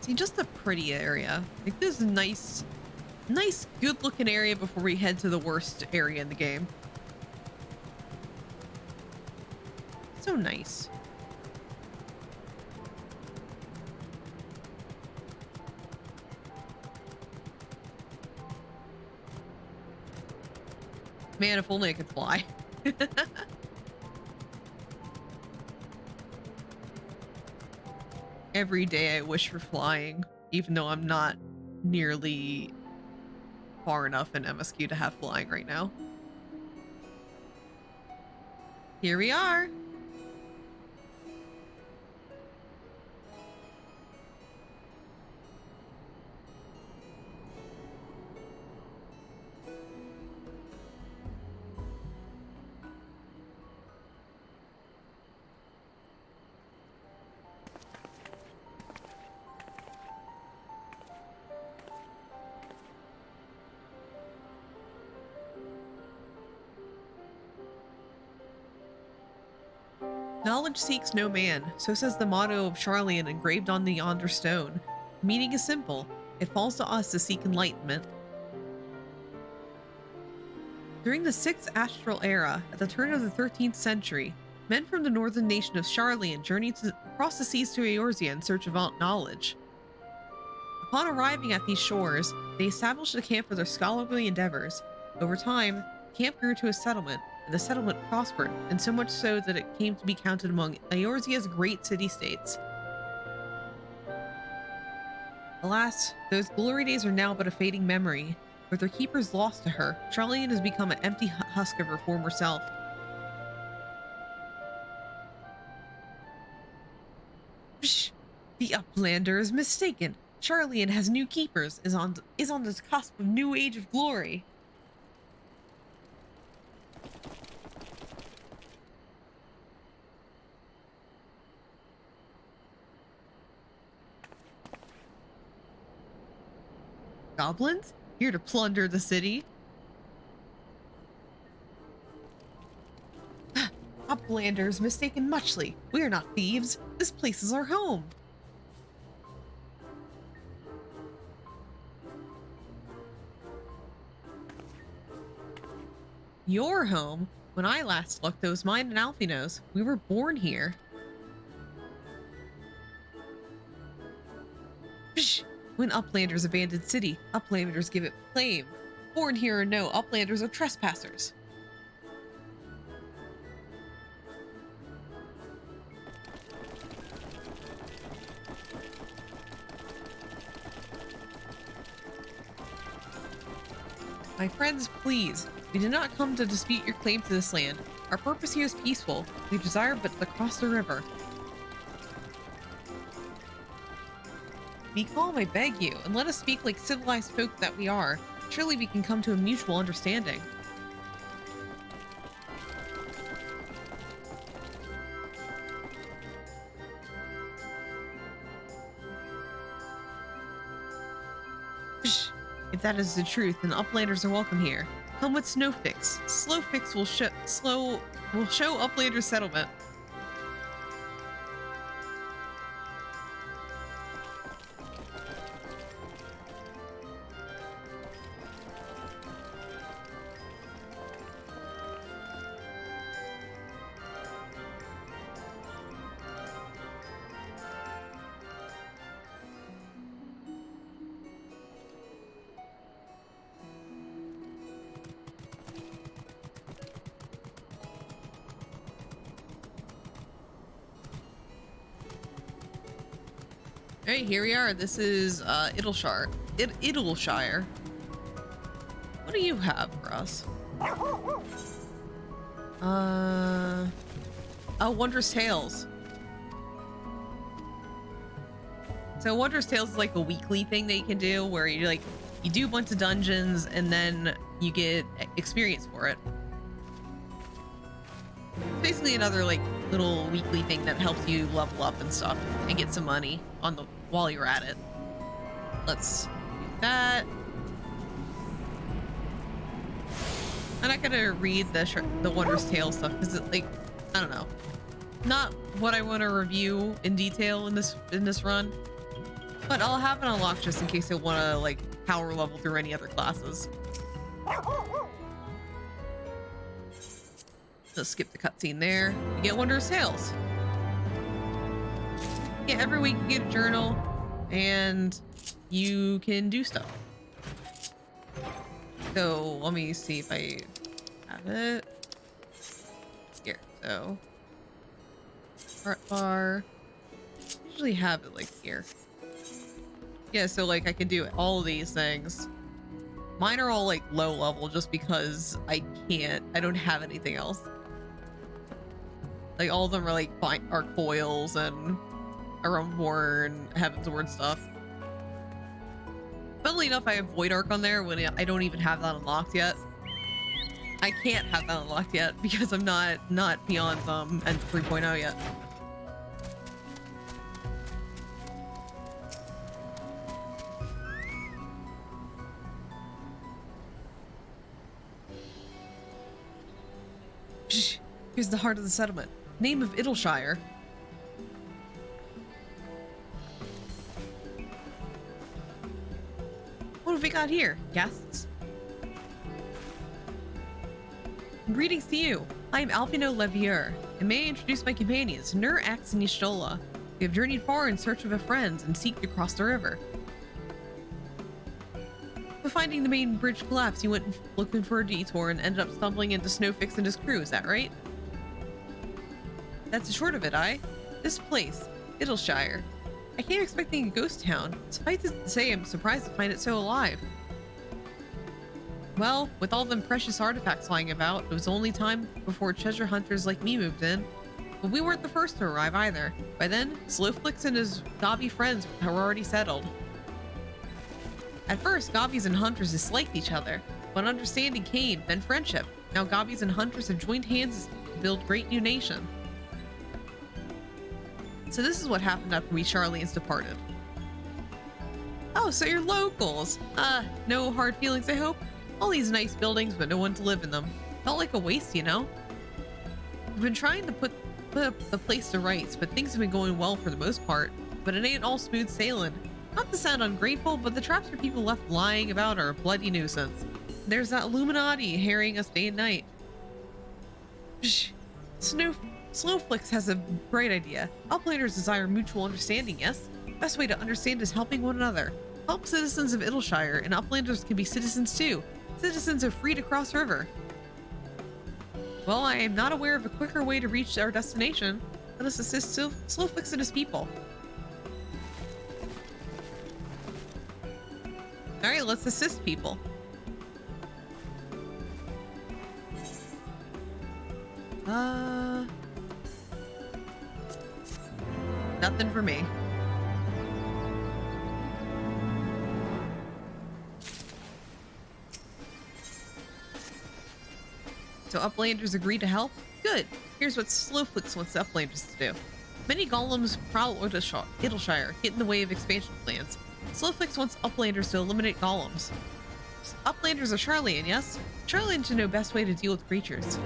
See, just a pretty area. Like, this is a nice, good looking area before we head to the worst area in the game. So nice. Man, if only I could fly. Every day I wish for flying, even though I'm not nearly far enough in MSQ to have flying right now. Here we are. Knowledge seeks no man, so says the motto of Charlian engraved on the yonder stone. The meaning is simple. It falls to us to seek enlightenment. During the 6th Astral Era, at the turn of the 13th century, men from the northern nation of Charlian journeyed across the seas to Eorzea in search of knowledge. Upon arriving at these shores, they established a camp for their scholarly endeavors. Over time, the camp grew to a settlement, and the settlement prospered, and so much so that it came to be counted among Eorzea's great city-states. Alas, those glory days are now but a fading memory. With their keepers lost to her, Charlian has become an empty husk of her former self. Psh! The Uplander is mistaken. Charlian has new keepers, is on the cusp of new age of glory. Goblins? Here to plunder the city? Uplanders mistaken muchly. We are not thieves. This place is our home. Your home? When I last looked, it was mine and Alfino's. We were born here. Psh! When Uplanders abandoned city, Uplanders give it claim. Born here or no, Uplanders are trespassers. My friends, please. We did not come to dispute your claim to this land. Our purpose here is peaceful. We desire but to cross the river. Be calm, I beg you, and let us speak like civilized folk that we are. Surely we can come to a mutual understanding. Psh! If that is the truth, then Uplanders are welcome here. Come with Snowfix. Slowfix will show Uplanders settlement. Alright, here we are. This is Idleshire. Idleshire. What do you have for us? Oh, Wondrous Tales. So Wondrous Tales is like a weekly thing that you can do where you do a bunch of dungeons and then you get experience for it. It's basically another like little weekly thing that helps you level up and stuff and get some money on the while you're at it. Let's do that. I'm not gonna read the Wondrous Tales stuff because it like I don't know, not what I want to review in detail in this run, but I'll have it unlocked just in case I want to like power level through any other classes. Let's skip the cutscene there. You get Wondrous Tales. Yeah, every week you get a journal and you can do stuff. So let me see if I have it. Here, so art bar. Usually have it like here. Yeah, so like I can do all of these things. Mine are all like low level just because I don't have anything else. Like all of them are like are coils and Arumborn, Heavensward stuff. Funnily enough, I have Void Arc on there when I don't even have that unlocked yet. I can't have that unlocked yet because I'm not beyond End 3.0 yet. Shh. Here's the heart of the settlement. Name of Idleshire. What have we got here? Guests? Greetings to you. I am Alfino Levier, and may I introduce my companions, Nur, Axe, and Y'shtola. We have journeyed far in search of a friend and seek to cross the river. But finding the main bridge collapse, you went looking for a detour and ended up stumbling into Snowfix and his crew, is that right? That's the short of it, This place, Ittleshire. I came expecting a ghost town. Suffice it to say, I'm surprised to find it so alive. Well, with all them precious artifacts lying about, it was only time before treasure hunters like me moved in. But we weren't the first to arrive either. By then, Slowflix and his gobby friends were already settled. At first, gobbies and hunters disliked each other, but understanding came, then friendship. Now gobbies and hunters have joined hands to build a great new nation. So this is what happened after we Charlians departed. Oh, so you're locals. No hard feelings, I hope? All these nice buildings, but no one to live in them. Felt like a waste, you know? We've been trying to put up the place to rights, but things have been going well for the most part. But it ain't all smooth sailing. Not to sound ungrateful, but the traps for people left lying about are a bloody nuisance. There's that Illuminati harrying us day and night. Psh, Slowflix has a great idea. Outlanders desire mutual understanding, yes? Best way to understand is helping one another. Help citizens of Ittleshire, and Uplanders can be citizens too. Citizens are free to cross river. Well, I am not aware of a quicker way to reach our destination. Let us assist Slowflix and his people. Alright, let's assist people. Nothing for me. So Uplanders agree to help? Good. Here's what Slowflix wants the Uplanders to do. Many golems prowl Ittleshire, get in the way of expansion plans. Slowflix wants Uplanders to eliminate golems. Uplanders are Charlian, yes? Charlian should know best way to deal with creatures.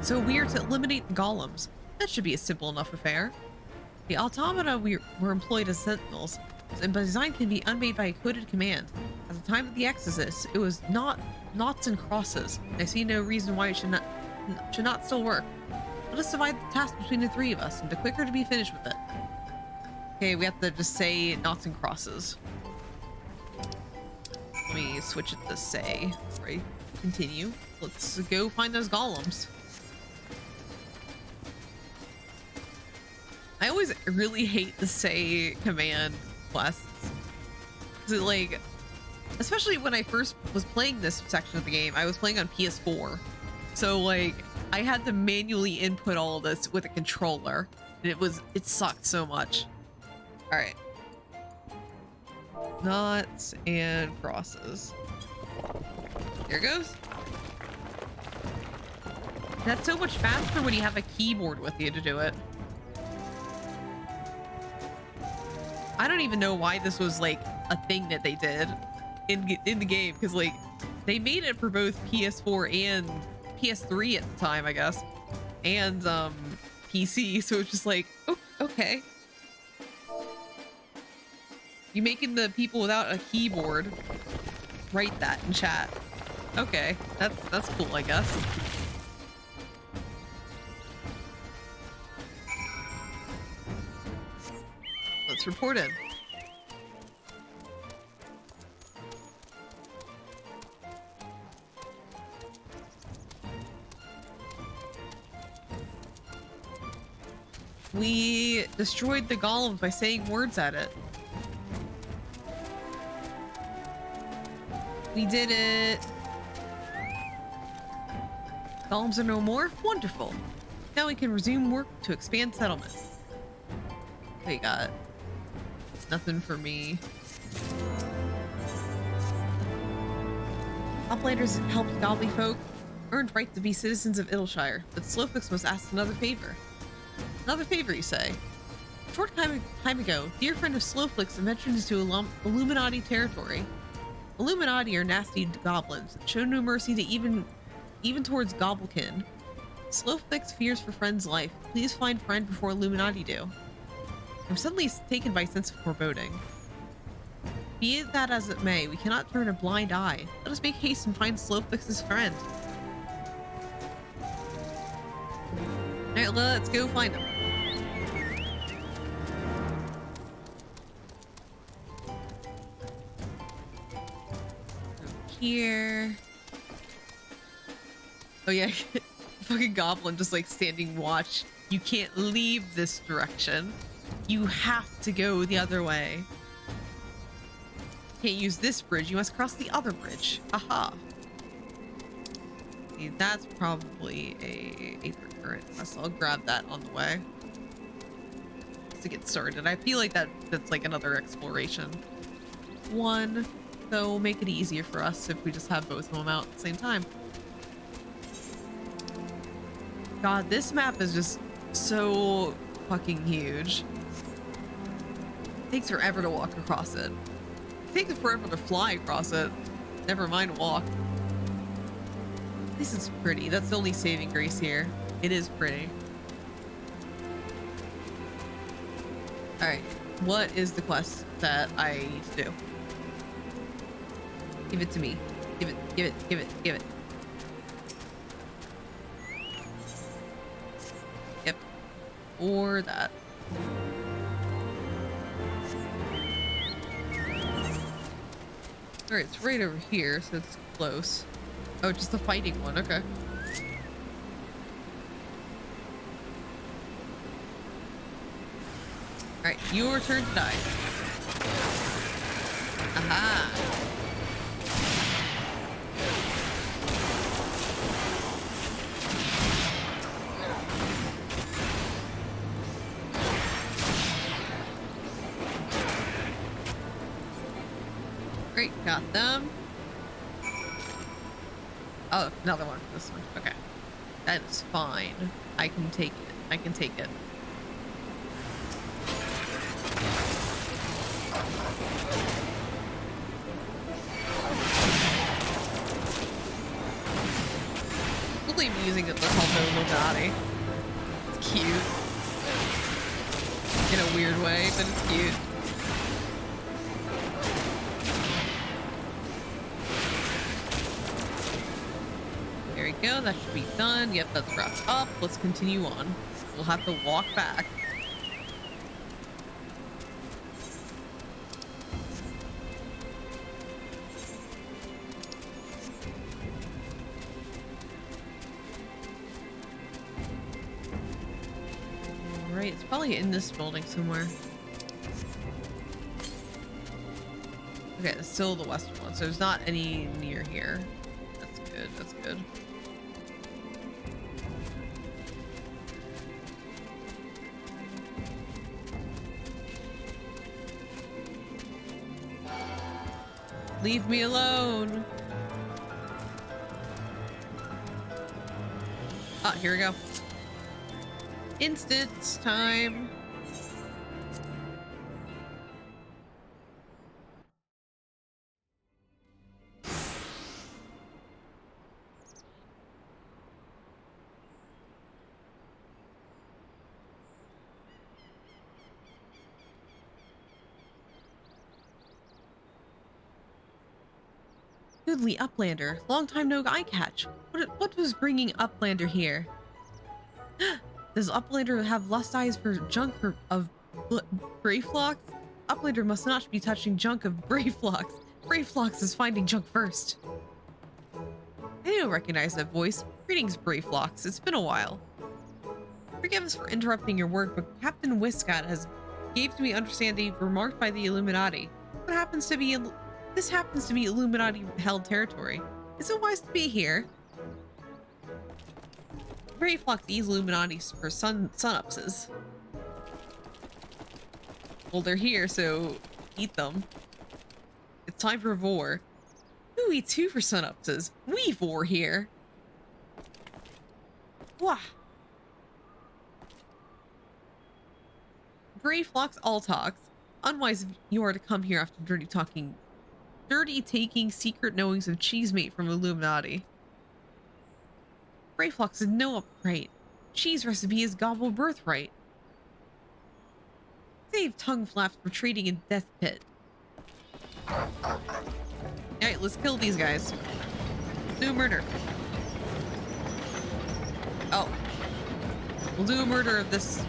So we are to eliminate the golems. That should be a simple enough affair. The automata were employed as sentinels, and by design can be unmade by a coded command. At the time of the Exodus, it was knots and crosses. I see no reason why it should not still work. Let us divide the task between the three of us, and the quicker to be finished with it. Okay, we have to just say knots and crosses. Let me switch it to say, right? Continue. Let's go find those golems. I always really hate the say command quests. So like, especially when I first was playing this section of the game, I was playing on PS4. So like, I had to manually input all of this with a controller, and it sucked so much. All right. Knots and crosses. Here goes. That's so much faster when you have a keyboard with you to do it. I don't even know why this was like a thing that they did in the game, because like they made it for both PS4 and PS3 at the time, I guess, and PC. So it's just like, oh, okay. You making the people without a keyboard write that in chat. Okay, that's cool, I guess. Let's report it. We destroyed the golem by saying words at it. We did it. Golems are no more? Wonderful. Now we can resume work to expand settlements. We got nothing for me. Uplanders helped Gobbly folk, earned right to be citizens of Ittleshire, but Slowflix must ask another favor. Another favor, you say? A short time ago, dear friend of Slowflix ventured into Illuminati territory. Illuminati are nasty goblins that show no mercy to even towards Gobblekin. Slowflix fears for friend's life. Please find friend before Illuminati do. I'm suddenly taken by a sense of foreboding. Be it that as it may, we cannot turn a blind eye. Let us make haste and find Slowflix's friend. Alright, let's go find him. here. Oh yeah, fucking goblin just like standing watch. You can't leave this direction. You have to go the other way. Can't use this bridge. You must cross the other bridge. Aha. See, that's probably a current. So I'll grab that on the way to get started. I feel like that's like another exploration one, so make it easier for us if we just have both of them out at the same time. God, this map is just so fucking huge. It takes forever to walk across it. It takes forever to fly across it. Never mind walk. At least it's pretty. That's the only saving grace here. It is pretty. Alright, what is the quest that I need to do? Give it to me. Give it, give it, give it, give it. Yep. Or that. Alright, it's right over here, so it's close. Oh, just the fighting one, okay. Alright, your turn to die. Aha! Great, got them. Oh, another one for this one. Okay. That is fine. I can take it. I can take it. Really amusing that they're called the Illuminati. It's cute. In a weird way, but it's cute. There we go, that should be done. Yep, that's wrapped up. Let's continue on. We'll have to walk back. Alright, it's probably in this building somewhere. Okay, it's still the western one, so there's not any near here. That's good, that's good. Leave me alone. Ah, here we go. Instant time. Goodly Uplander, long time no eye catch. What was bringing Uplander here? Does Uplander have lust eyes for junk of Brayflox? Uplander must not be touching junk of Brayflox. Brayflox is finding junk first. I don't recognize that voice. Greetings, Brayflox. It's been a while. Forgive us for interrupting your work, but Captain Whiskat has gave to me understand that you were marked by the Illuminati. This happens to be Illuminati-held territory. Is it wise to be here? Brayflox eats Illuminati for sun-upses. Well, they're here, so eat them. It's time for vor. Who eats who for sun-upses? We vor here. Wah. Brayflox all talks. Unwise if you are to come here after dirty taking secret knowings of cheesemate from Illuminati. Brayflox is no upright. Cheese recipe is gobble birthright. Save tongue flaps for trading in death pit. Alright, let's kill these guys. Do murder. Oh. We'll do a murder of this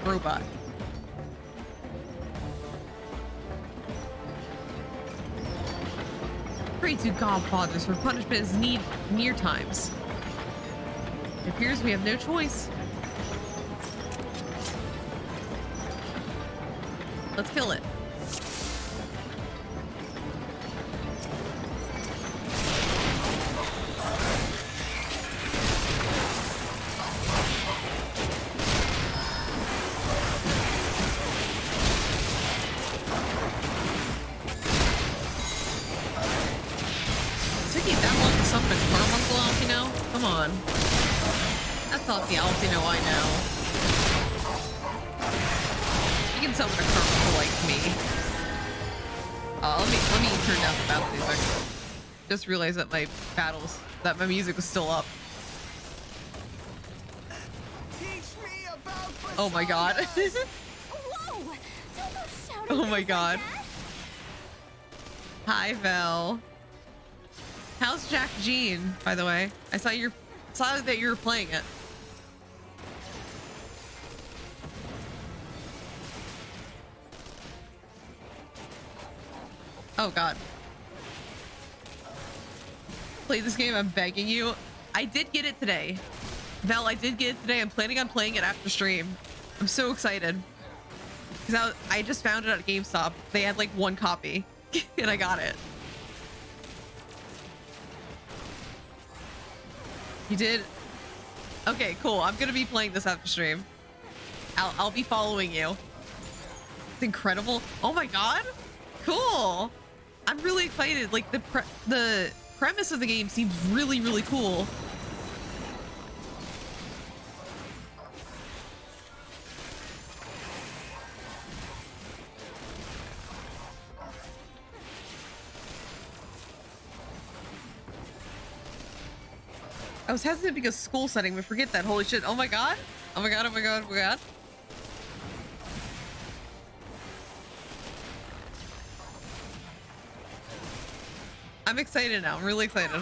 robot. Pray to Godfathers for punishment is near times. It appears we have no choice. Let's kill it. Come on. That's not the Alpino I know. You can summon a Carbuncle like me. Let me turn down the battle music. Just realized that my music was still up. Oh my god. Oh my god. Hi, Vel. How's Jack Jean, by the way? I saw that you were playing it. Oh god. Play this game, I'm begging you. I did get it today. Val, I did get it today. I'm planning on playing it after stream. I'm so excited. Because I just found it at GameStop. They had like one copy and I got it. You did? Okay, cool. I'm gonna be playing this after stream. I'll be following you. It's incredible. Oh my god. Cool. I'm really excited. Like the premise of the game seems really, really cool. I was hesitant because school setting, but forget that. Holy shit. Oh my god. Oh my god. Oh my god. Oh my god. I'm excited now. I'm really excited.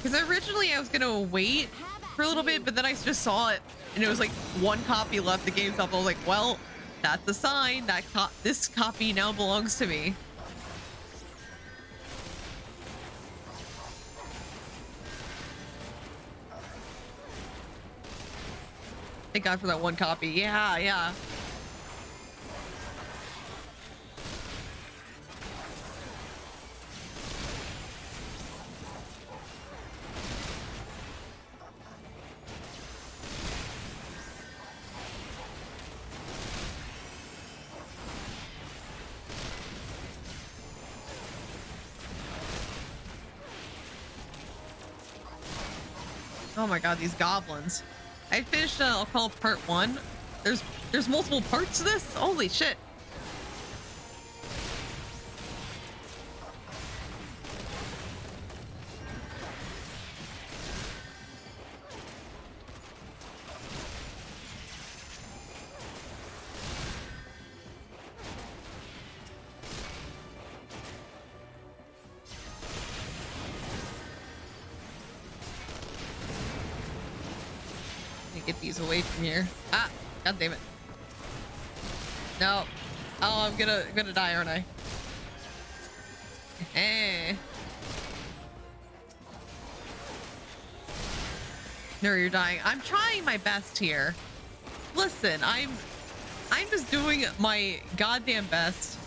Because originally I was going to wait for a little bit, but then I just saw it and it was like one copy left at GameStop. I was like, well, that's a sign that this copy now belongs to me. Thank God for that one copy. Yeah, yeah. Oh my god, these goblins. I finished, I'll call it part 1. There's multiple parts to this? Holy shit. Get these away from here. Ah, god damn it. No. Oh, I'm gonna die, aren't I? Eh. No, you're dying. I'm trying my best here. Listen, I'm just doing my goddamn best.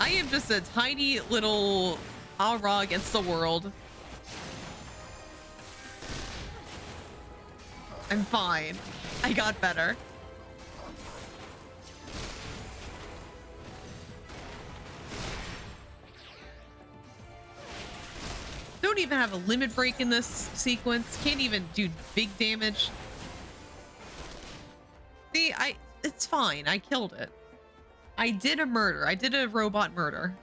I am just a tiny little ah-rah against the world. I'm fine. I got better. Don't even have a limit break in this sequence. Can't even do big damage. See, it's fine. I killed it. I did a murder. I did a robot murder.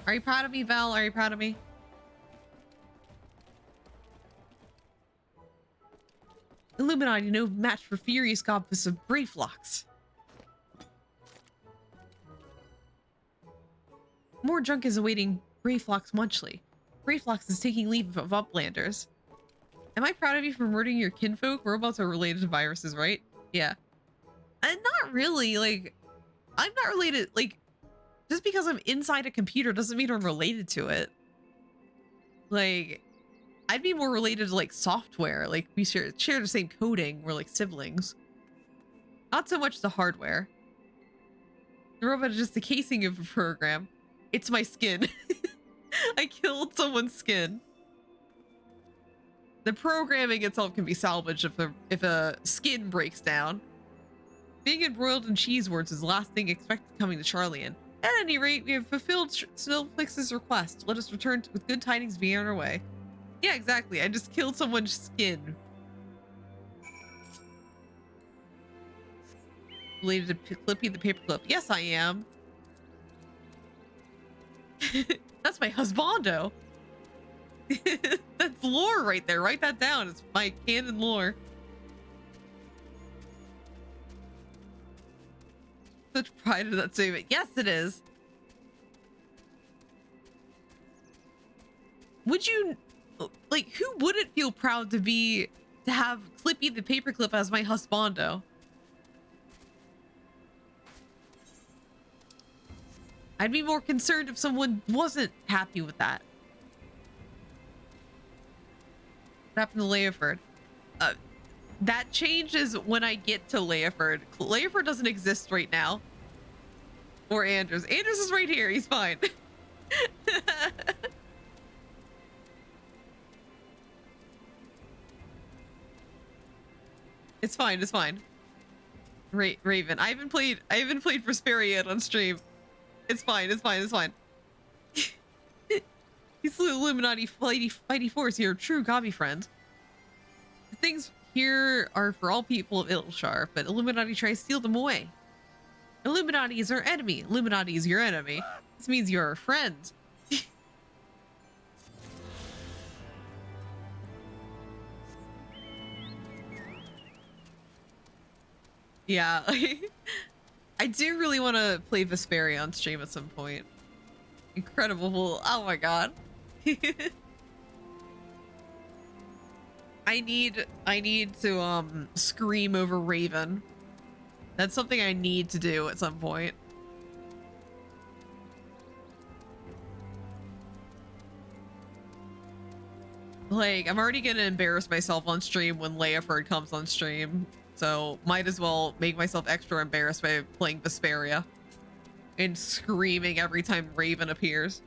Are you proud of me, Val? Are you proud of me? Illuminati, no match for Furious Goddess of Brayflox. More junk is awaiting Brayflox Munchley. Brayflox is taking leave of Uplanders. Am I proud of you for murdering your kinfolk? Robots are related to viruses, right? Yeah. And not really, like, I'm not related, like, just because I'm inside a computer doesn't mean I'm related to it. Like, I'd be more related to, like, software. Like, we share the same coding. We're, like, siblings. Not so much the hardware. The robot is just the casing of a program. It's my skin. I killed someone's skin. The programming itself can be salvaged if a skin breaks down. Being embroiled in cheese words is the last thing expected coming to Charlian. At any rate, we have fulfilled Snowflix's request. Let us return with good tidings be on our way. Yeah, exactly. I just killed someone's skin. Related to Clippy the Paperclip. Yes, I am. That's my husbando. That's lore right there. Write that down. It's my canon lore. Such pride in that statement. Yes, it is. Would you, like, who wouldn't feel proud to have Clippy the Paperclip as my husbando? I'd be more concerned if someone wasn't happy with that. What happened to Leoford? That changes when I get to Leoford. Leoford doesn't exist right now. Or Anders. Anders is right here. He's fine. It's fine. It's fine. Raven. I haven't played Vesperia yet on stream. It's fine. It's fine. It's fine. He's the Illuminati fighty force. You're a true Gabi friend. The things here are for all people of Ilshar, but Illuminati tries to steal them away. Illuminati is our enemy. Illuminati is your enemy. This means you're a friend. Yeah. I do really want to play Vesperia on stream at some point. Incredible. Oh my god. I need to scream over Raven. That's something I need to do at some point. Like, I'm already gonna embarrass myself on stream when Leoford comes on stream. So might as well make myself extra embarrassed by playing Vesperia and screaming every time Raven appears.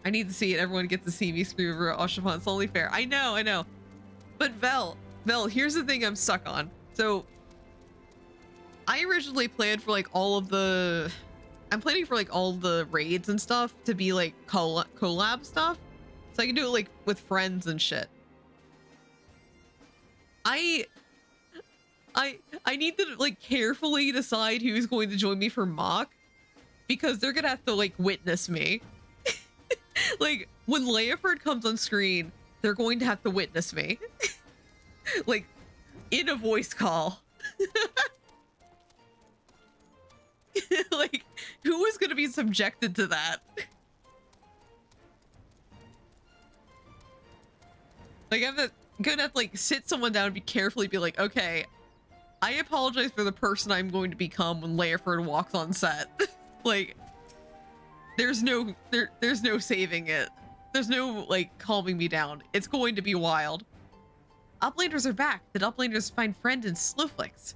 I need to see it. Everyone gets to see me scream over Oshafan. It's only fair. I know. But Vel, here's the thing I'm stuck on. So I originally planned for like I'm planning for like all the raids and stuff to be like collab stuff. So I can do it like with friends and shit. I need to like carefully decide who's going to join me for mock, because they're gonna have to like witness me. Like when Leoford comes on screen, they're going to have to witness me. Like in a voice call. Like who is gonna be subjected to that? Like I'm gonna have to like sit someone down and be carefully be like, okay, I apologize for the person I'm going to become when Leoford walks on set. Like, there's no saving it. There's no like calming me down. It's going to be wild. Uplanders are back. Did Uplanders find friend in Snowflix?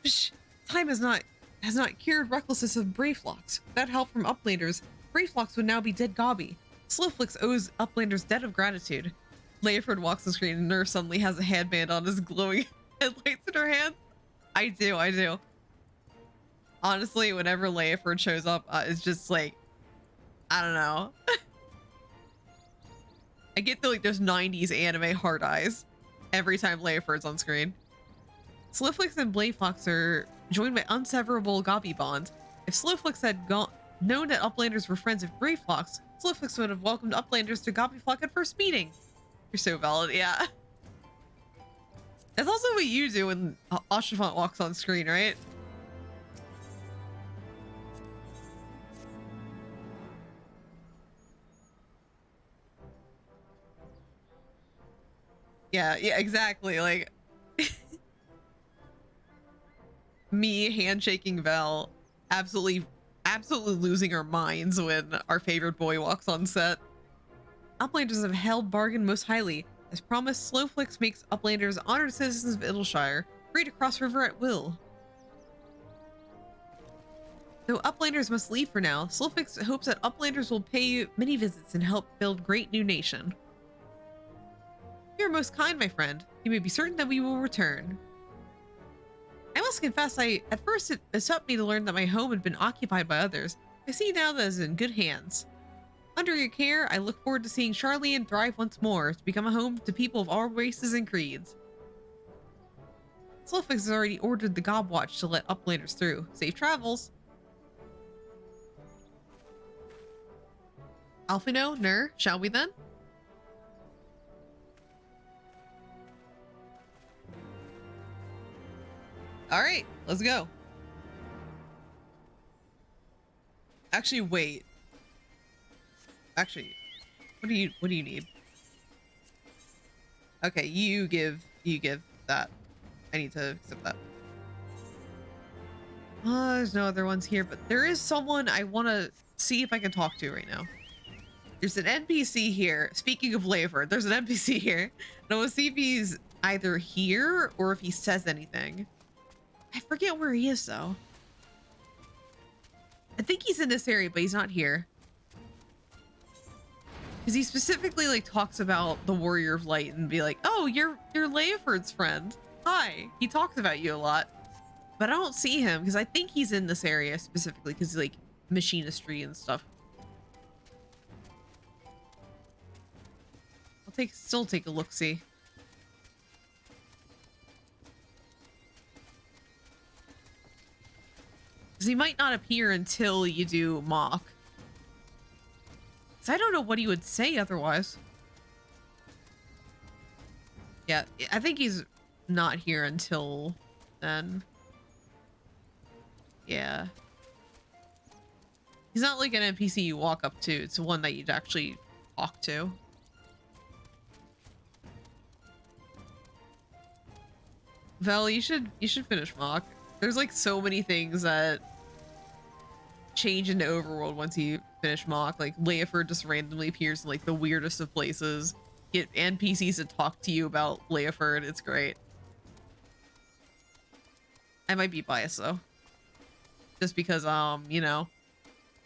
Psh, time has not cured recklessness of Brayflocks. Without help from Uplanders, Brayflocks would now be dead Gabi. Snowflix owes Uplanders debt of gratitude. Leoford walks the screen and Nurse suddenly has a headband on his glowing headlights in her hand. I do. Honestly, whenever Leoford shows up, it's just like, I don't know. I get the like those 90s anime hard eyes every time Leoford's on screen. Snowflix and Brayflocks are joined by unseverable Gabi bond. If Snowflix had known that Uplanders were friends of Brayflocks, Snowflix would have welcomed Uplanders to Gobbyflock at first meeting. You're so valid, yeah. That's also what you do when Oshafant walks on screen, right? Yeah, exactly. Like me handshaking Vel, absolutely losing our minds when our favorite boy walks on set. Uplanders have held bargain most highly. As promised, Slowflix makes Uplanders honored citizens of Idleshire, free to cross river at will. Though Uplanders must leave for now, Slowflix hopes that Uplanders will pay many visits and help build great new nation. You are most kind, my friend. You may be certain that we will return. I must confess, at first it upset me to learn that my home had been occupied by others. I see now that it is in good hands. Under your care, I look forward to seeing Charlian thrive once more, to become a home to people of all races and creeds. Slowflix has already ordered the Gobwatch to let Uplanders through. Safe travels. Alphino, Nur, shall we then? All right, let's go. Actually, wait. Actually, what do you need? Okay, you give that. I need to accept that. There's no other ones here, but there is someone I want to see if I can talk to right now. There's an NPC here. Speaking of Leifert, there's an NPC here. And I want to see if he's either here or if he says anything. I forget where he is though. I think he's in this area, but he's not here. Because he specifically like talks about the Warrior of Light and be like, oh, you're Leifert's friend. Hi. He talks about you a lot. But I don't see him because I think he's in this area specifically because like machinistry and stuff. I'll still take a look-see. Because he might not appear until you do mock. Because I don't know what he would say otherwise. Yeah, I think he's not here until then. Yeah. He's not like an NPC you walk up to. It's one that you'd actually talk to. Vel, you should finish mock. There's like so many things that change into Overworld once you finish mock. Like Leifert just randomly appears in like the weirdest of places. Get NPCs to talk to you about Leifert. It's great. I might be biased though. Just because you know,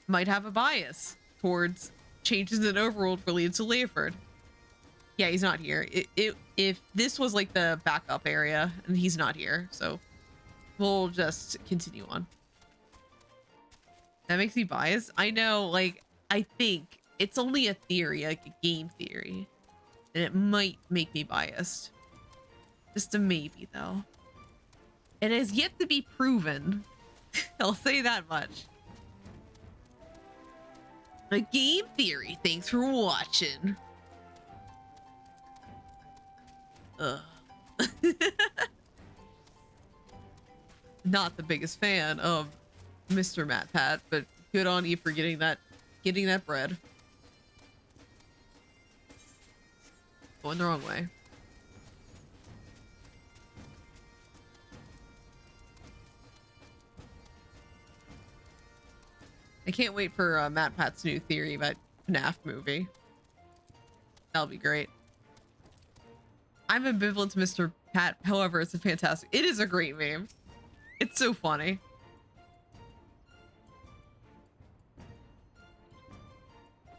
might have a bias towards changes in Overworld related to Leifert. Yeah, he's not here. If this was like the backup area and he's not here, so we'll just continue on. That makes me biased. I know, like, I think it's only a theory, like a game theory, and it might make me biased. Just a maybe, though. It has yet to be proven. I'll say that much. A game theory. Thanks for watching. Ugh. Not the biggest fan of Mr. Matt Pat, but good on you for getting that bread. Going the wrong way. I can't wait for Matt Pat's new theory about FNAF movie. That'll be great. I'm ambivalent to Mr. Pat, however, it's a fantastic. It is a great meme. It's so funny.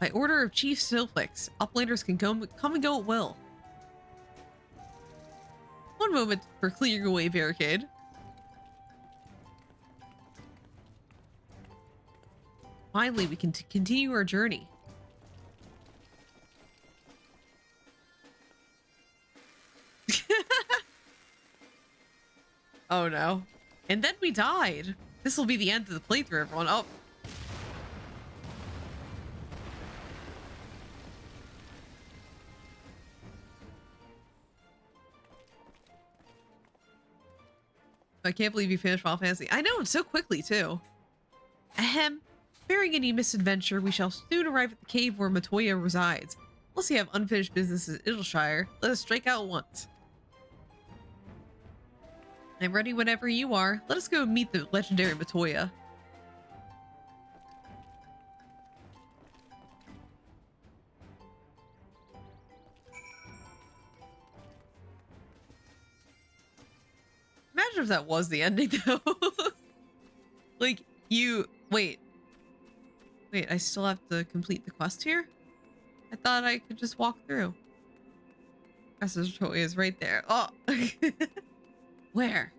By order of Chief Snowflakes, Uplanders can come and go at will. One moment for clearing away barricade. Finally, we can continue our journey. Oh no. And then we died. This will be the end of the playthrough, everyone. Oh. I can't believe you finished Final Fantasy. I know, so quickly too. Ahem. Bearing any misadventure, we shall soon arrive at the cave where Matoya resides. Plus you have unfinished business in Idleshire. Let us strike out once. I'm ready whenever you are. Let us go meet the legendary Matoya. Imagine if that was the ending though. Like you wait, I still have to complete the quest here? I thought I could just walk through. Matoya is right there. Oh. Where?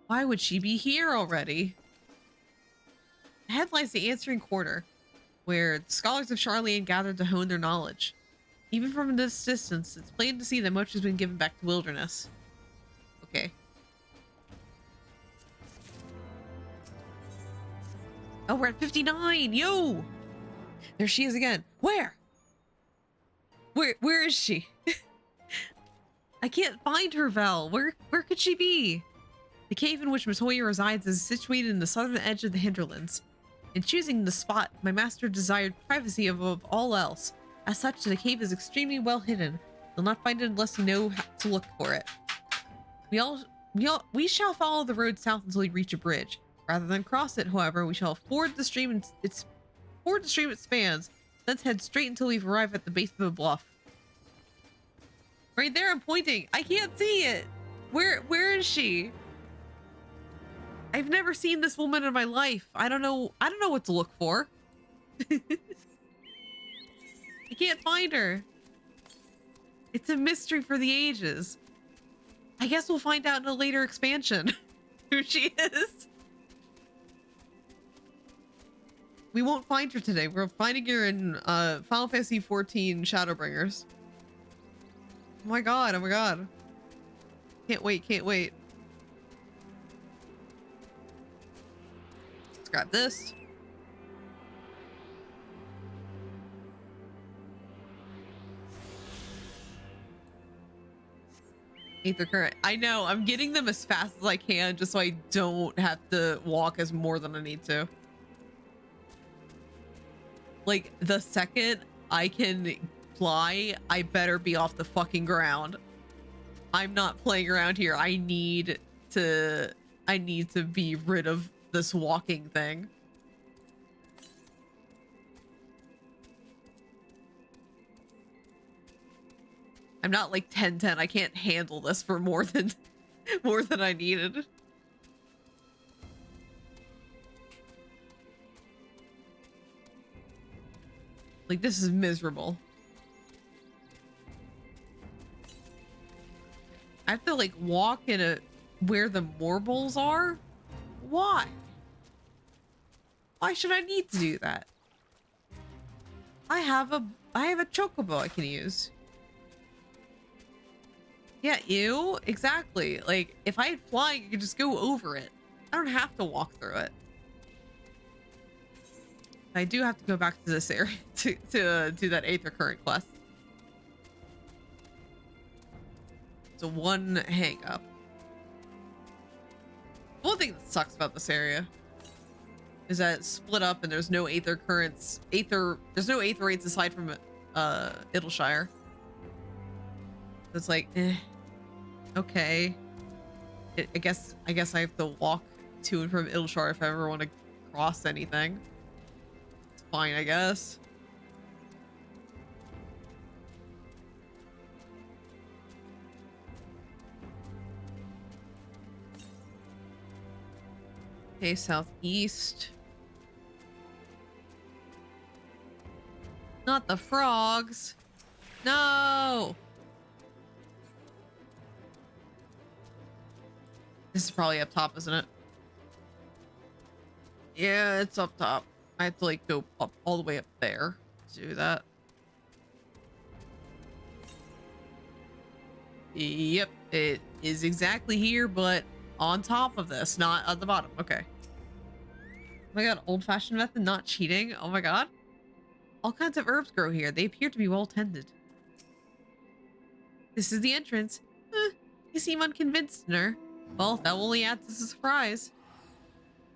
Why would she be here already? Ahead lies the answering quarter, where the scholars of Charlene gathered to hone their knowledge. Even from this distance, it's plain to see that much has been given back to Wilderness. Okay. Oh, we're at 59! Yo! There she is again. Where? Where is she? I can't find her, Vel. Where could she be? The cave in which Matoya resides is situated in the southern edge of the hinterlands. In choosing the spot, my master desired privacy above all else. As such, the cave is extremely well hidden. You'll not find it unless you know how to look for it. We shall follow the road south until we reach a bridge. Rather than cross it, however, we shall ford the stream it spans, then head straight until we've arrived at the base of a bluff. Right there, I'm pointing. I can't see it. Where is she? I've never seen this woman in my life. I don't know what to look for. I can't find her. It's a mystery for the ages. I guess we'll find out in a later expansion who she is. We won't find her today. We're finding her in Final Fantasy XIV Shadowbringers. Oh my god, oh my god. Can't wait, can't wait. Let's grab this. Aether current. I know, I'm getting them as fast as I can just so I don't have to walk as more than I need to. Like, the second I can fly, I better be off the fucking ground. I'm not playing around here. I need to be rid of this walking thing. I'm not like 10-10. I can't handle this for more than I needed. Like, this is miserable. I have to like walk in where the marbles are? Why? Why should I need to do that? I have a chocobo I can use. Yeah, ew, exactly. Like, if I had flying, I could just go over it. I don't have to walk through it. I do have to go back to this area to do that Aether Current quest. It's a one hang up. One thing that sucks about this area is that it's split up and there's no Aether Currents. There's no Aether rates aside from Idleshire. It's like, okay. I guess I have to walk to and from Idleshire if I ever want to cross anything. It's fine, I guess. Okay, southeast. Not the frogs. No. This is probably up top, isn't it? Yeah, it's up top. I have to like go up all the way up there to do that. Yep, it is exactly here, but on top of this, not at the bottom. Okay. Oh my god, old-fashioned method, not cheating. Oh my god. All kinds of herbs grow here. They appear to be well tended. This is the entrance. You seem unconvinced, Ner. Well, that will only add to the surprise.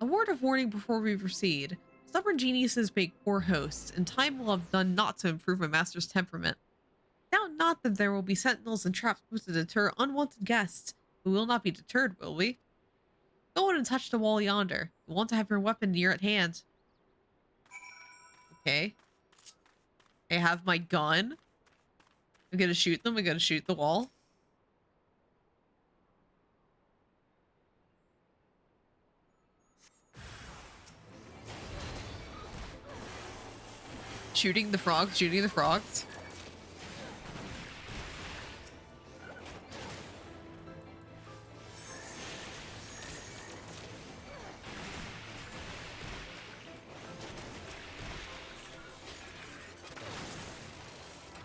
A word of warning before we proceed. Stubborn geniuses make poor hosts, and time will have done naught to improve my master's temperament. Doubt not that there will be sentinels and traps put to deter unwanted guests, but we will not be deterred, will we? Go on and touch the wall yonder. You want to have your weapon near at hand. Okay. I have my gun. I'm gonna shoot them. I'm gonna shoot the wall. Shooting the frogs, shooting the frogs.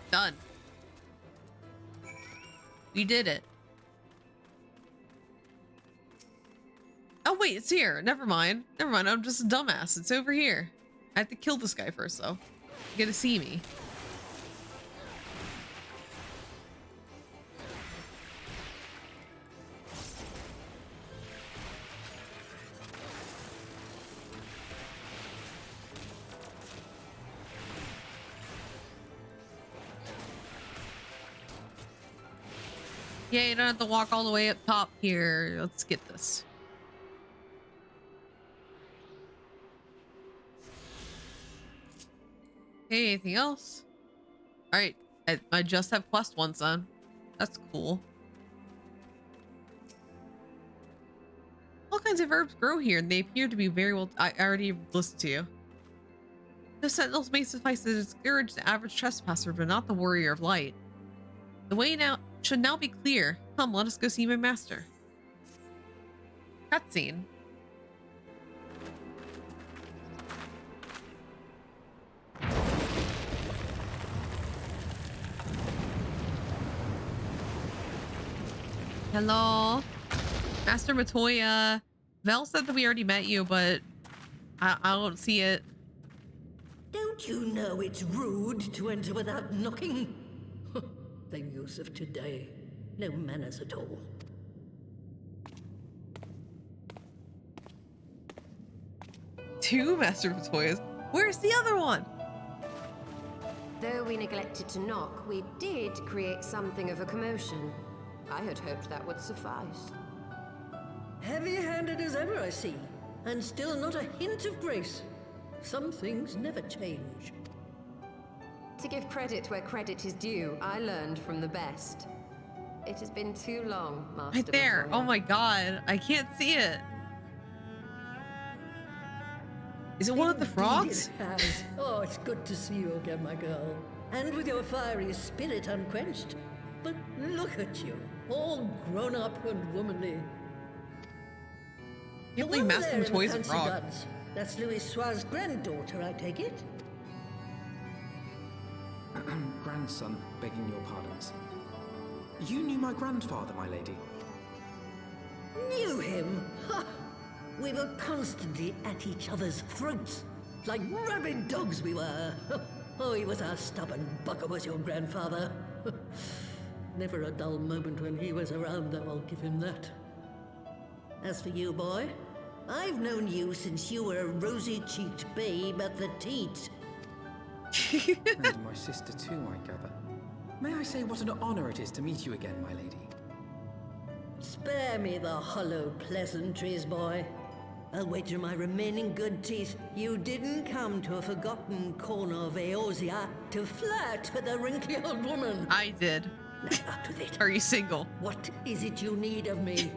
Done. We did it. Oh wait, it's here. Never mind. Never mind. I'm just a dumbass. It's over here. I have to kill this guy first, though. You gotta see me. Yeah, you don't have to walk all the way up top here. Let's get this. Hey, anything else? All right, I just have quest one, son. That's cool. All kinds of herbs grow here, and they appear to be very well. I already listened to you. The sentinels may suffice to discourage the average trespasser, but not the warrior of light. The way now should now be clear. Come, let us go see my master. Cutscene. Hello, Master Matoya. Vel said that we already met you, but I don't see it. Don't you know it's rude to enter without knocking? The youth of today. No manners at all. Two Master Matoyas. Where's the other one? Though we neglected to knock, we did create something of a commotion. I had hoped that would suffice. Heavy-handed as ever, I see. And still not a hint of grace. Some things never change. To give credit where credit is due, I learned from the best. It has been too long, Master. Right there. Matoya. Oh my god. I can't see it. Is it one of the frogs? It has. Oh, it's good to see you again, my girl. And with your fiery spirit unquenched. But look at you, all grown up and womanly. Can't believe Master Matoya's a frog. Guns. That's Louis Soir's granddaughter, I take it? Grandson, begging your pardons. You knew my grandfather, my lady. Knew him? Ha! We were constantly at each other's throats. Like rabid dogs we were. Oh, he was a stubborn bucker, was your grandfather. Never a dull moment when he was around, though, I'll give him that. As for you, boy, I've known you since you were a rosy-cheeked babe at the teat. And my sister too, I gather. May I say what an honor it is to meet you again, my lady? Spare me the hollow pleasantries, boy. I'll wager my remaining good teeth you didn't come to a forgotten corner of Eorzea to flirt with a wrinkly old woman. I did. Now, out with it. Are you single? What is it you need of me?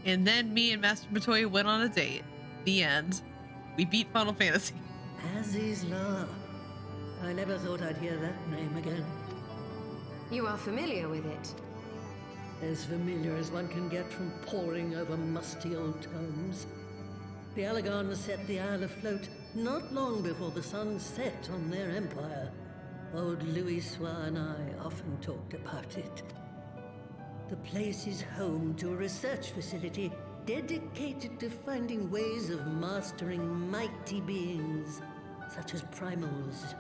And then me and Master Matoya went on a date. The end. We beat Final Fantasy. Azizla. I never thought I'd hear that name again. You are familiar with it? As familiar as one can get from poring over musty old tomes. The Allegan set the Isle afloat not long before the sun set on their empire. Old Louis Soir and I often talked about it. The place is home to a research facility dedicated to finding ways of mastering mighty beings, such as primals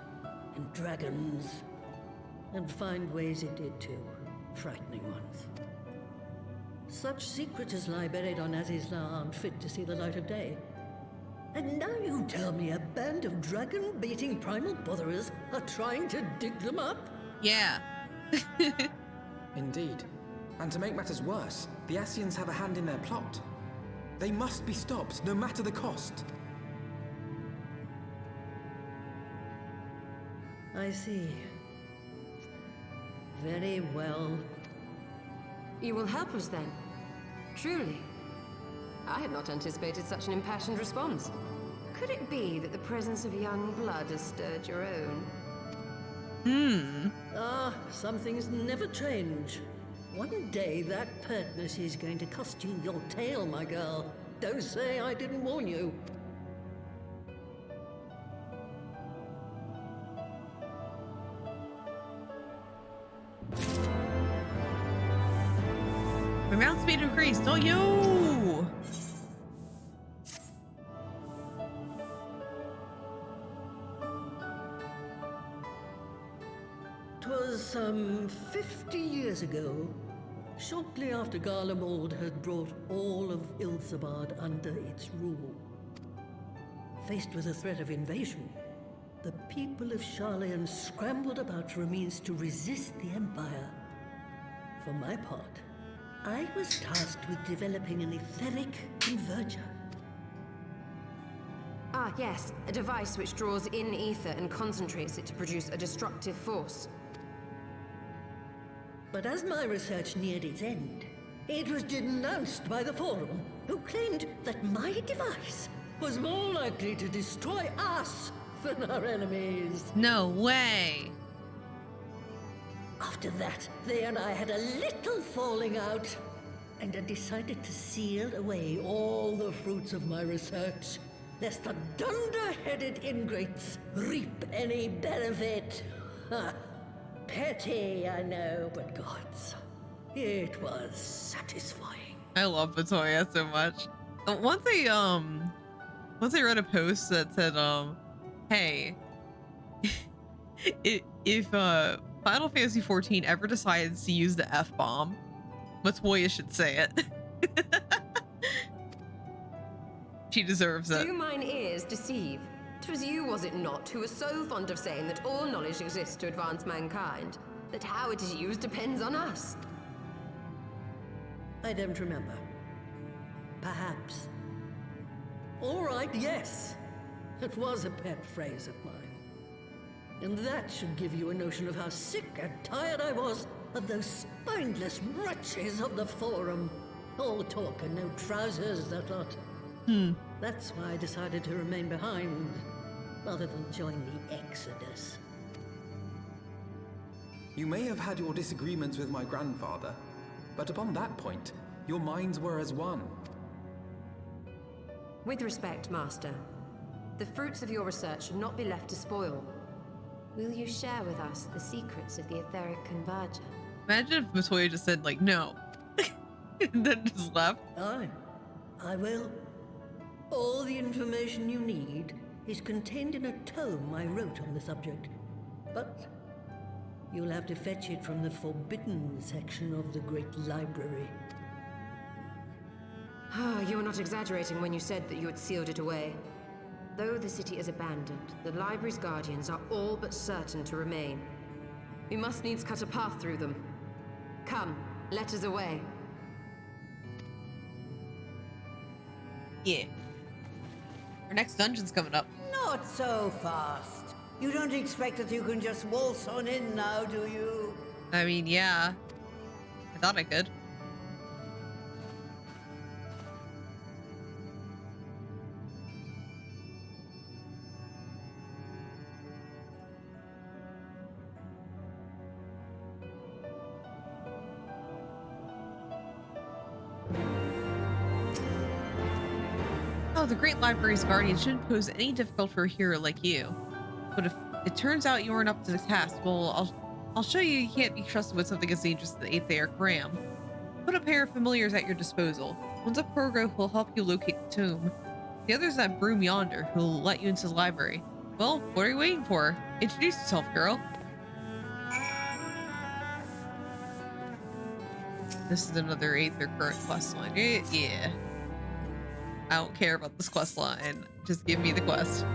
and dragons. And find ways it did too. Frightening ones. Such secrets as lie buried on Azizla aren't fit to see the light of day. And now you tell me a band of dragon-baiting primal botherers are trying to dig them up? Yeah. Indeed. And to make matters worse, the Ascians have a hand in their plot. They must be stopped, no matter the cost. I see. Very well. You will help us then? Truly? I had not anticipated such an impassioned response. Could it be that the presence of young blood has stirred your own? Ah, some things never change. One day that pertness is going to cost you your tail, my girl. Don't say I didn't warn you. My mount speed increased. Oh, yo! 'Twas some 50 years ago, shortly after Garlemald had brought all of Ilsabard under its rule. Faced with the threat of invasion, the people of Sharlayan scrambled about for a means to resist the Empire. For my part, I was tasked with developing an etheric converger. Ah, yes, a device which draws in ether and concentrates it to produce a destructive force. But as my research neared its end, it was denounced by the Forum, who claimed that my device was more likely to destroy us than our enemies. No way. After that, they and I had a little falling out, and I decided to seal away all the fruits of my research, lest the dunder-headed ingrates reap any benefit. Ha! Petty, I know, but gods, it was satisfying. I love Batoya so much. Once I read a post that said, hey, if Final Fantasy XIV ever decides to use the F-bomb, Matoya should say it. She deserves it. Do mine ears deceive? 'Twas you, was it not, who was so fond of saying that all knowledge exists to advance mankind, that how it is used depends on us? I don't remember. Perhaps. All right, yes. It was a pet phrase of mine. And that should give you a notion of how sick and tired I was of those spineless wretches of the Forum. All talk and no trousers, that lot. That's why I decided to remain behind, rather than join the Exodus. You may have had your disagreements with my grandfather, but upon that point, your minds were as one. With respect, Master, the fruits of your research should not be left to spoil. Will you share with us the secrets of the etheric converger? Imagine if Matoya just said, like, no. And then just left. Aye, I will. All the information you need is contained in a tome I wrote on the subject. But you'll have to fetch it from the forbidden section of the Great Library. You were not exaggerating when you said that you had sealed it away. Though the city is abandoned, the library's guardians are all but certain to remain. We must needs cut a path through them. Come, let us away. Yeah. Our next dungeon's coming up. Not so fast. You don't expect that you can just waltz on in now, do you? I mean, yeah. I thought I could. The Great Library's guardian shouldn't pose any difficulty for a hero like you. But if it turns out you aren't up to the task, well, I'll show you can't be trusted with something as dangerous as the Aetheric Ram. Put a pair of familiars at your disposal. One's a Progo who'll help you locate the tomb. The other's that broom yonder who'll let you into the library. Well, what are you waiting for? Introduce yourself, girl. This is another Aether Current quest line. Yeah. I don't care about this quest line. Just give me the quest.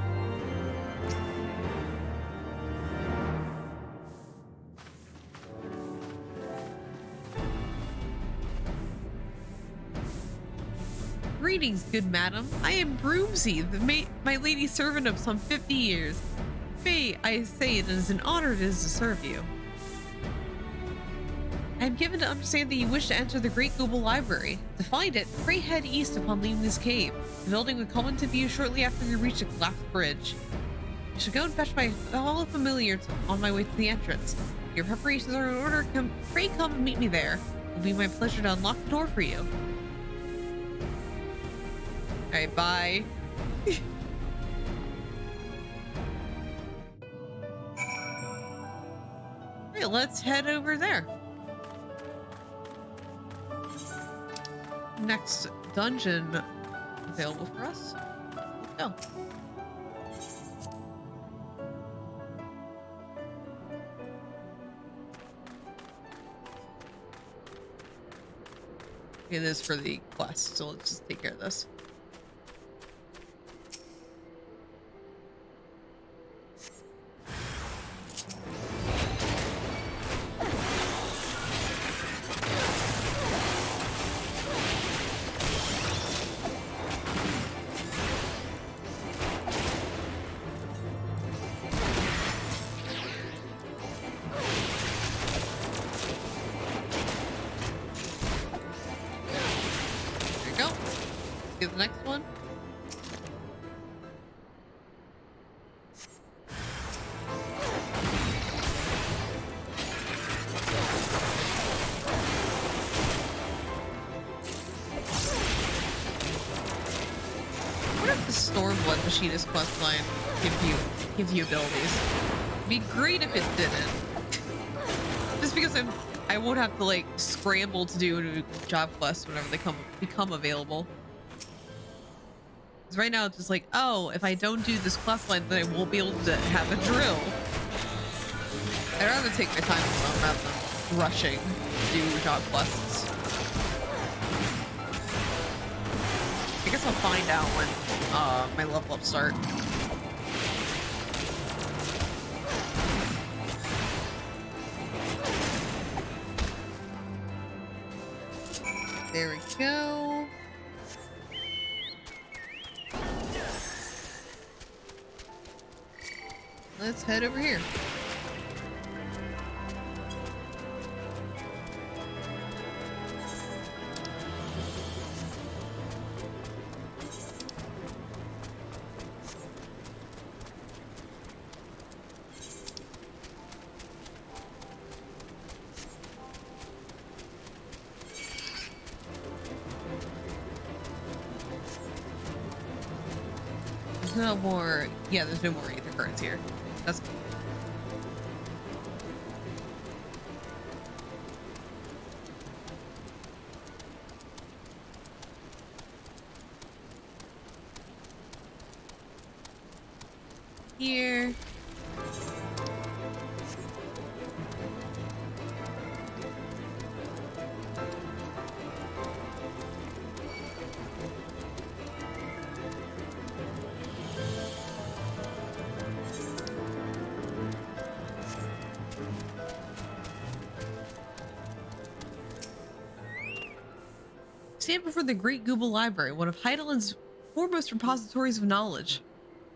Greetings, good madam. I am Broomsy, my lady servant of some 50 years. Faye, I say it is an honor it is to serve you. I am given to understand that you wish to enter the Great Google Library. To find it, pray head east upon leaving this cave. The building will come into view shortly after you reach the collapsed bridge. I shall go and fetch my fellow familiars on my way to the entrance. Your preparations are in order. Pray come and meet me there. It will be my pleasure to unlock the door for you. Alright, bye. Hey, let's head over there. Next dungeon available for us. Let's go. It is for the quest, so let's just take care of this. The next one. What if the Stormblood Machinist quest line gives you abilities? It'd be great if it didn't. Just because I won't have to like scramble to do a new job quest whenever they become available. Right now it's just like, oh, if I don't do this quest line, then I won't be able to have a drill. I'd rather take my time rather than rushing to do job quests. I guess I'll find out when my level up start. There we go. Let's head over here. There's no more. Yeah, there's no more Aether Currents here. That's cool. Here. Stand before the Great Google Library, one of Heideland's foremost repositories of knowledge.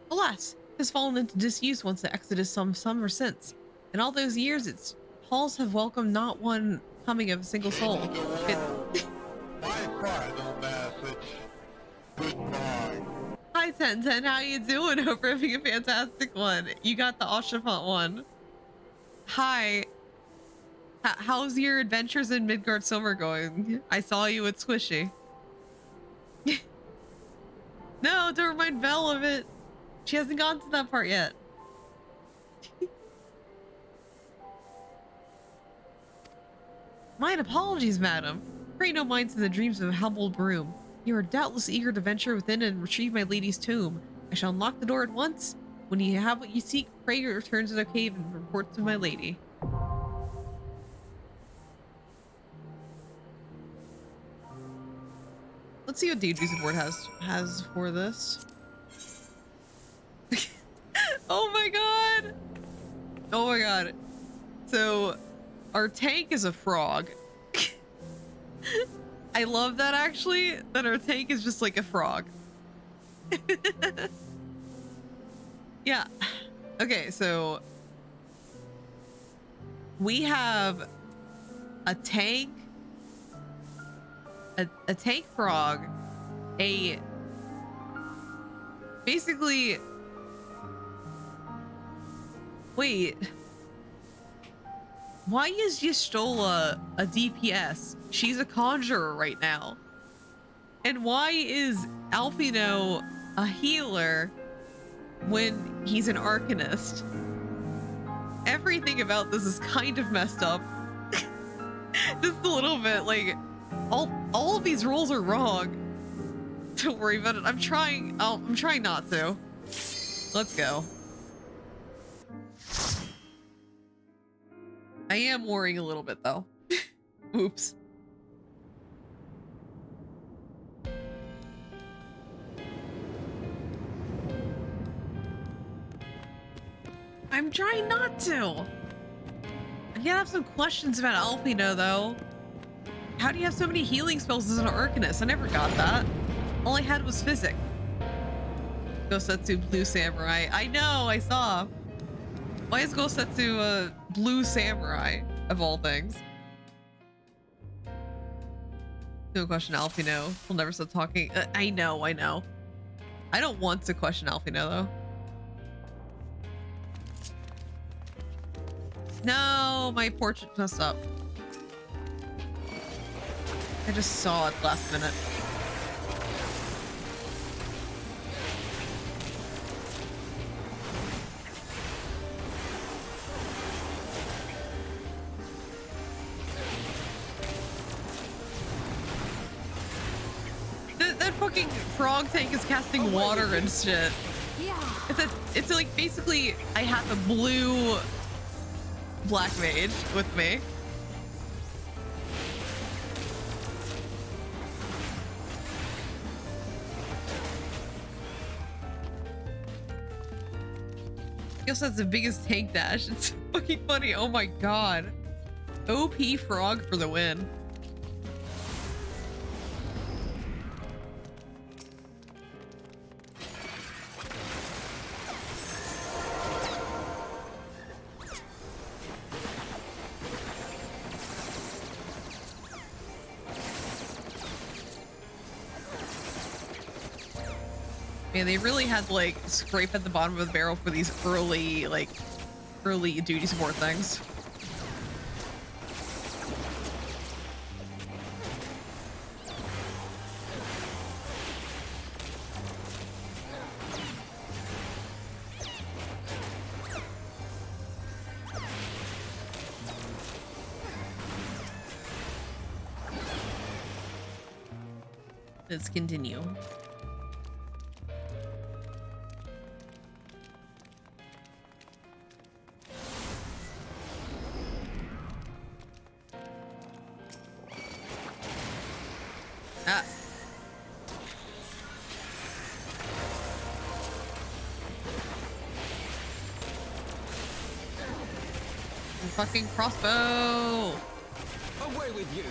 Alas, it has fallen into disuse once the Exodus some summer since. In all those years, its halls have welcomed not one coming of a single soul. Hi 1010, how you doing? Hope you're having a fantastic one. You got the Oshafont one. Hi. How's your adventures in Midgard Summer going? I saw you at Squishy. No, don't remind Belle of it. She hasn't gone to that part yet. Mine apologies, madam. Pray no mind to the dreams of a humble broom. You are doubtless eager to venture within and retrieve my lady's tomb. I shall unlock the door at once. When you have what you seek, pray return to the cave and report to my lady. Let's see what duty support has for this. Oh my god! Oh my god. So our tank is a frog. I love that, actually, that our tank is just like a frog. Yeah. Okay, so we have a tank, a tank frog, basically, wait, why is Y'shtola a DPS? She's a conjurer right now. And why is Alphino a healer when he's an arcanist? Everything about this is kind of messed up. Just a little bit, like, all of these roles are wrong. Don't worry about it. I'm trying not to. Let's go. I am worrying a little bit though. Oops. I'm trying not to. I gotta have some questions about Alphino though. How do you have so many healing spells as an Arcanist? I never got that. All I had was Physic. Gosetsu Blue Samurai. I know, I saw. Why is Gosetsu a Blue Samurai, of all things? No question Alphino. We'll never stop talking. I know. I don't want to question Alphino, though. No, my portrait messed up. I just saw it last minute. That fucking frog tank is casting water and shit. Yeah. It's like basically I have a blue black mage with me. He also has the biggest tank dash. It's fucking funny. Oh my god. OP frog for the win. Man, they really had to like scrape at the bottom of the barrel for these early duty support things. Let's continue. Fucking crossbow! Away with you!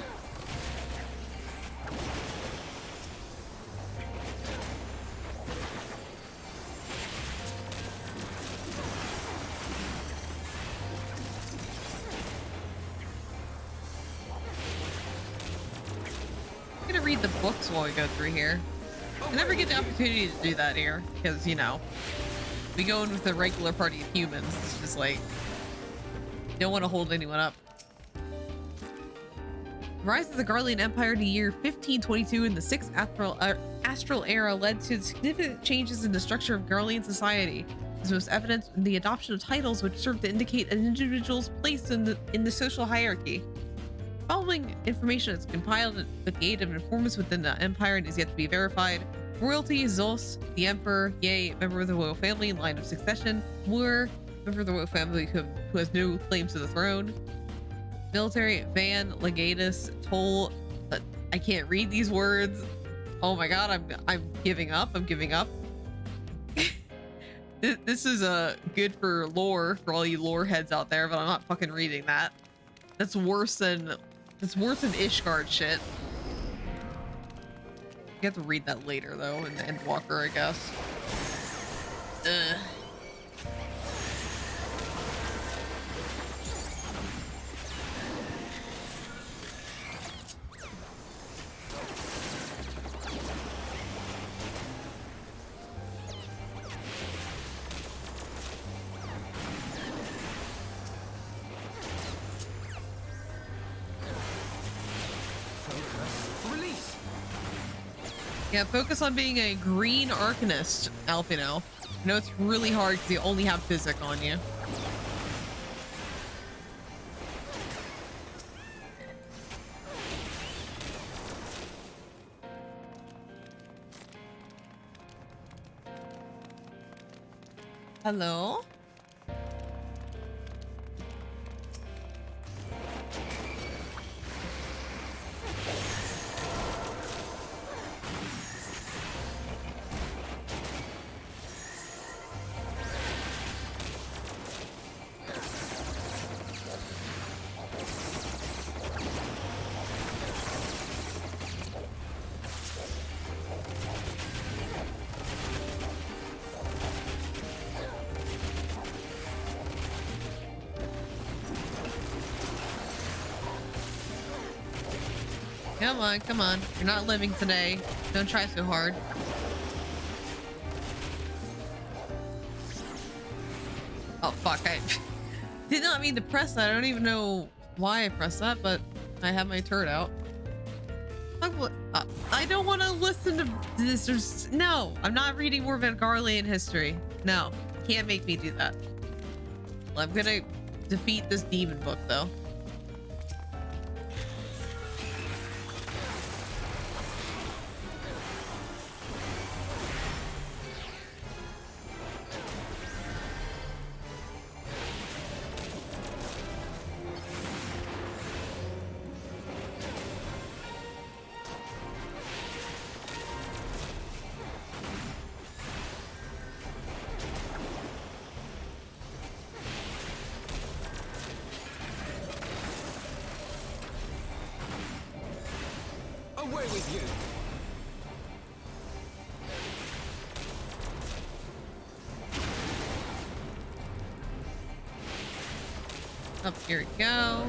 I'm gonna read the books while we go through here. I never get the opportunity to do that here, because, you know, we go in with a regular party of humans. It's just like, don't want to hold anyone up. The rise of the Garlean Empire in the year 1522 in the 6th Astral Era led to significant changes in the structure of Garlean society. This was evident in the adoption of titles which served to indicate an individual's place in the social hierarchy. Following information is compiled with the aid of informants within the Empire and is yet to be verified. Royalty, Zos, the Emperor, Ye, member of the royal family in line of succession, Wur, member of the royal family who has no claims to the throne. Military, Van, Legatus, Toll, I can't read these words. Oh my god, I'm giving up. I'm giving up. This is good for lore for all you lore heads out there, but I'm not fucking reading that. That's worse than Ishgard shit. You have to read that later though in the Endwalker, I guess. Ugh. Yeah, focus on being a green Arcanist, Alpino. I know it's really hard because you only have Physic on you. Hello? Come on, come on. You're not living today. Don't try so hard. Oh, fuck. I did not mean to press that. I don't even know why I pressed that, but I have my turret out. I don't want to listen to this. No, I'm not reading more Vangarlian history. No, can't make me do that. I'm gonna defeat this demon book, though. Away with you! Up here we go.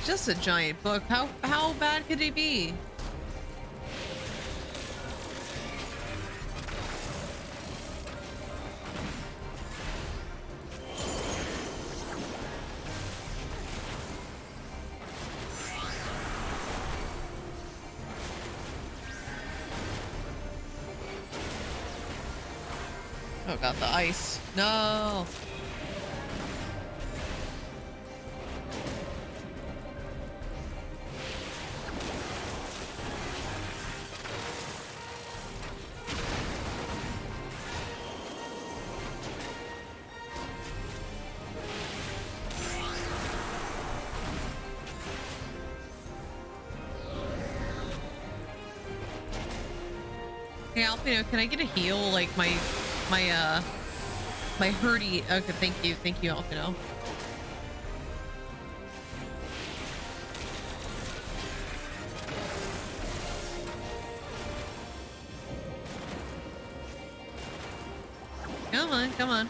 Just a giant book. How bad could it be? Oh god, the ice. No. Hey, Alpino, can I get a heal? Like my hurdy. Okay, thank you, Alpino. Come on, come on.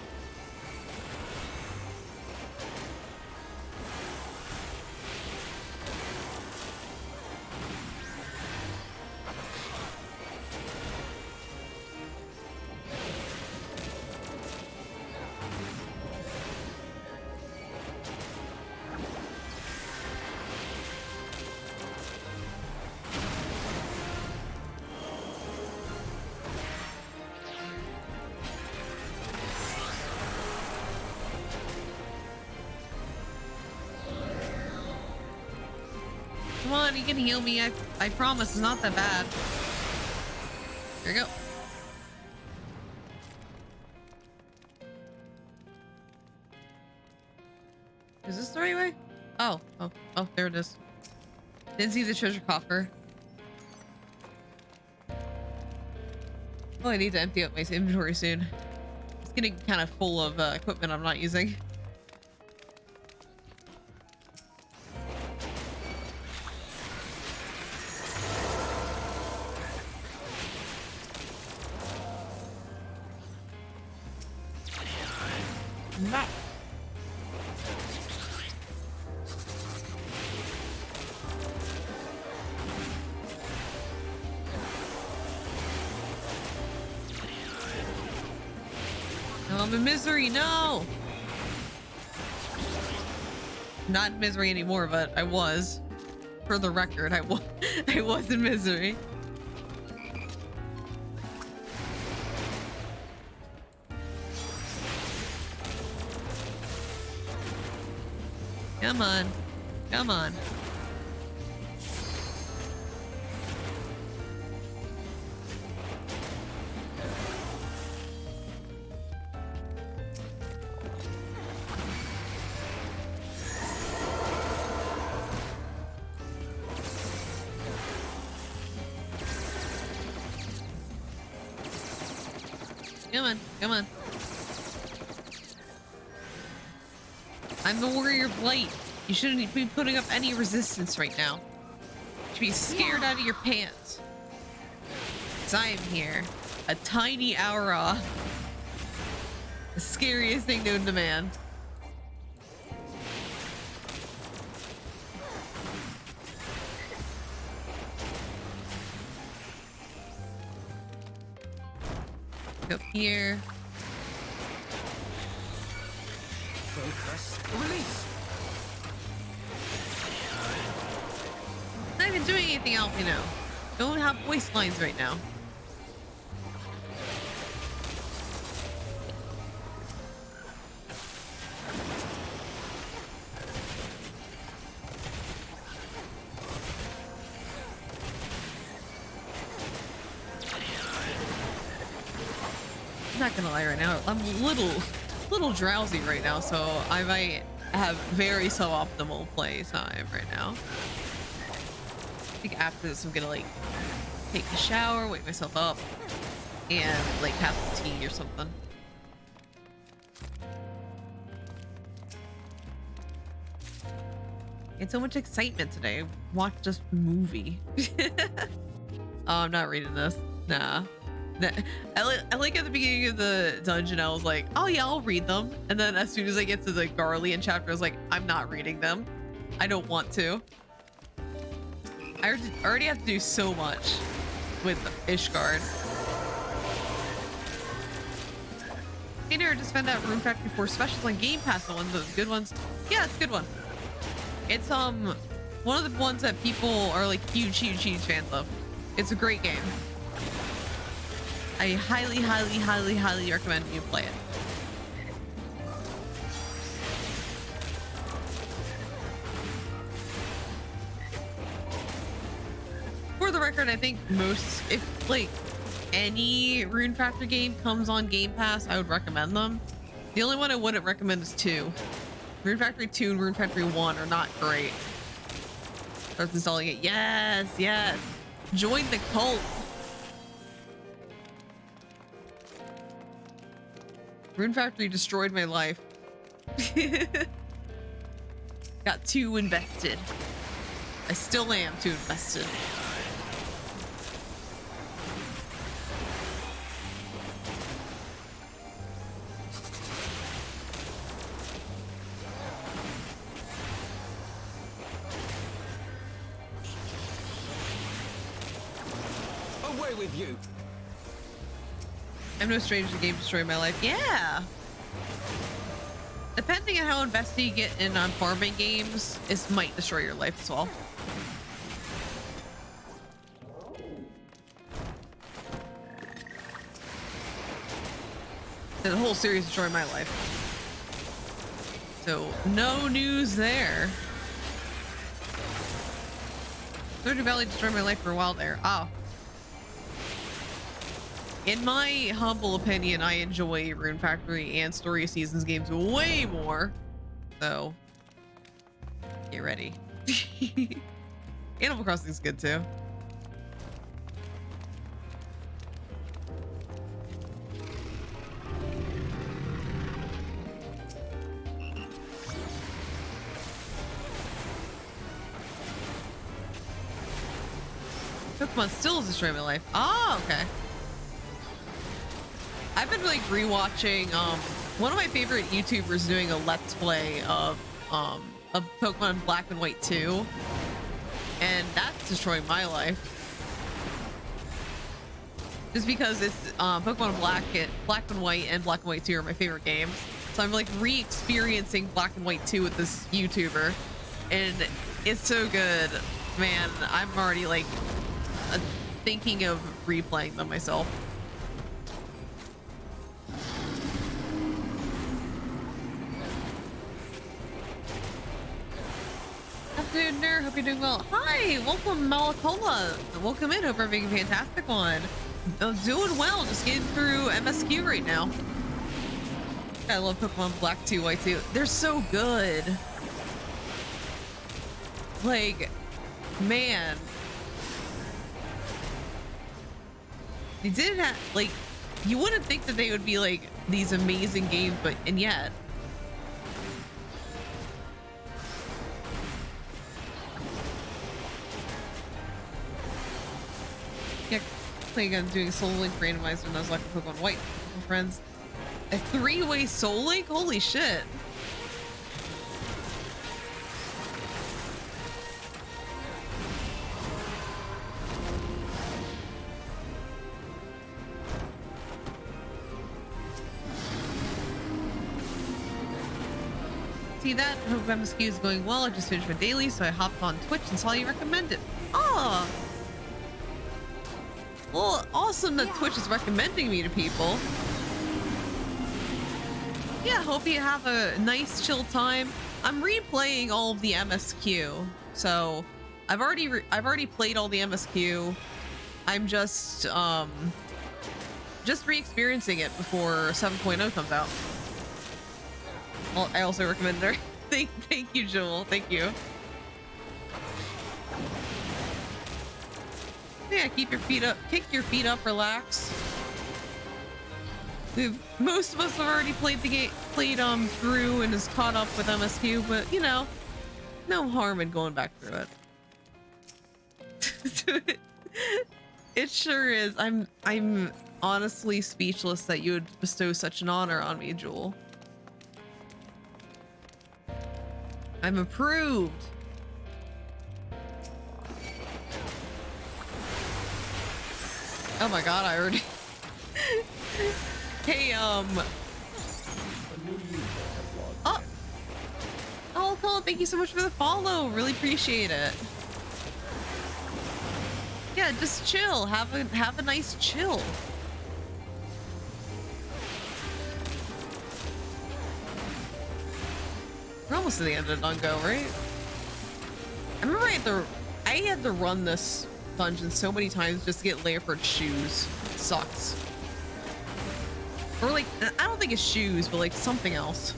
Come on, you can heal me. I promise it's not that bad. Here we go. Oh, there it is. Didn't see the treasure coffer. Oh, I need to empty out my inventory soon. It's getting kind of full of equipment I'm not using. Nah. I'm in misery, no! Not in misery anymore, but I was. For the record, I was in misery. Come on. Come on. Come on, come on. I'm the warrior of light. You shouldn't be putting up any resistance right now. You should be scared out of your pants. 'Cause I am here. A tiny aura. The scariest thing known to man. Go here. Focus. Release. Not even doing anything else, you know. Don't have voice lines right now. I'm not gonna lie right now. I'm a little drowsy right now, so I might have very suboptimal play time right now. I think after this I'm gonna like take a shower, wake myself up, and like have some tea or something. It's so much excitement today. Watched this movie. Oh, I'm not reading this. Nah. I like at the beginning of the dungeon, I was like, oh yeah, I'll read them. And then as soon as I get to the Garlean chapter, I was like, I'm not reading them. I don't want to. I already have to do so much with Ishgard. Hey there, just found out Rune Factory 4 specials on Game Pass, the ones, the good ones. Yeah, it's a good one. It's one of the ones that people are like huge fans of. It's a great game. I highly recommend you play it. For the record, I think if like any Rune Factory game comes on Game Pass, I would recommend them. The only one I wouldn't recommend is 2. Rune Factory 2 and Rune Factory 1 are not great. Starts installing it. Yes, yes. Join the cult. Rune Factory destroyed my life. Got too invested. I still am too invested. Away with you. I'm no stranger to games destroying my life. Yeah. Depending on how invested you get in farming games, this might destroy your life as well. The whole series destroyed my life. So no news there. Stardew Valley destroyed my life for a while there. Oh. In my humble opinion, I enjoy Rune Factory and Story of Seasons games way more. So, get ready. Animal Crossing's good too. Pokemon still is destroying my life. Oh, okay. I've been like rewatching one of my favorite YouTubers doing a let's play of Pokemon Black and White 2, and that's destroying my life. Just because it's Pokemon Black and White and Black and White 2 are my favorite games. So I'm like re-experiencing Black and White 2 with this YouTuber, and it's so good, man. I'm already like thinking of replaying them myself. Afternoon, nerd. Hope you're doing well. Hi, welcome, Malakola. Welcome in. Hope you're having a fantastic one. I'm doing well. Just getting through MSQ right now. I love Pokemon Black 2, White 2. They're so good. Like, man. They didn't have, like, you wouldn't think that they would be like these amazing games, but, and yet. Yeah, playing on doing Soul Link randomized when I was like Pokemon White with friends. A 3-way Soul Link? Holy shit. See that? Hope MSQ is going well. I just finished my daily, so I hopped on Twitch and saw you recommend it. Oh! Well, awesome that Twitch is recommending me to people. Yeah, hope you have a nice chill time. I'm replaying all of the MSQ, so I've already played all the MSQ. I'm just re-experiencing it before 7.0 comes out. Well, I also recommend it. Thank you, Joel. Thank you. Yeah, keep your feet up. Kick your feet up. Relax. Most of us have already played the game, through and is caught up with MSQ, but you know, no harm in going back through it. It sure is. I'm honestly speechless that you would bestow such an honor on me, Jewel. I'm approved. Oh my god, I already Hey, Oh, Colin, thank you so much for the follow. Really appreciate it. Yeah, just chill. Have a nice chill. We're almost to the end of the dungo, right? I remember I had to run this dungeon so many times just to get Leopard's shoes. It sucks. Or like, I don't think it's shoes, but like something else.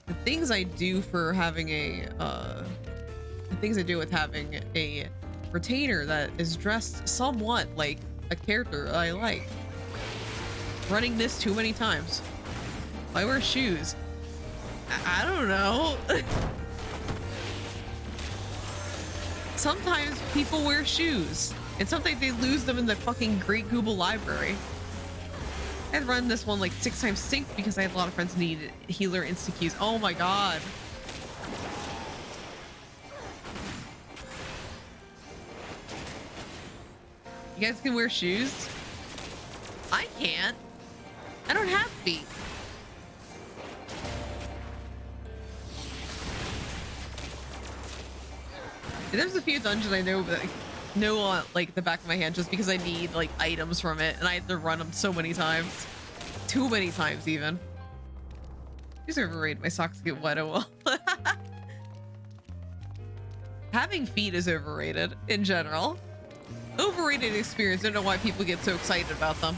The things I do for having the things I do with having a retainer that is dressed somewhat like a character I like. Running this too many times. Why wear shoes? I don't know. Sometimes people wear shoes, and sometimes they lose them in the fucking Great Google library. I'd run this one like 6 times sync because I had a lot of friends who needed healer insta-Qs. Oh my god. You guys can wear shoes? I can't. I don't have feet. There's a few dungeons I know, but know on like the back of my hand just because I need like items from it, and I have to run them so many times. Too many times even. These are overrated. My socks get wet. Oh well. Having feet is overrated in general. Overrated experience. Don't know why people get so excited about them.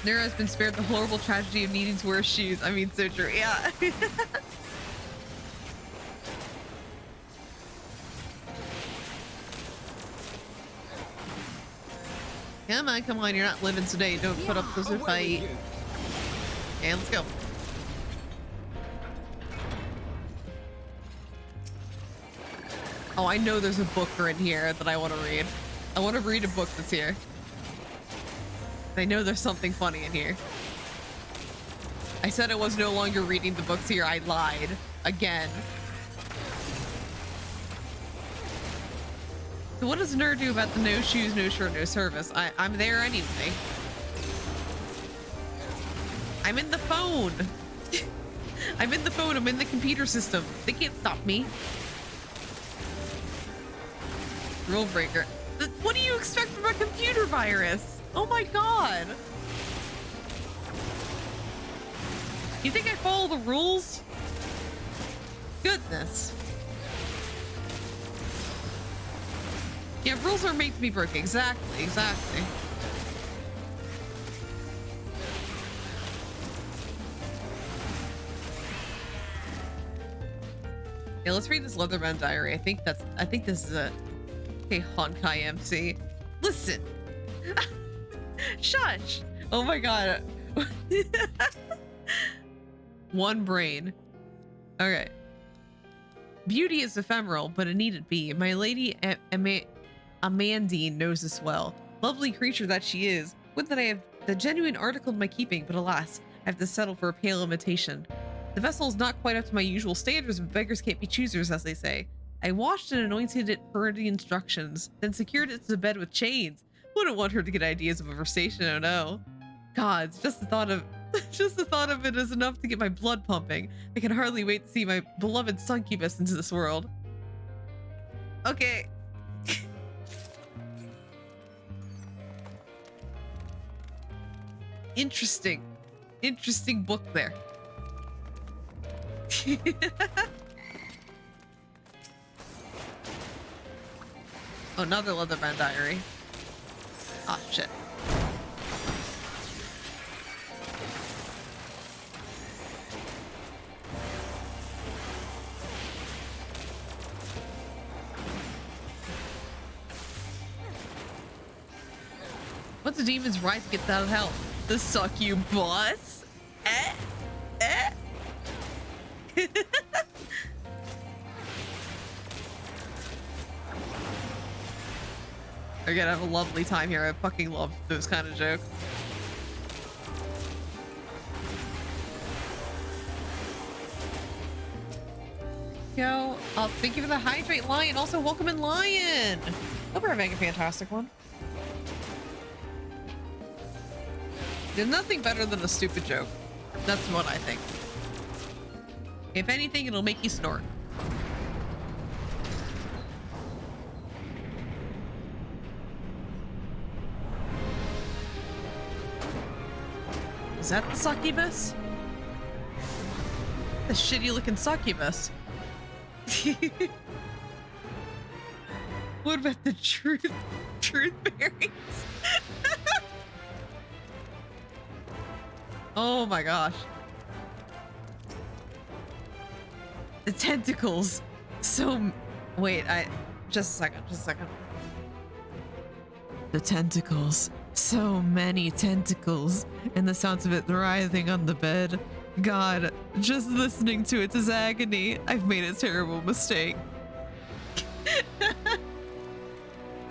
Nero has been spared the horrible tragedy of needing to wear shoes. I mean, so true. Yeah. Come on, you're not living today. Don't put up this fight. Yeah, let's go. Oh, I know there's a book in here that I want to read. I want to read a book that's here. I know there's something funny in here. I said I was no longer reading the books here. I lied. Again. So what does Nerd do about the no shoes, no shirt, no service? I'm there anyway. I'm in the phone. I'm in the phone. I'm in the computer system. They can't stop me. Rule breaker. What do you expect from a computer virus? Oh my god. You think I follow the rules? Goodness. Yeah, rules are made to be broken. Exactly, exactly. Yeah, let's read this Leatherman diary. I think this is a okay, Honkai MC. Listen. Shush. Oh my god. One brain. Okay. Beauty is ephemeral, but it needn't be. My lady Amandine knows this well. Lovely creature that she is. Would that I have the genuine article in my keeping, but alas, I have to settle for a pale imitation. The vessel is not quite up to my usual standards, but beggars can't be choosers, as they say. I washed and anointed it per the instructions, then secured it to the bed with chains. Wouldn't want her to get ideas of a station, oh no. Gods, just the thought of it is enough to get my blood pumping. I can hardly wait to see my beloved succubus into this world. Okay. Interesting. Interesting book there. Oh, another Leatherman diary. Oh, shit. What's the demon's right to get out of hell? The succubus? Eh? Eh? We're gonna have a lovely time here. I fucking love those kind of jokes. Yo, thank you for the hydrate, Lion. Also, welcome in, Lion. Hope we're having a fantastic one. There's nothing better than a stupid joke. That's what I think. If anything, it'll make you snort. Is that the succubus? The shitty looking succubus. What about the truth bearings? Oh my gosh. The tentacles. So, wait, just a second. The tentacles. So many tentacles. And the sounds of it writhing on the bed. God, just listening to it is agony. I've made a terrible mistake.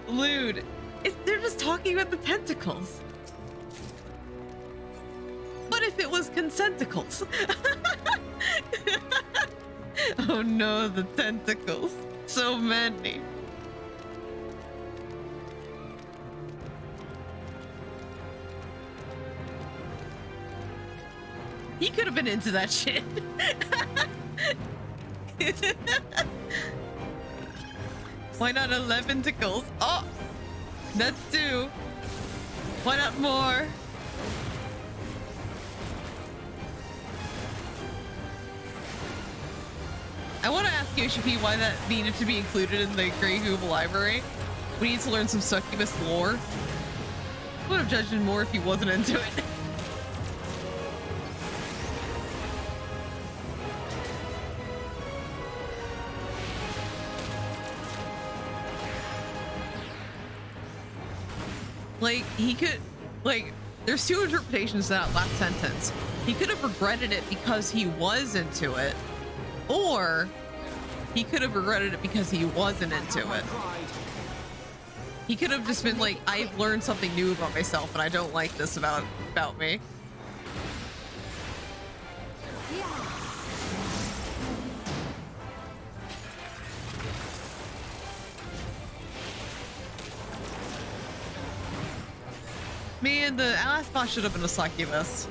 Lewd. They're just talking about the tentacles. What if it was consenticles? Oh no, the tentacles. So many. He could have been into that shit. Why not 11 tickles? Oh, that's 2. Why not more? I want to ask Yoshi why that needed to be included in the Grey Google library. We need to learn some succubus lore. I would have judged him more if he wasn't into it. Like, he could, like, there's two interpretations to that last sentence. He could have regretted it because he was into it, or he could have regretted it because he wasn't into it. He could have just been like, I've learned something new about myself and I don't like this about me. Man, the last boss should have been a succubus.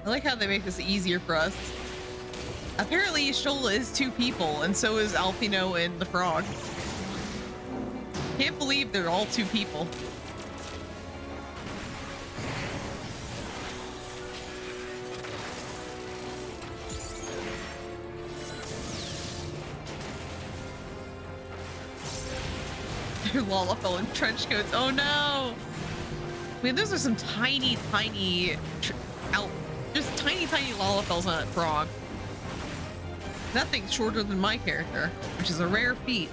I like how they make this easier for us. Apparently, Shola is two people, and so is Alfino and the frog. Can't believe they're all two people. They're Lalafell in trench coats. Oh no! Man, those are some tiny, tiny just tiny, tiny Lalafells on that frog. Nothing's shorter than my character, which is a rare feat.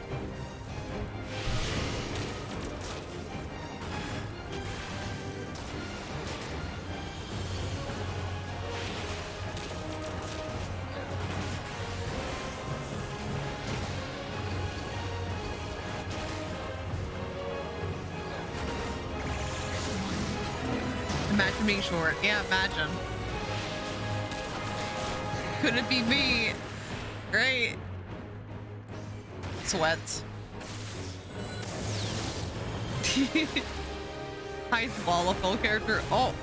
Imagine being short. Yeah, imagine. Could it be me? Great. Sweats. Hi, Lalafell character. Oh,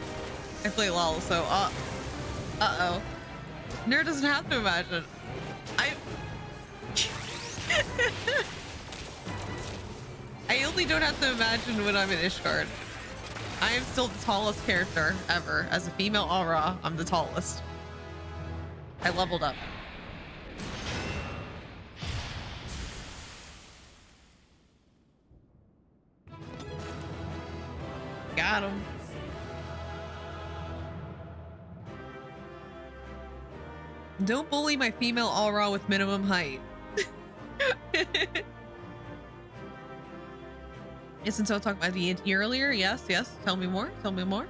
I play Lala, so uh-oh. Nerd doesn't have to imagine. I only don't have to imagine when I'm in Ishgard. I am still the tallest character ever. As a female aura, I'm the tallest. I leveled up. Got him. Don't bully my female aura with minimum height. Isn't so talking about D&D earlier? Yes, yes. Tell me more. Tell me more.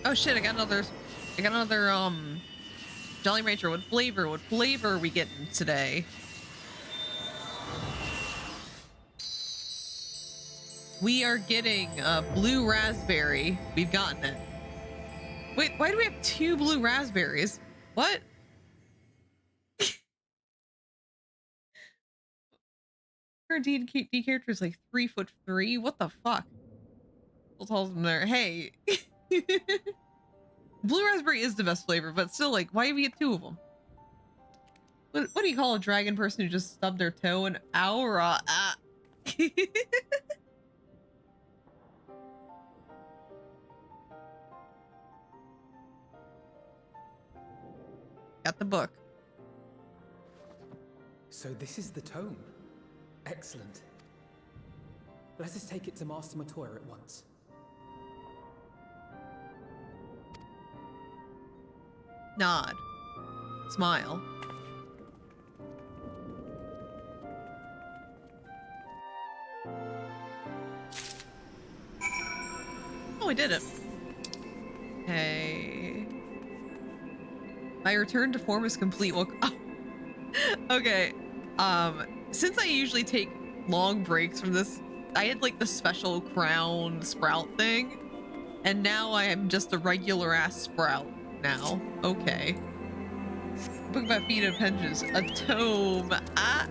Oh shit, I got another Jolly Rancher. What flavor are we getting today? We are getting blue raspberry. We've gotten it. Wait, why do we have two blue raspberries? What? Her D character is like 3'3". What the fuck? We'll tell them there. Hey. Blue raspberry is the best flavor, but still, like, why do we get two of them? What do you call a dragon person who just stubbed their toe? An aura. Ah. Got the book. So this is the tome. Excellent. Let us take it to Master Matoya at once. Nod. Smile. Oh, I did it. Hey. My return to form is complete. Well, oh. Okay. Since I usually take long breaks from this, I had like the special crown sprout thing, and now I am just a regular ass sprout now. Okay. Book about feet and appendages. A tome. Ah.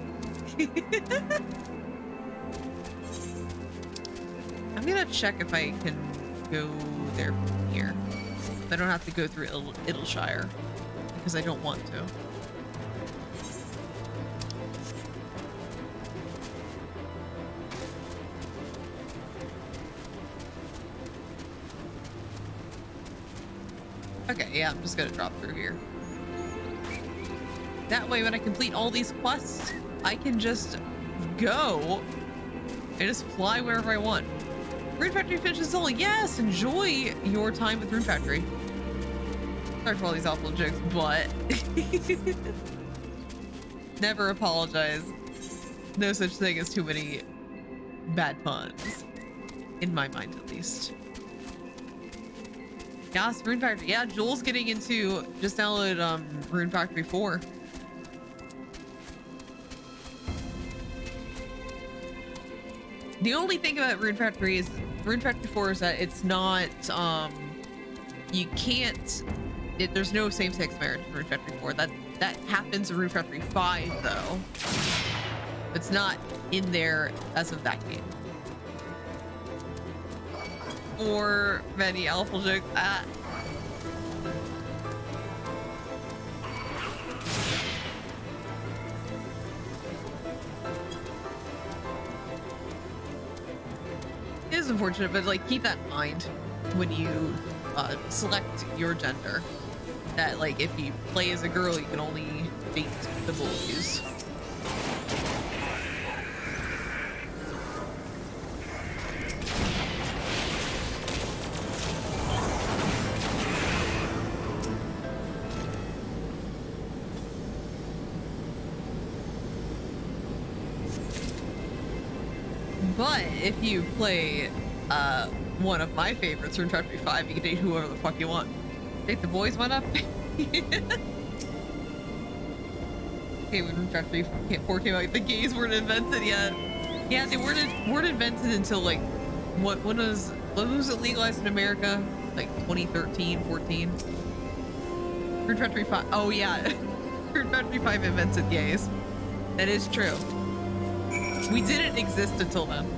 I'm gonna check if I can go there from here. I don't have to go through Idleshire because I don't want to. Okay, yeah, I'm just gonna drop through here. That way, when I complete all these quests, I can just go and just fly wherever I want. Rune Factory finishes all. Yes, enjoy your time with Rune Factory. Sorry for all these awful jokes, but never apologize. No such thing as too many bad puns. In my mind, at least. Yes, Rune Factory. Yeah, Joel's getting into just download Rune Factory 4. The only thing about Rune Factory 4 is that it's not you can't there's no same-sex marriage in Rune Factory 4. That happens in Rune Factory 5 though. It's not in there as of that game. Or many awful jokes. It is unfortunate, but like keep that in mind when you select your gender. That like if you play as a girl, you can only date the boys. But if you play one of my favorites, Rune Factory 5, you can date whoever the fuck you want. Date the boys, why not? Okay, when Rune Factory 4 came out, the gays weren't invented yet. Yeah, they weren't invented until like when was it legalized in America? Like 2013, 14. Rune Factory 5. Oh yeah, Rune Factory 5 invented gays. That is true. We didn't exist until then.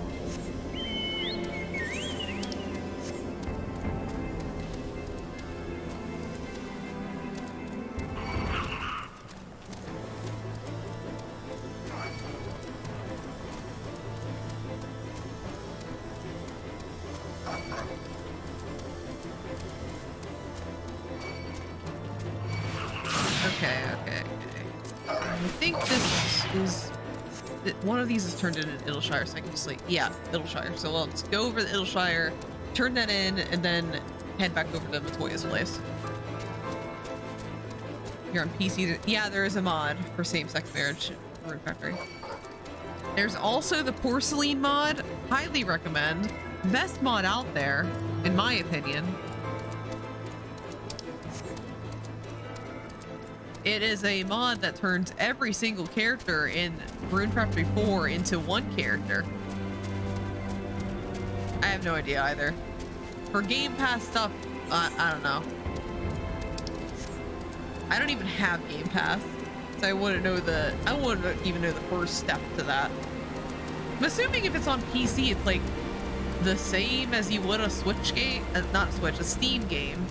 Okay. I think this is... One of these is turned into Idleshire, so I can just like, yeah, Idleshire. So let's go over to Idleshire, turn that in, and then head back over to Matoya's place. You're on PC. Yeah, there is a mod for same-sex marriage in Rune Factory. There's also the porcelain mod. Highly recommend. Best mod out there, in my opinion. It is a mod that turns every single character in Rune Factory 4 into one character. I have no idea either. For Game Pass stuff, I don't know. I don't even have Game Pass, so I wouldn't even know the first step to that. I'm assuming if it's on PC, it's like the same as you would a Switch game, not a Switch, a Steam game.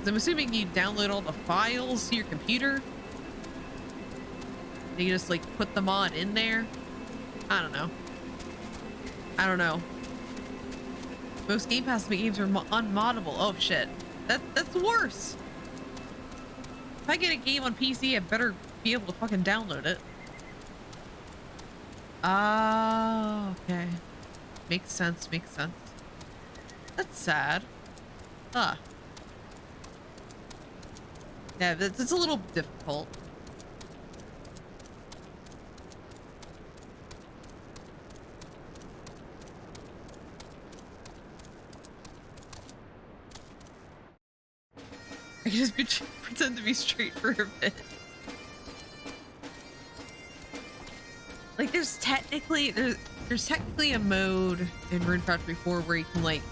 I'm assuming you download all the files to your computer. You just like put the mod in there. I don't know. Most Game Pass games are unmoddable. Oh shit, that's worse. If I get a game on PC, I better be able to fucking download it. Ah, okay. Makes sense. That's sad. Huh. Yeah, it's a little difficult. I can just pretend to be straight for a bit. Like there's technically a mode in Rune Factory 4 where you can like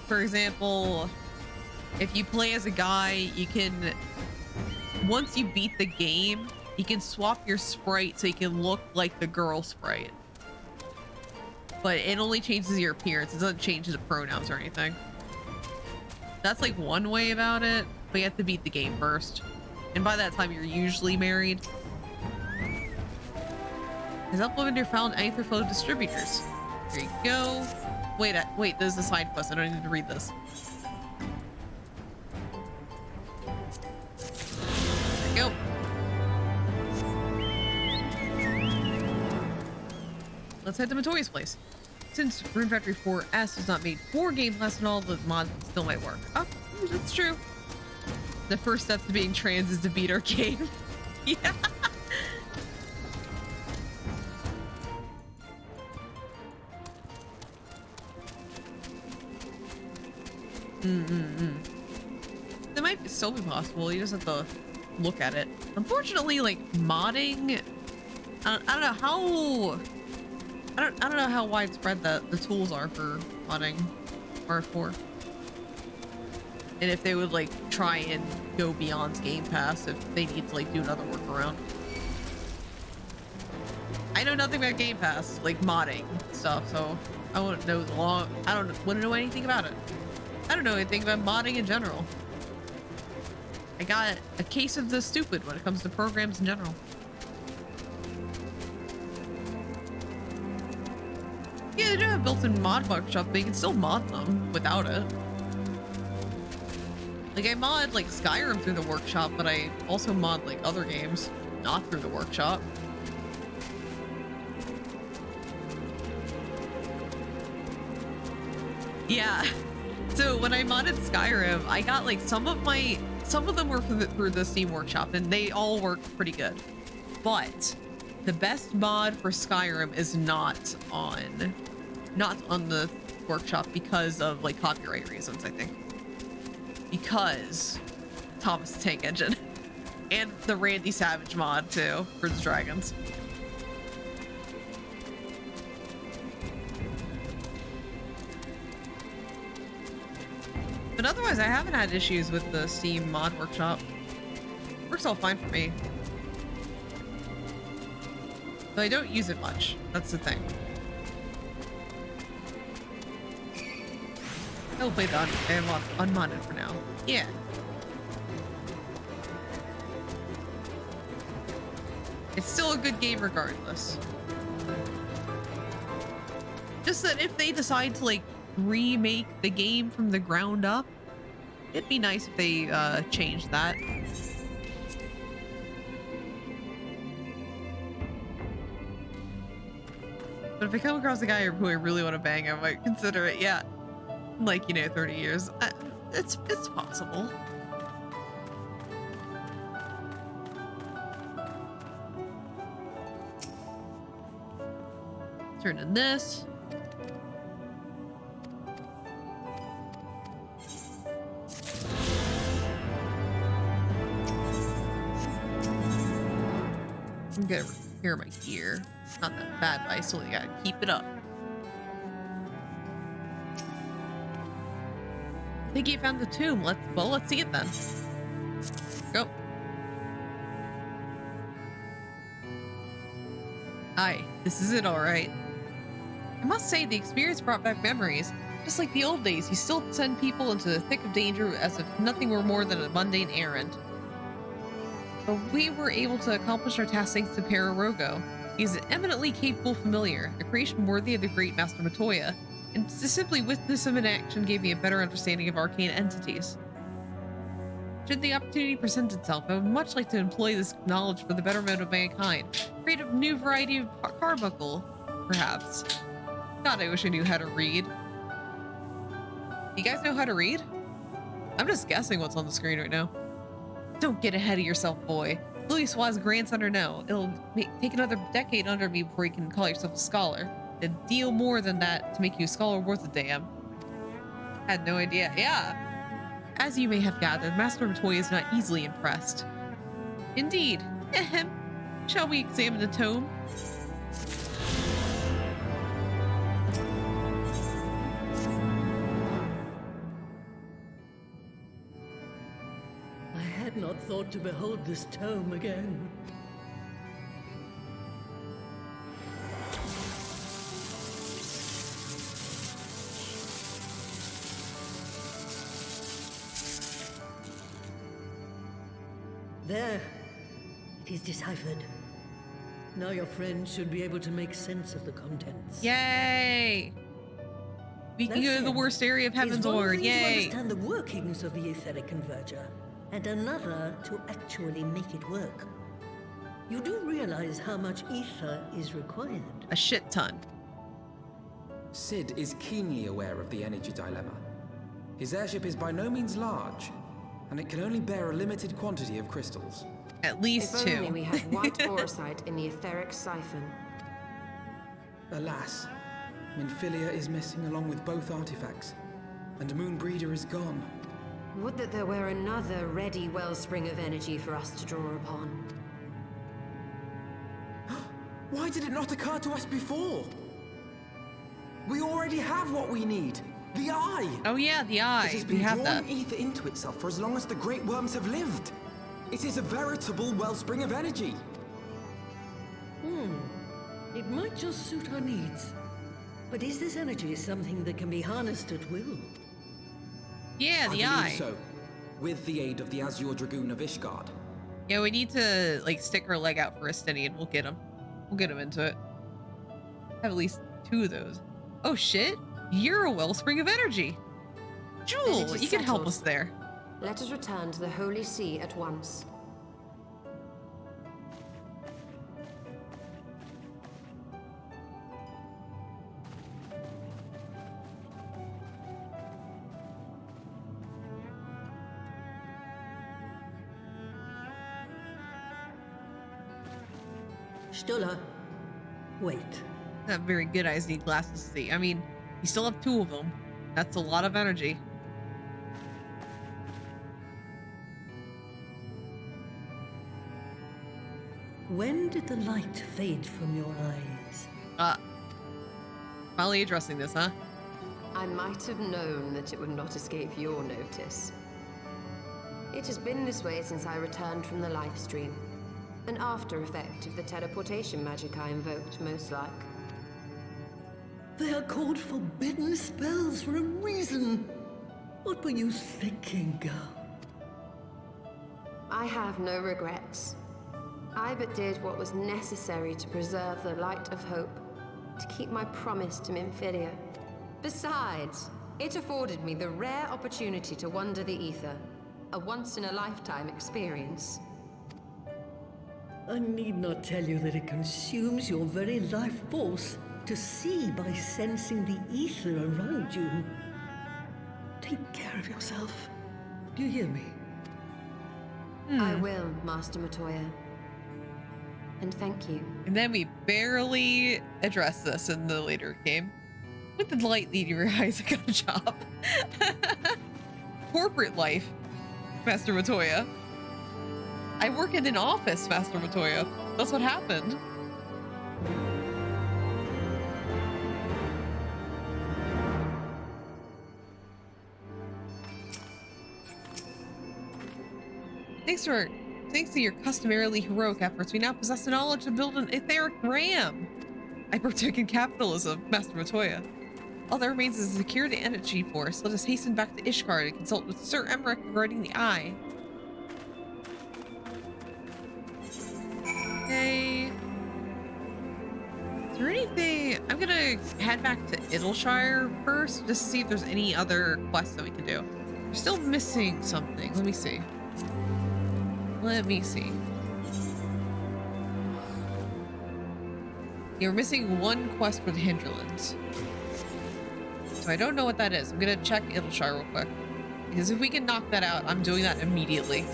for example, if you play as a guy, you can, once you beat the game, you can swap your sprite so you can look like the girl sprite. But it only changes your appearance. It doesn't change the pronouns or anything. That's like one way about it, but you have to beat the game first. And by that time, you're usually married. Has uploaded your file in Aetherflow distributors. There you go. Wait, this is a side quest. I don't need to read this. There you go. let's head to Matoya's place. Since Rune Factory 4S was not made for Game Pass and all, the mods still might work. Oh, that's true. The first step to being trans is to beat our game. Yeah. That might still be possible. You just have to look at it. Unfortunately, like modding, I don't know how. I don't know how widespread the tools are for modding R4. And if they would like try and go beyond Game Pass if they need to like do another workaround. I know nothing about Game Pass, like modding stuff, so I wouldn't know wouldn't know anything about it. I don't know anything about modding in general. I got a case of the stupid when it comes to programs in general. Yeah, they do have built-in mod workshop, but you can still mod them without it. Like I mod like Skyrim through the workshop, but I also mod like other games not through the workshop. Yeah. So when I modded Skyrim, I got like some of them were through the Steam Workshop, and they all worked pretty good. But the best mod for Skyrim is not on the workshop because of like copyright reasons, I think. Because Thomas the Tank Engine and the Randy Savage mod too for the dragons. But otherwise, I haven't had issues with the Steam mod workshop. Works all fine for me. But I don't use it much. That's the thing. I'll play the unmodded for now. Yeah. It's still a good game regardless. Just that if they decide to like remake the game from the ground up, it'd be nice if they changed that. But if I come across a guy who I really want to bang, I might consider it. Yeah, like, you know, 30 years. It's possible. Turn in this. I'm gonna repair my gear. It's not that bad, but I still gotta keep it up. I think you found the tomb. Let's see it then. Go. Aye, this is it, all right. I must say the experience brought back memories. Just like the old days, you still send people into the thick of danger as if nothing were more than a mundane errand. But we were able to accomplish our task thanks to Pararogo. He is an eminently capable familiar, a creation worthy of the great Master Matoya, and to simply witness him in action gave me a better understanding of arcane entities. Should the opportunity present itself, I would much like to employ this knowledge for the betterment of mankind. Create a new variety of carbuncle, perhaps. God, I wish I knew how to read. You guys know how to read? I'm just guessing what's on the screen right now. Don't get ahead of yourself, boy. Louis' grandson or no, it'll take another decade under me before you can call yourself a scholar. A deal more than that to make you a scholar worth a damn. Had no idea. Yeah. As you may have gathered, Master Matoya is not easily impressed. Indeed. Ahem. Shall we examine the tome? I had not thought to behold this tome again. There. It is deciphered. Now your friend should be able to make sense of the contents. Yay! We can go to the worst area of Heaven's Ward. Yay! To understand the workings of the etheric converger, and another to actually make it work. You do realize how much ether is required? A shit ton. Sid is keenly aware of the energy dilemma. His airship is by no means large, and it can only bear a limited quantity of crystals. At least if two. Only we had white aurosite in the etheric siphon. Alas, Minfilia is missing along with both artifacts, and Moonbreeder is gone. Would that there were another ready wellspring of energy for us to draw upon. Why did it not occur to us before? We already have what we need. The eye! Oh yeah, the eye. It has We been have drawing that. ether into itself for as long as the great worms have lived. It is a veritable wellspring of energy. It might just suit our needs. But is this energy something that can be harnessed at will? Yeah, the I eye. believe so, with the aid of the Azure Dragoon of Ishgard. Yeah, we need to like stick our leg out for Estinian. We'll get him. We'll get him into it. Have at least 2 of those. Oh shit! You're a wellspring of energy. Jewel, you can help us there. Let us return to the Holy See at once. Stola, wait. Not very good eyes need glasses to see. I mean, you still have 2 of them. That's a lot of energy. When did the light fade from your eyes? Finally addressing this, huh? I might have known that it would not escape your notice. It has been this way since I returned from the life stream. An after effect of the teleportation magic I invoked, most like. They are called forbidden spells for a reason. What were you thinking, girl? I have no regrets. I but did what was necessary to preserve the light of hope, to keep my promise to Minfilia. Besides, it afforded me the rare opportunity to wander the ether, a once-in-a-lifetime experience. I need not tell you that it consumes your very life force to see by sensing the ether around you. Take care of yourself. Do you hear me? I will, Master Matoya. And thank you. And then we barely address this in the later game. With the light leading your eyes, I got a job. Corporate life, Master Matoya. I work in an office, Master Matoya. That's what happened. Thanks to your customarily heroic efforts, we now possess the knowledge to build an etheric ram. I partook in capitalism, Master Matoya. All that remains is to secure the energy force. Let us hasten back to Ishgard and consult with Sir Emmerich regarding the eye. Okay. Is there anything? I'm gonna head back to Idleshire first, just to see if there's any other quests that we can do. We're still missing something. Let me see. You're missing 1 quest for the Hinterlands. So I don't know what that is. I'm gonna check Idleshire real quick. Because if we can knock that out, I'm doing that immediately.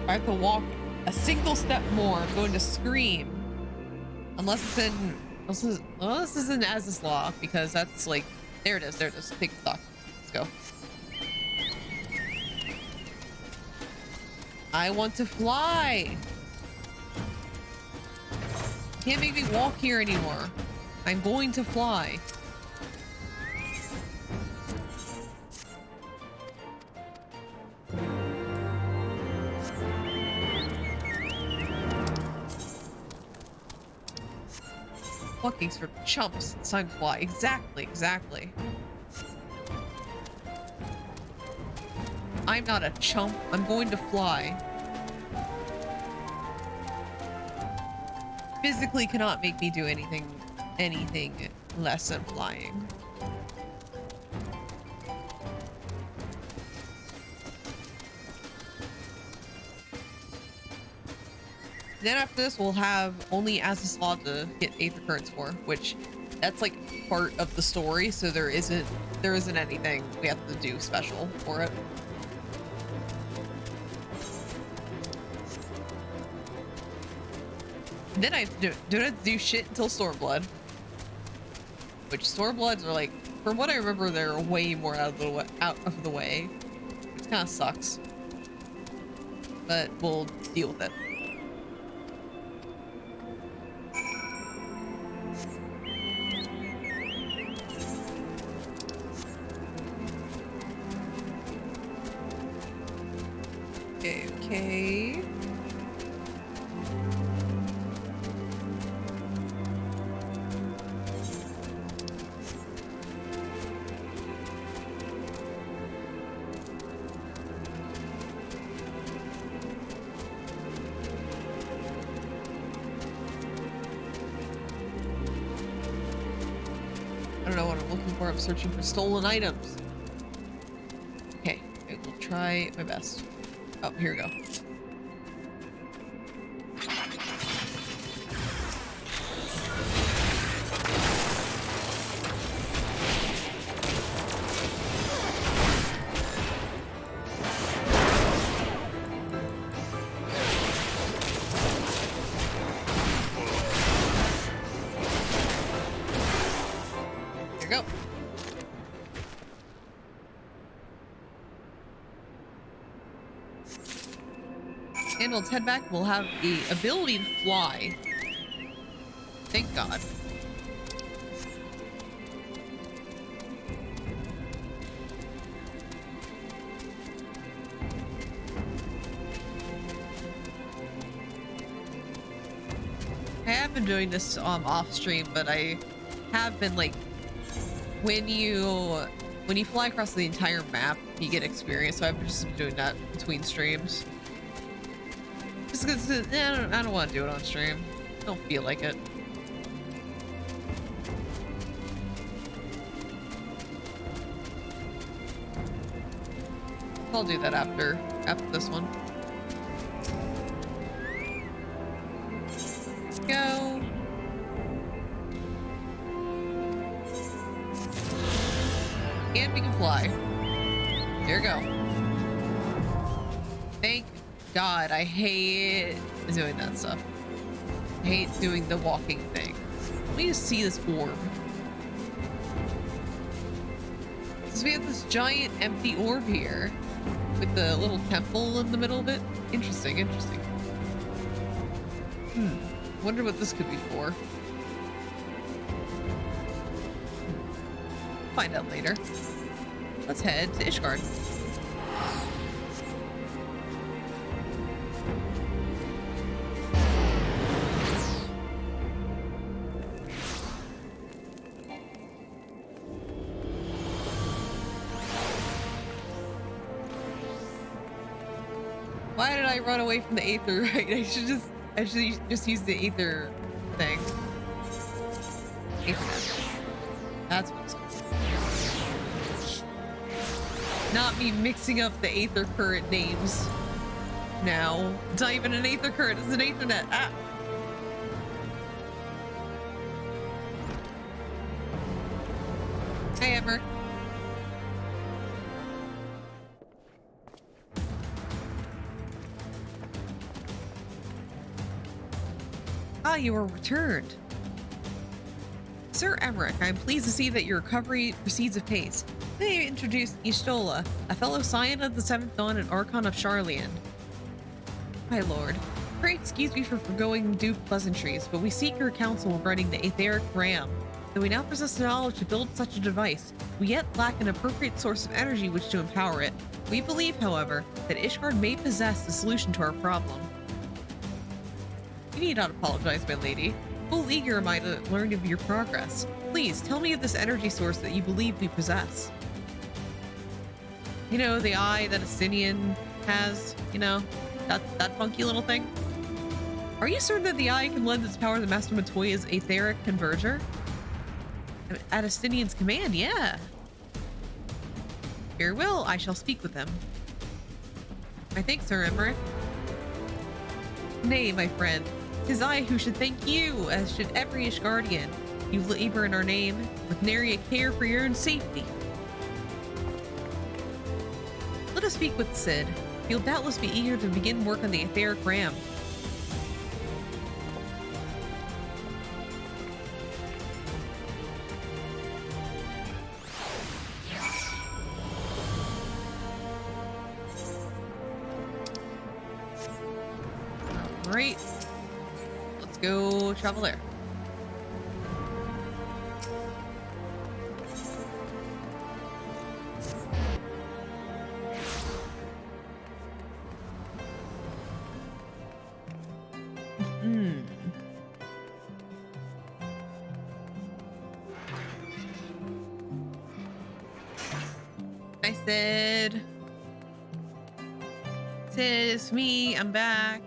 I have to walk a single step more. I'm going to scream. Unless it's in... Well, this isn't Az's Law, because that's like... There it is. Take the stock. Let's go. I want to fly. Can't make me walk here anymore. I'm going to fly. Walking's for chumps. It's time to fly. Exactly. I'm not a chump. I'm going to fly. Physically cannot make me do anything less than flying. Then after this, we'll have only as a slot to get Aether Currents for, which that's like part of the story. So there isn't anything we have to do special for it. And then I have to don't have to do shit until Stormblood. Which Stormbloods are like, from what I remember, they're way more out of the way. Which kind of sucks. But we'll deal with it. Okay. I don't know what I'm looking for. I'm searching for stolen items. Okay, I will try my best. Oh, here we go. There we go. And we'll head back. We'll have the ability to fly. Thank God. I have been doing this off stream, but I have been like, when you fly across the entire map, you get experience. So I've just been doing that between streams. Just because I don't want to do it on stream. I don't feel like it. I'll do that after this one. Let's go. And we can fly. There we go. Thank God, I hate doing that stuff. I hate doing the walking thing. Let me just see this orb. So we have this giant empty orb here with the little temple in the middle of it. Interesting, interesting. Wonder what this could be for. Find out later. Let's head to Ishgard. Why did I run away from the Aether? Right? I should just use the Aether thing. Aether. That's what it's called. Not me mixing up the Aether current names. Now, it's not even an Aether current, it's an Aethernet. Ah. Hi, Emmer. Ah, you were returned. Sir Emmerich, I am pleased to see that your recovery proceeds apace. May I introduce Ishtola, a fellow scion of the Seventh Dawn and Archon of Sharlayan. My lord, pray excuse me for foregoing due pleasantries, but we seek your counsel regarding the etheric ram. Though we now possess the knowledge to build such a device, we yet lack an appropriate source of energy which to empower it. We believe, however, that Ishgard may possess the solution to our problem. You need not apologize, my lady. Full eager am I to learn of your progress. Please, tell me of this energy source that you believe we possess. You know, the eye that Astinian has, you know, that funky little thing? Are you certain that the eye can lend its power to Master Matoya's etheric converger? At Astinian's command, yeah. Very well, I shall speak with him. I think, Sir Emmerich. Nay, my friend, 'tis I who should thank you, as should every Ishgardian. You labor in our name, with nary a care for your own safety. Let us speak with Cid. He'll doubtless be eager to begin work on the etheric ram. Alright. Let's go travel there. I said, it's me, I'm back.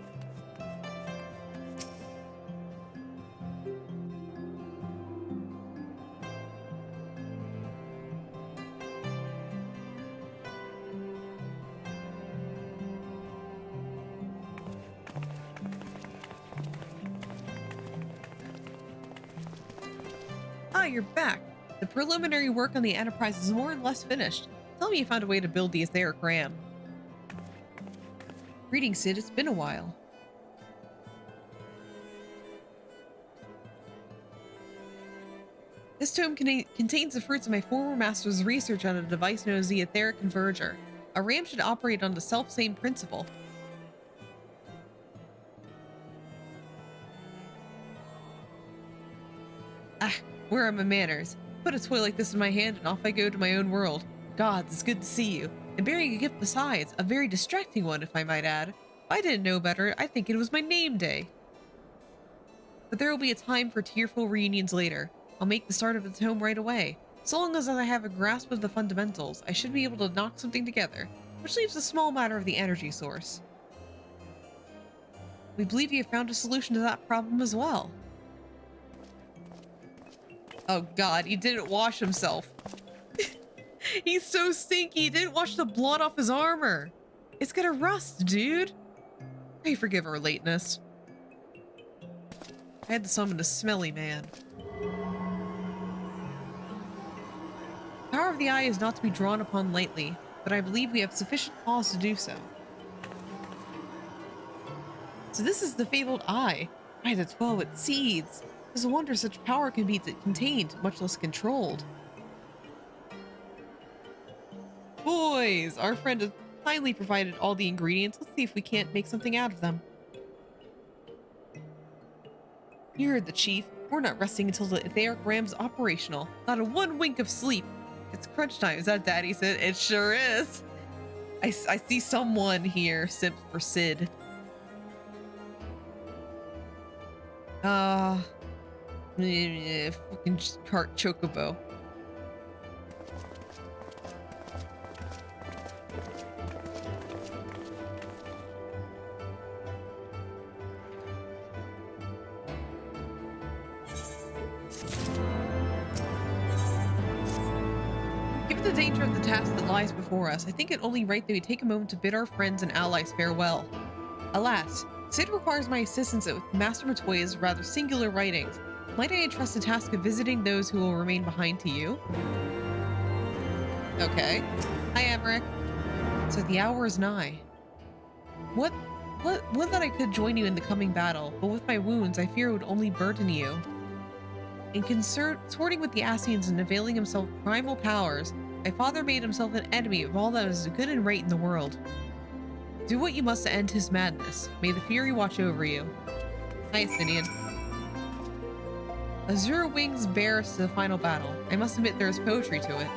Ah, you're back. The preliminary work on the Enterprise is more or less finished. Tell me you found a way to build the etheric ram. Greetings, Cid. It's been a while. This tome contains the fruits of my former master's research on a device known as the Etheric Converger. A ram should operate on the self-same principle. Ah, where are my manners? Put a toy like this in my hand and off I go to my own world. Gods, it's good to see you. And bearing a gift besides, a very distracting one, if I might add. If I didn't know better, I'd think it was my name day. But there will be a time for tearful reunions later. I'll make the start of the tome right away. So long as I have a grasp of the fundamentals, I should be able to knock something together, which leaves the small matter of the energy source. We believe you have found a solution to that problem as well. Oh god, he didn't wash himself. He's so stinky, he didn't wash the blood off his armor. It's gonna rust, dude. Pray forgive our lateness. I had to summon a smelly man. The power of the eye is not to be drawn upon lightly, but I believe we have sufficient cause to do so. So this is the fabled eye. Eye that's well with seeds. It's a wonder such power can be contained, much less controlled. Boys, our friend has kindly provided all the ingredients. Let's see if we can't make something out of them. You heard the chief. We're not resting until the etheric ram's operational. Not a one wink of sleep. It's crunch time. Is that Daddy Cid? It sure is. I see someone here simp for Cid. Fucking cart chocobo. Given the danger of the task that lies before us, I think it only right that we take a moment to bid our friends and allies farewell. Alas, Cid requires my assistance with Master Matoya's rather singular writings. Might I entrust the task of visiting those who will remain behind to you? Okay. Hi, Emmerich. So the hour is nigh. Would that I could join you in the coming battle, but with my wounds, I fear it would only burden you. In consorting with the Asians and availing himself of primal powers, my father made himself an enemy of all that is good and right in the world. Do what you must to end his madness. May the Fury watch over you. Hi, Athenian. Azure wings bear us to the final battle. I must admit there is poetry to it.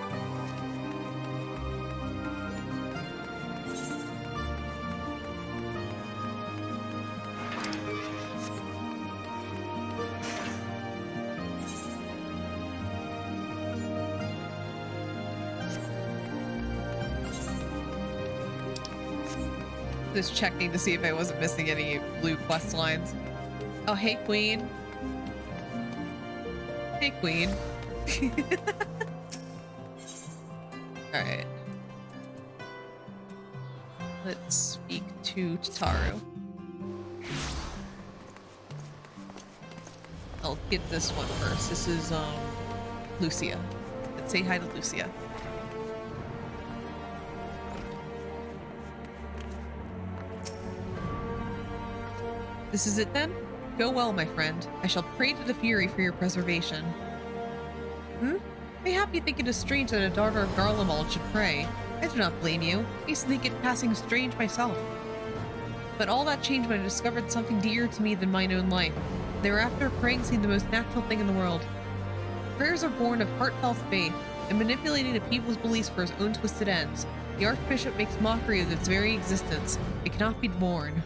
Just checking to see if I wasn't missing any blue quest lines. Oh, hey, Queen. Hey, Queen. Alright. Let's speak to Tataru. I'll get this one first. This is Lucia. Let's say hi to Lucia. This is it then? Go well, my friend. I shall pray to the Fury for your preservation. Mayhap you think it is strange that a daughter of Garlemald should pray. I do not blame you. I used to think it passing strange myself. But all that changed when I discovered something dearer to me than mine own life. Thereafter, praying seemed the most natural thing in the world. Prayers are born of heartfelt faith, and manipulating the people's beliefs for his own twisted ends. The Archbishop makes mockery of its very existence. It cannot be borne.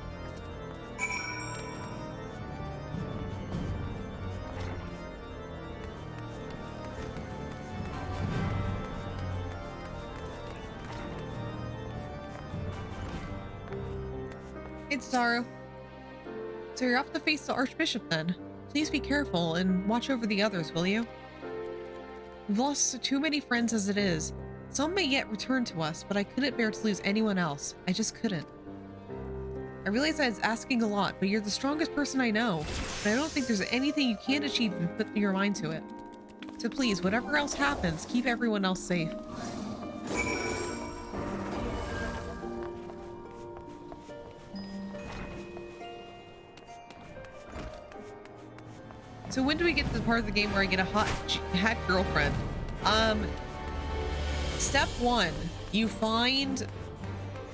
It's Tataru. So you're off to face the Archbishop then. Please be careful and watch over the others, will you? We've lost too many friends as it is. Some may yet return to us, but I couldn't bear to lose anyone else. I just couldn't. I realize I was asking a lot, but you're the strongest person I know. And I don't think there's anything you can't achieve if you put your mind to it. So please, whatever else happens, keep everyone else safe. So when do we get to the part of the game where I get a hot girlfriend? Step 1, you find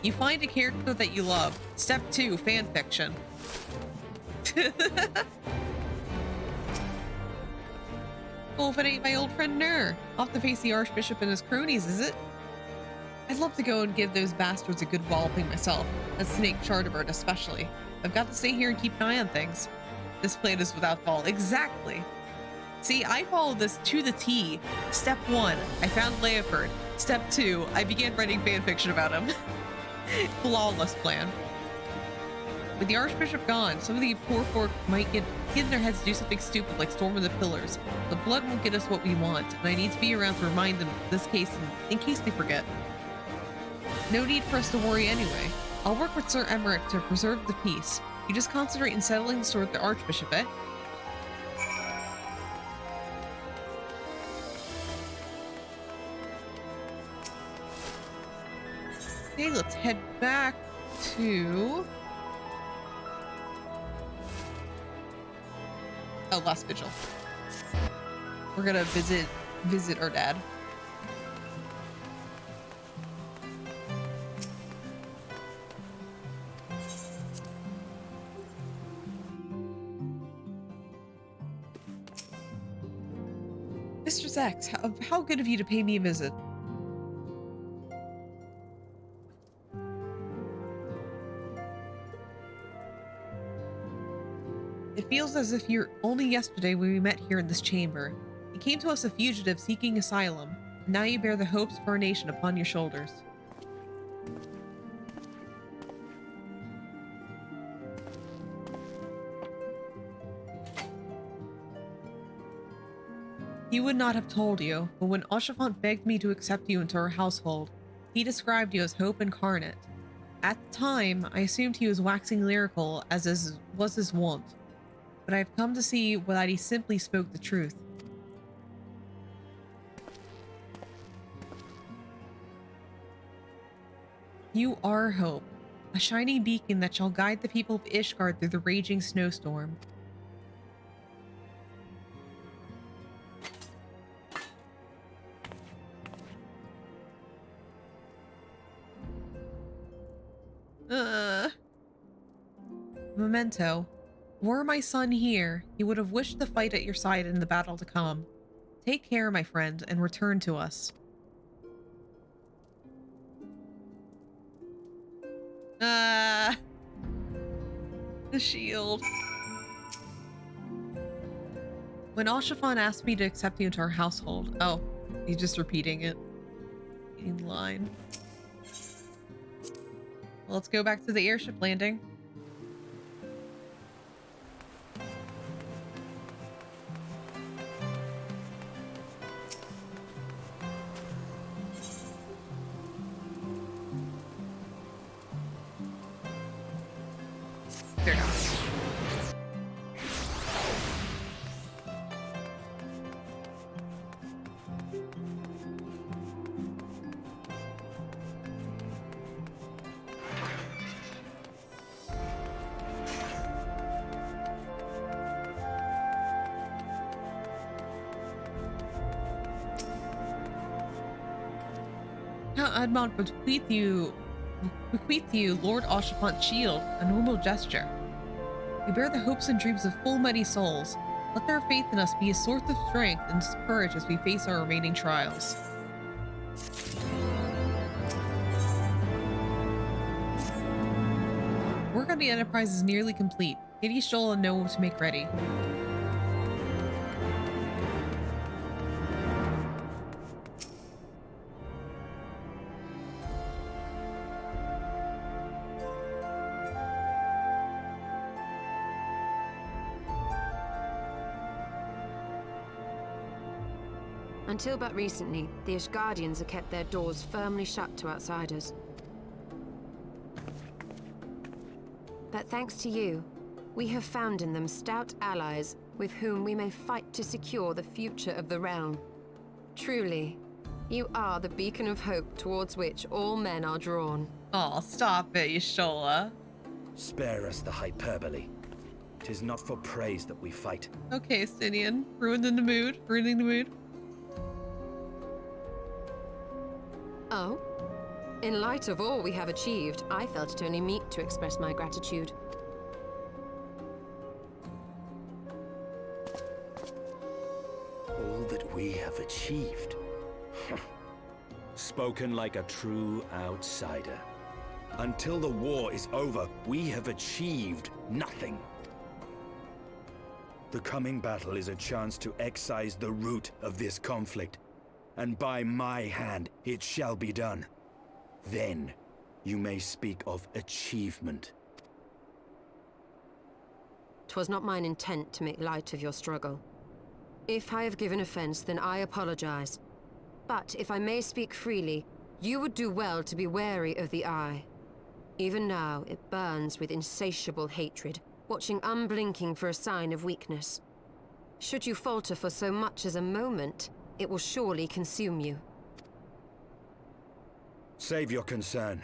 a character that you love. Step 2, fan fiction. Well, if it ain't my old friend Nur, off to face the Archbishop and his cronies, is it? I'd love to go and give those bastards a good walloping myself, and Snake Charterbird especially. I've got to stay here and keep an eye on things. This plan is without fault. Exactly. See, I followed this to the T. Step 1, I found Leoford. Step 2, I began writing fanfiction about him. Flawless plan. With the Archbishop gone, some of the poor folk might get in their heads to do something stupid like storm of the pillars. The blood won't get us what we want, and I need to be around to remind them of this case in case they forget. No need for us to worry anyway. I'll work with Sir Emmerich to preserve the peace. You just concentrate in settling the store with the Archbishop, eh? Okay, let's head back to... Oh, Last Vigil. We're gonna visit our dad. Mr. Zex, how good of you to pay me a visit. It feels as if you're only yesterday when we met here in this chamber. You came to us a fugitive seeking asylum. Now you bear the hopes of our nation upon your shoulders. He would not have told you, but when Oshafant begged me to accept you into her household, he described you as hope incarnate. At the time, I assumed he was waxing lyrical, as was his wont, but I have come to see that he simply spoke the truth. You are hope, a shining beacon that shall guide the people of Ishgard through the raging snowstorm. Memento. Were my son here, he would have wished to fight at your side in the battle to come. Take care, my friend, and return to us. The shield. When Oshafan asked me to accept you into our household... Oh, he's just repeating it. In line. Well, let's go back to the airship landing. There we go. Count Admont bequeath you Lord Oshapant's shield, a noble gesture. We bear the hopes and dreams of full many souls. Let their faith in us be a source of strength and courage as we face our remaining trials. Work on the Enterprise is nearly complete. Get Y'shtola and know to make ready. Until but recently, the Ishgardians have kept their doors firmly shut to outsiders. But thanks to you, we have found in them stout allies with whom we may fight to secure the future of the realm. Truly, you are the beacon of hope towards which all men are drawn. Oh, stop it, Y'shtola. Spare us the hyperbole. 'Tis not for praise that we fight. Okay, Stinian. Ruining the mood. Oh? In light of all we have achieved, I felt it only meet to express my gratitude. All that we have achieved. Spoken like a true outsider. Until the war is over, we have achieved nothing. The coming battle is a chance to excise the root of this conflict. And by my hand, it shall be done. Then, you may speak of achievement. 'Twas not mine intent to make light of your struggle. If I have given offense, then I apologize. But if I may speak freely, you would do well to be wary of the Eye. Even now, it burns with insatiable hatred, watching unblinking for a sign of weakness. Should you falter for so much as a moment, it will surely consume you. Save your concern.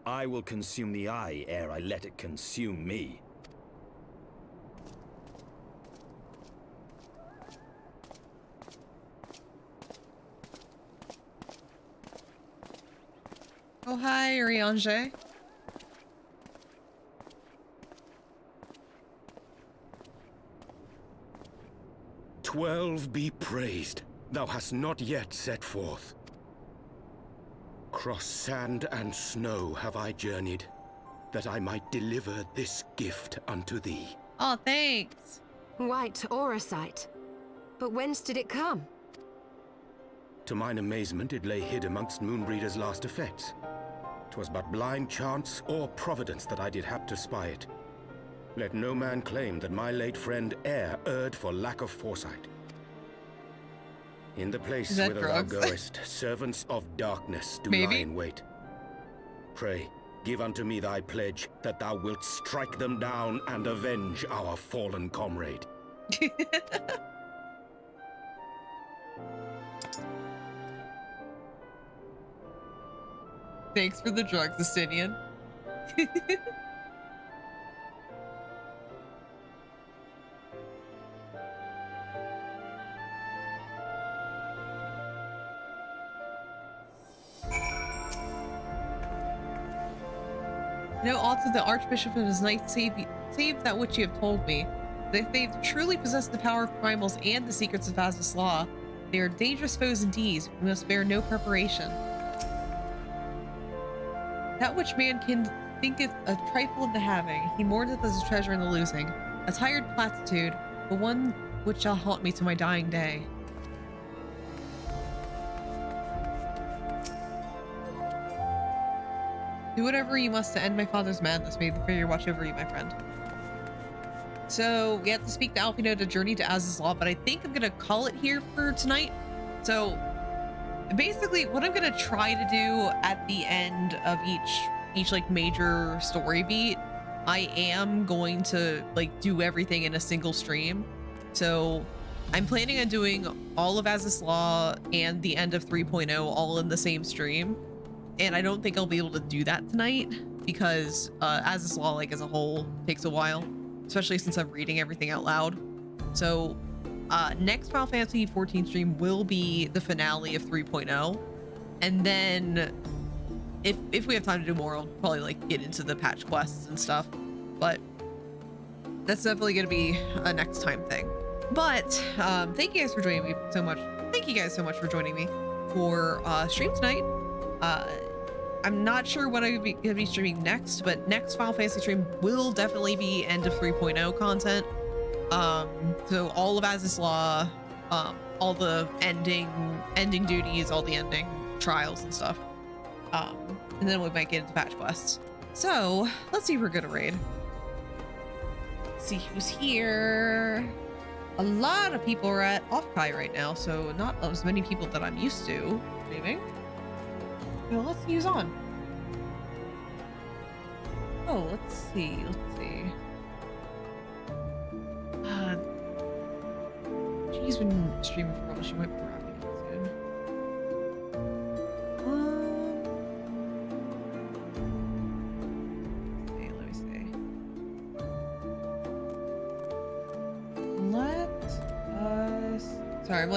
I will consume the Eye ere I let it consume me. Oh, hi, Urianger. "12 be praised. Thou hast not yet set forth. Cross sand and snow have I journeyed, that I might deliver this gift unto thee." Oh, thanks. White Auracite. But whence did it come? To mine amazement, it lay hid amongst Moonbreeder's last effects. 'Twas but blind chance or providence that I did hap to spy it. Let no man claim that my late friend e'er erred for lack of foresight. In the place whither thou goest, servants of darkness do lie in wait. Pray, give unto me thy pledge that thou wilt strike them down and avenge our fallen comrade. Thanks for the drugs, Estinian. Also the Archbishop and his knights save that which you have told me. If they truly possess the power of primals and the secrets of Az's law, they are dangerous foes indeed. We must spare no preparation. That which man can thinketh a trifle in the having, he mourneth as a treasure in the losing. A tired platitude, but one which shall haunt me to my dying day. Do whatever you must to end my father's madness. May the Fairy watch over you, my friend. So we have to speak to Alfino to journey to Az's Law, but I think I'm gonna call it here for tonight. So basically what I'm gonna try to do at the end of each like major story beat, I am going to like do everything in a single stream. So I'm planning on doing all of Az's Law and the end of 3.0 all in the same stream. And I don't think I'll be able to do that tonight because Az's Law like as a whole takes a while, especially since I'm reading everything out loud. So next Final Fantasy 14 stream will be the finale of 3.0. And then if we have time to do more, I'll probably like get into the patch quests and stuff, but that's definitely going to be a next time thing. But thank you guys for joining me so much. Thank you guys so much for joining me for stream tonight. I'm not sure when I'm going to be streaming next, but next Final Fantasy stream will definitely be end of 3.0 content. So all of Az's Law, all the ending duties, all the ending trials and stuff. And then we might get into patch quests. So let's see if we're good at raid. Let's see who's here. A lot of people are at Offkai right now, so not as many people that I'm used to streaming. Well, let's use on. Oh, let's see. She's been streaming for a while. She might be wrapping up soon. Let me see. Let us. Sorry, I'm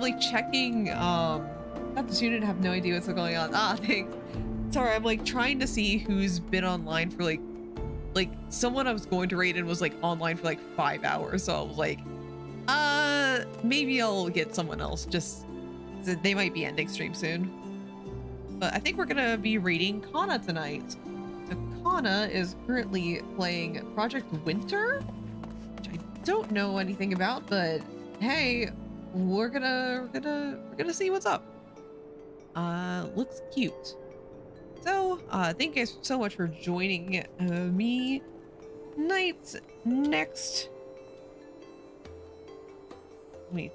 like checking. Not the student, have no idea what's going on. Thanks. Sorry, I'm like trying to see who's been online for like someone I was going to raid and was like online for like 5 hours. So I was like, maybe I'll get someone else. Just they might be ending stream soon. But I think we're gonna be raiding Kana tonight. So Kana is currently playing Project Winter, which I don't know anything about, but hey, we're gonna see what's up. Looks cute. So thank you guys so much for joining me tonight. Next, there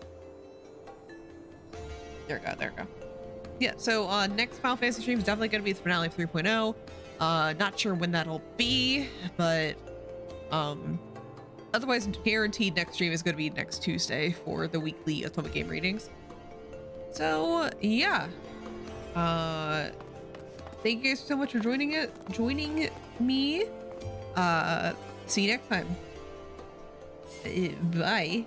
we go. Yeah, so next Final Fantasy stream is definitely going to be the finale of 3.0. Not sure when that'll be, but otherwise guaranteed next stream is going to be next Tuesday for the weekly Atomic Game readings. So yeah, thank you guys so much for joining me. See you next time. Bye.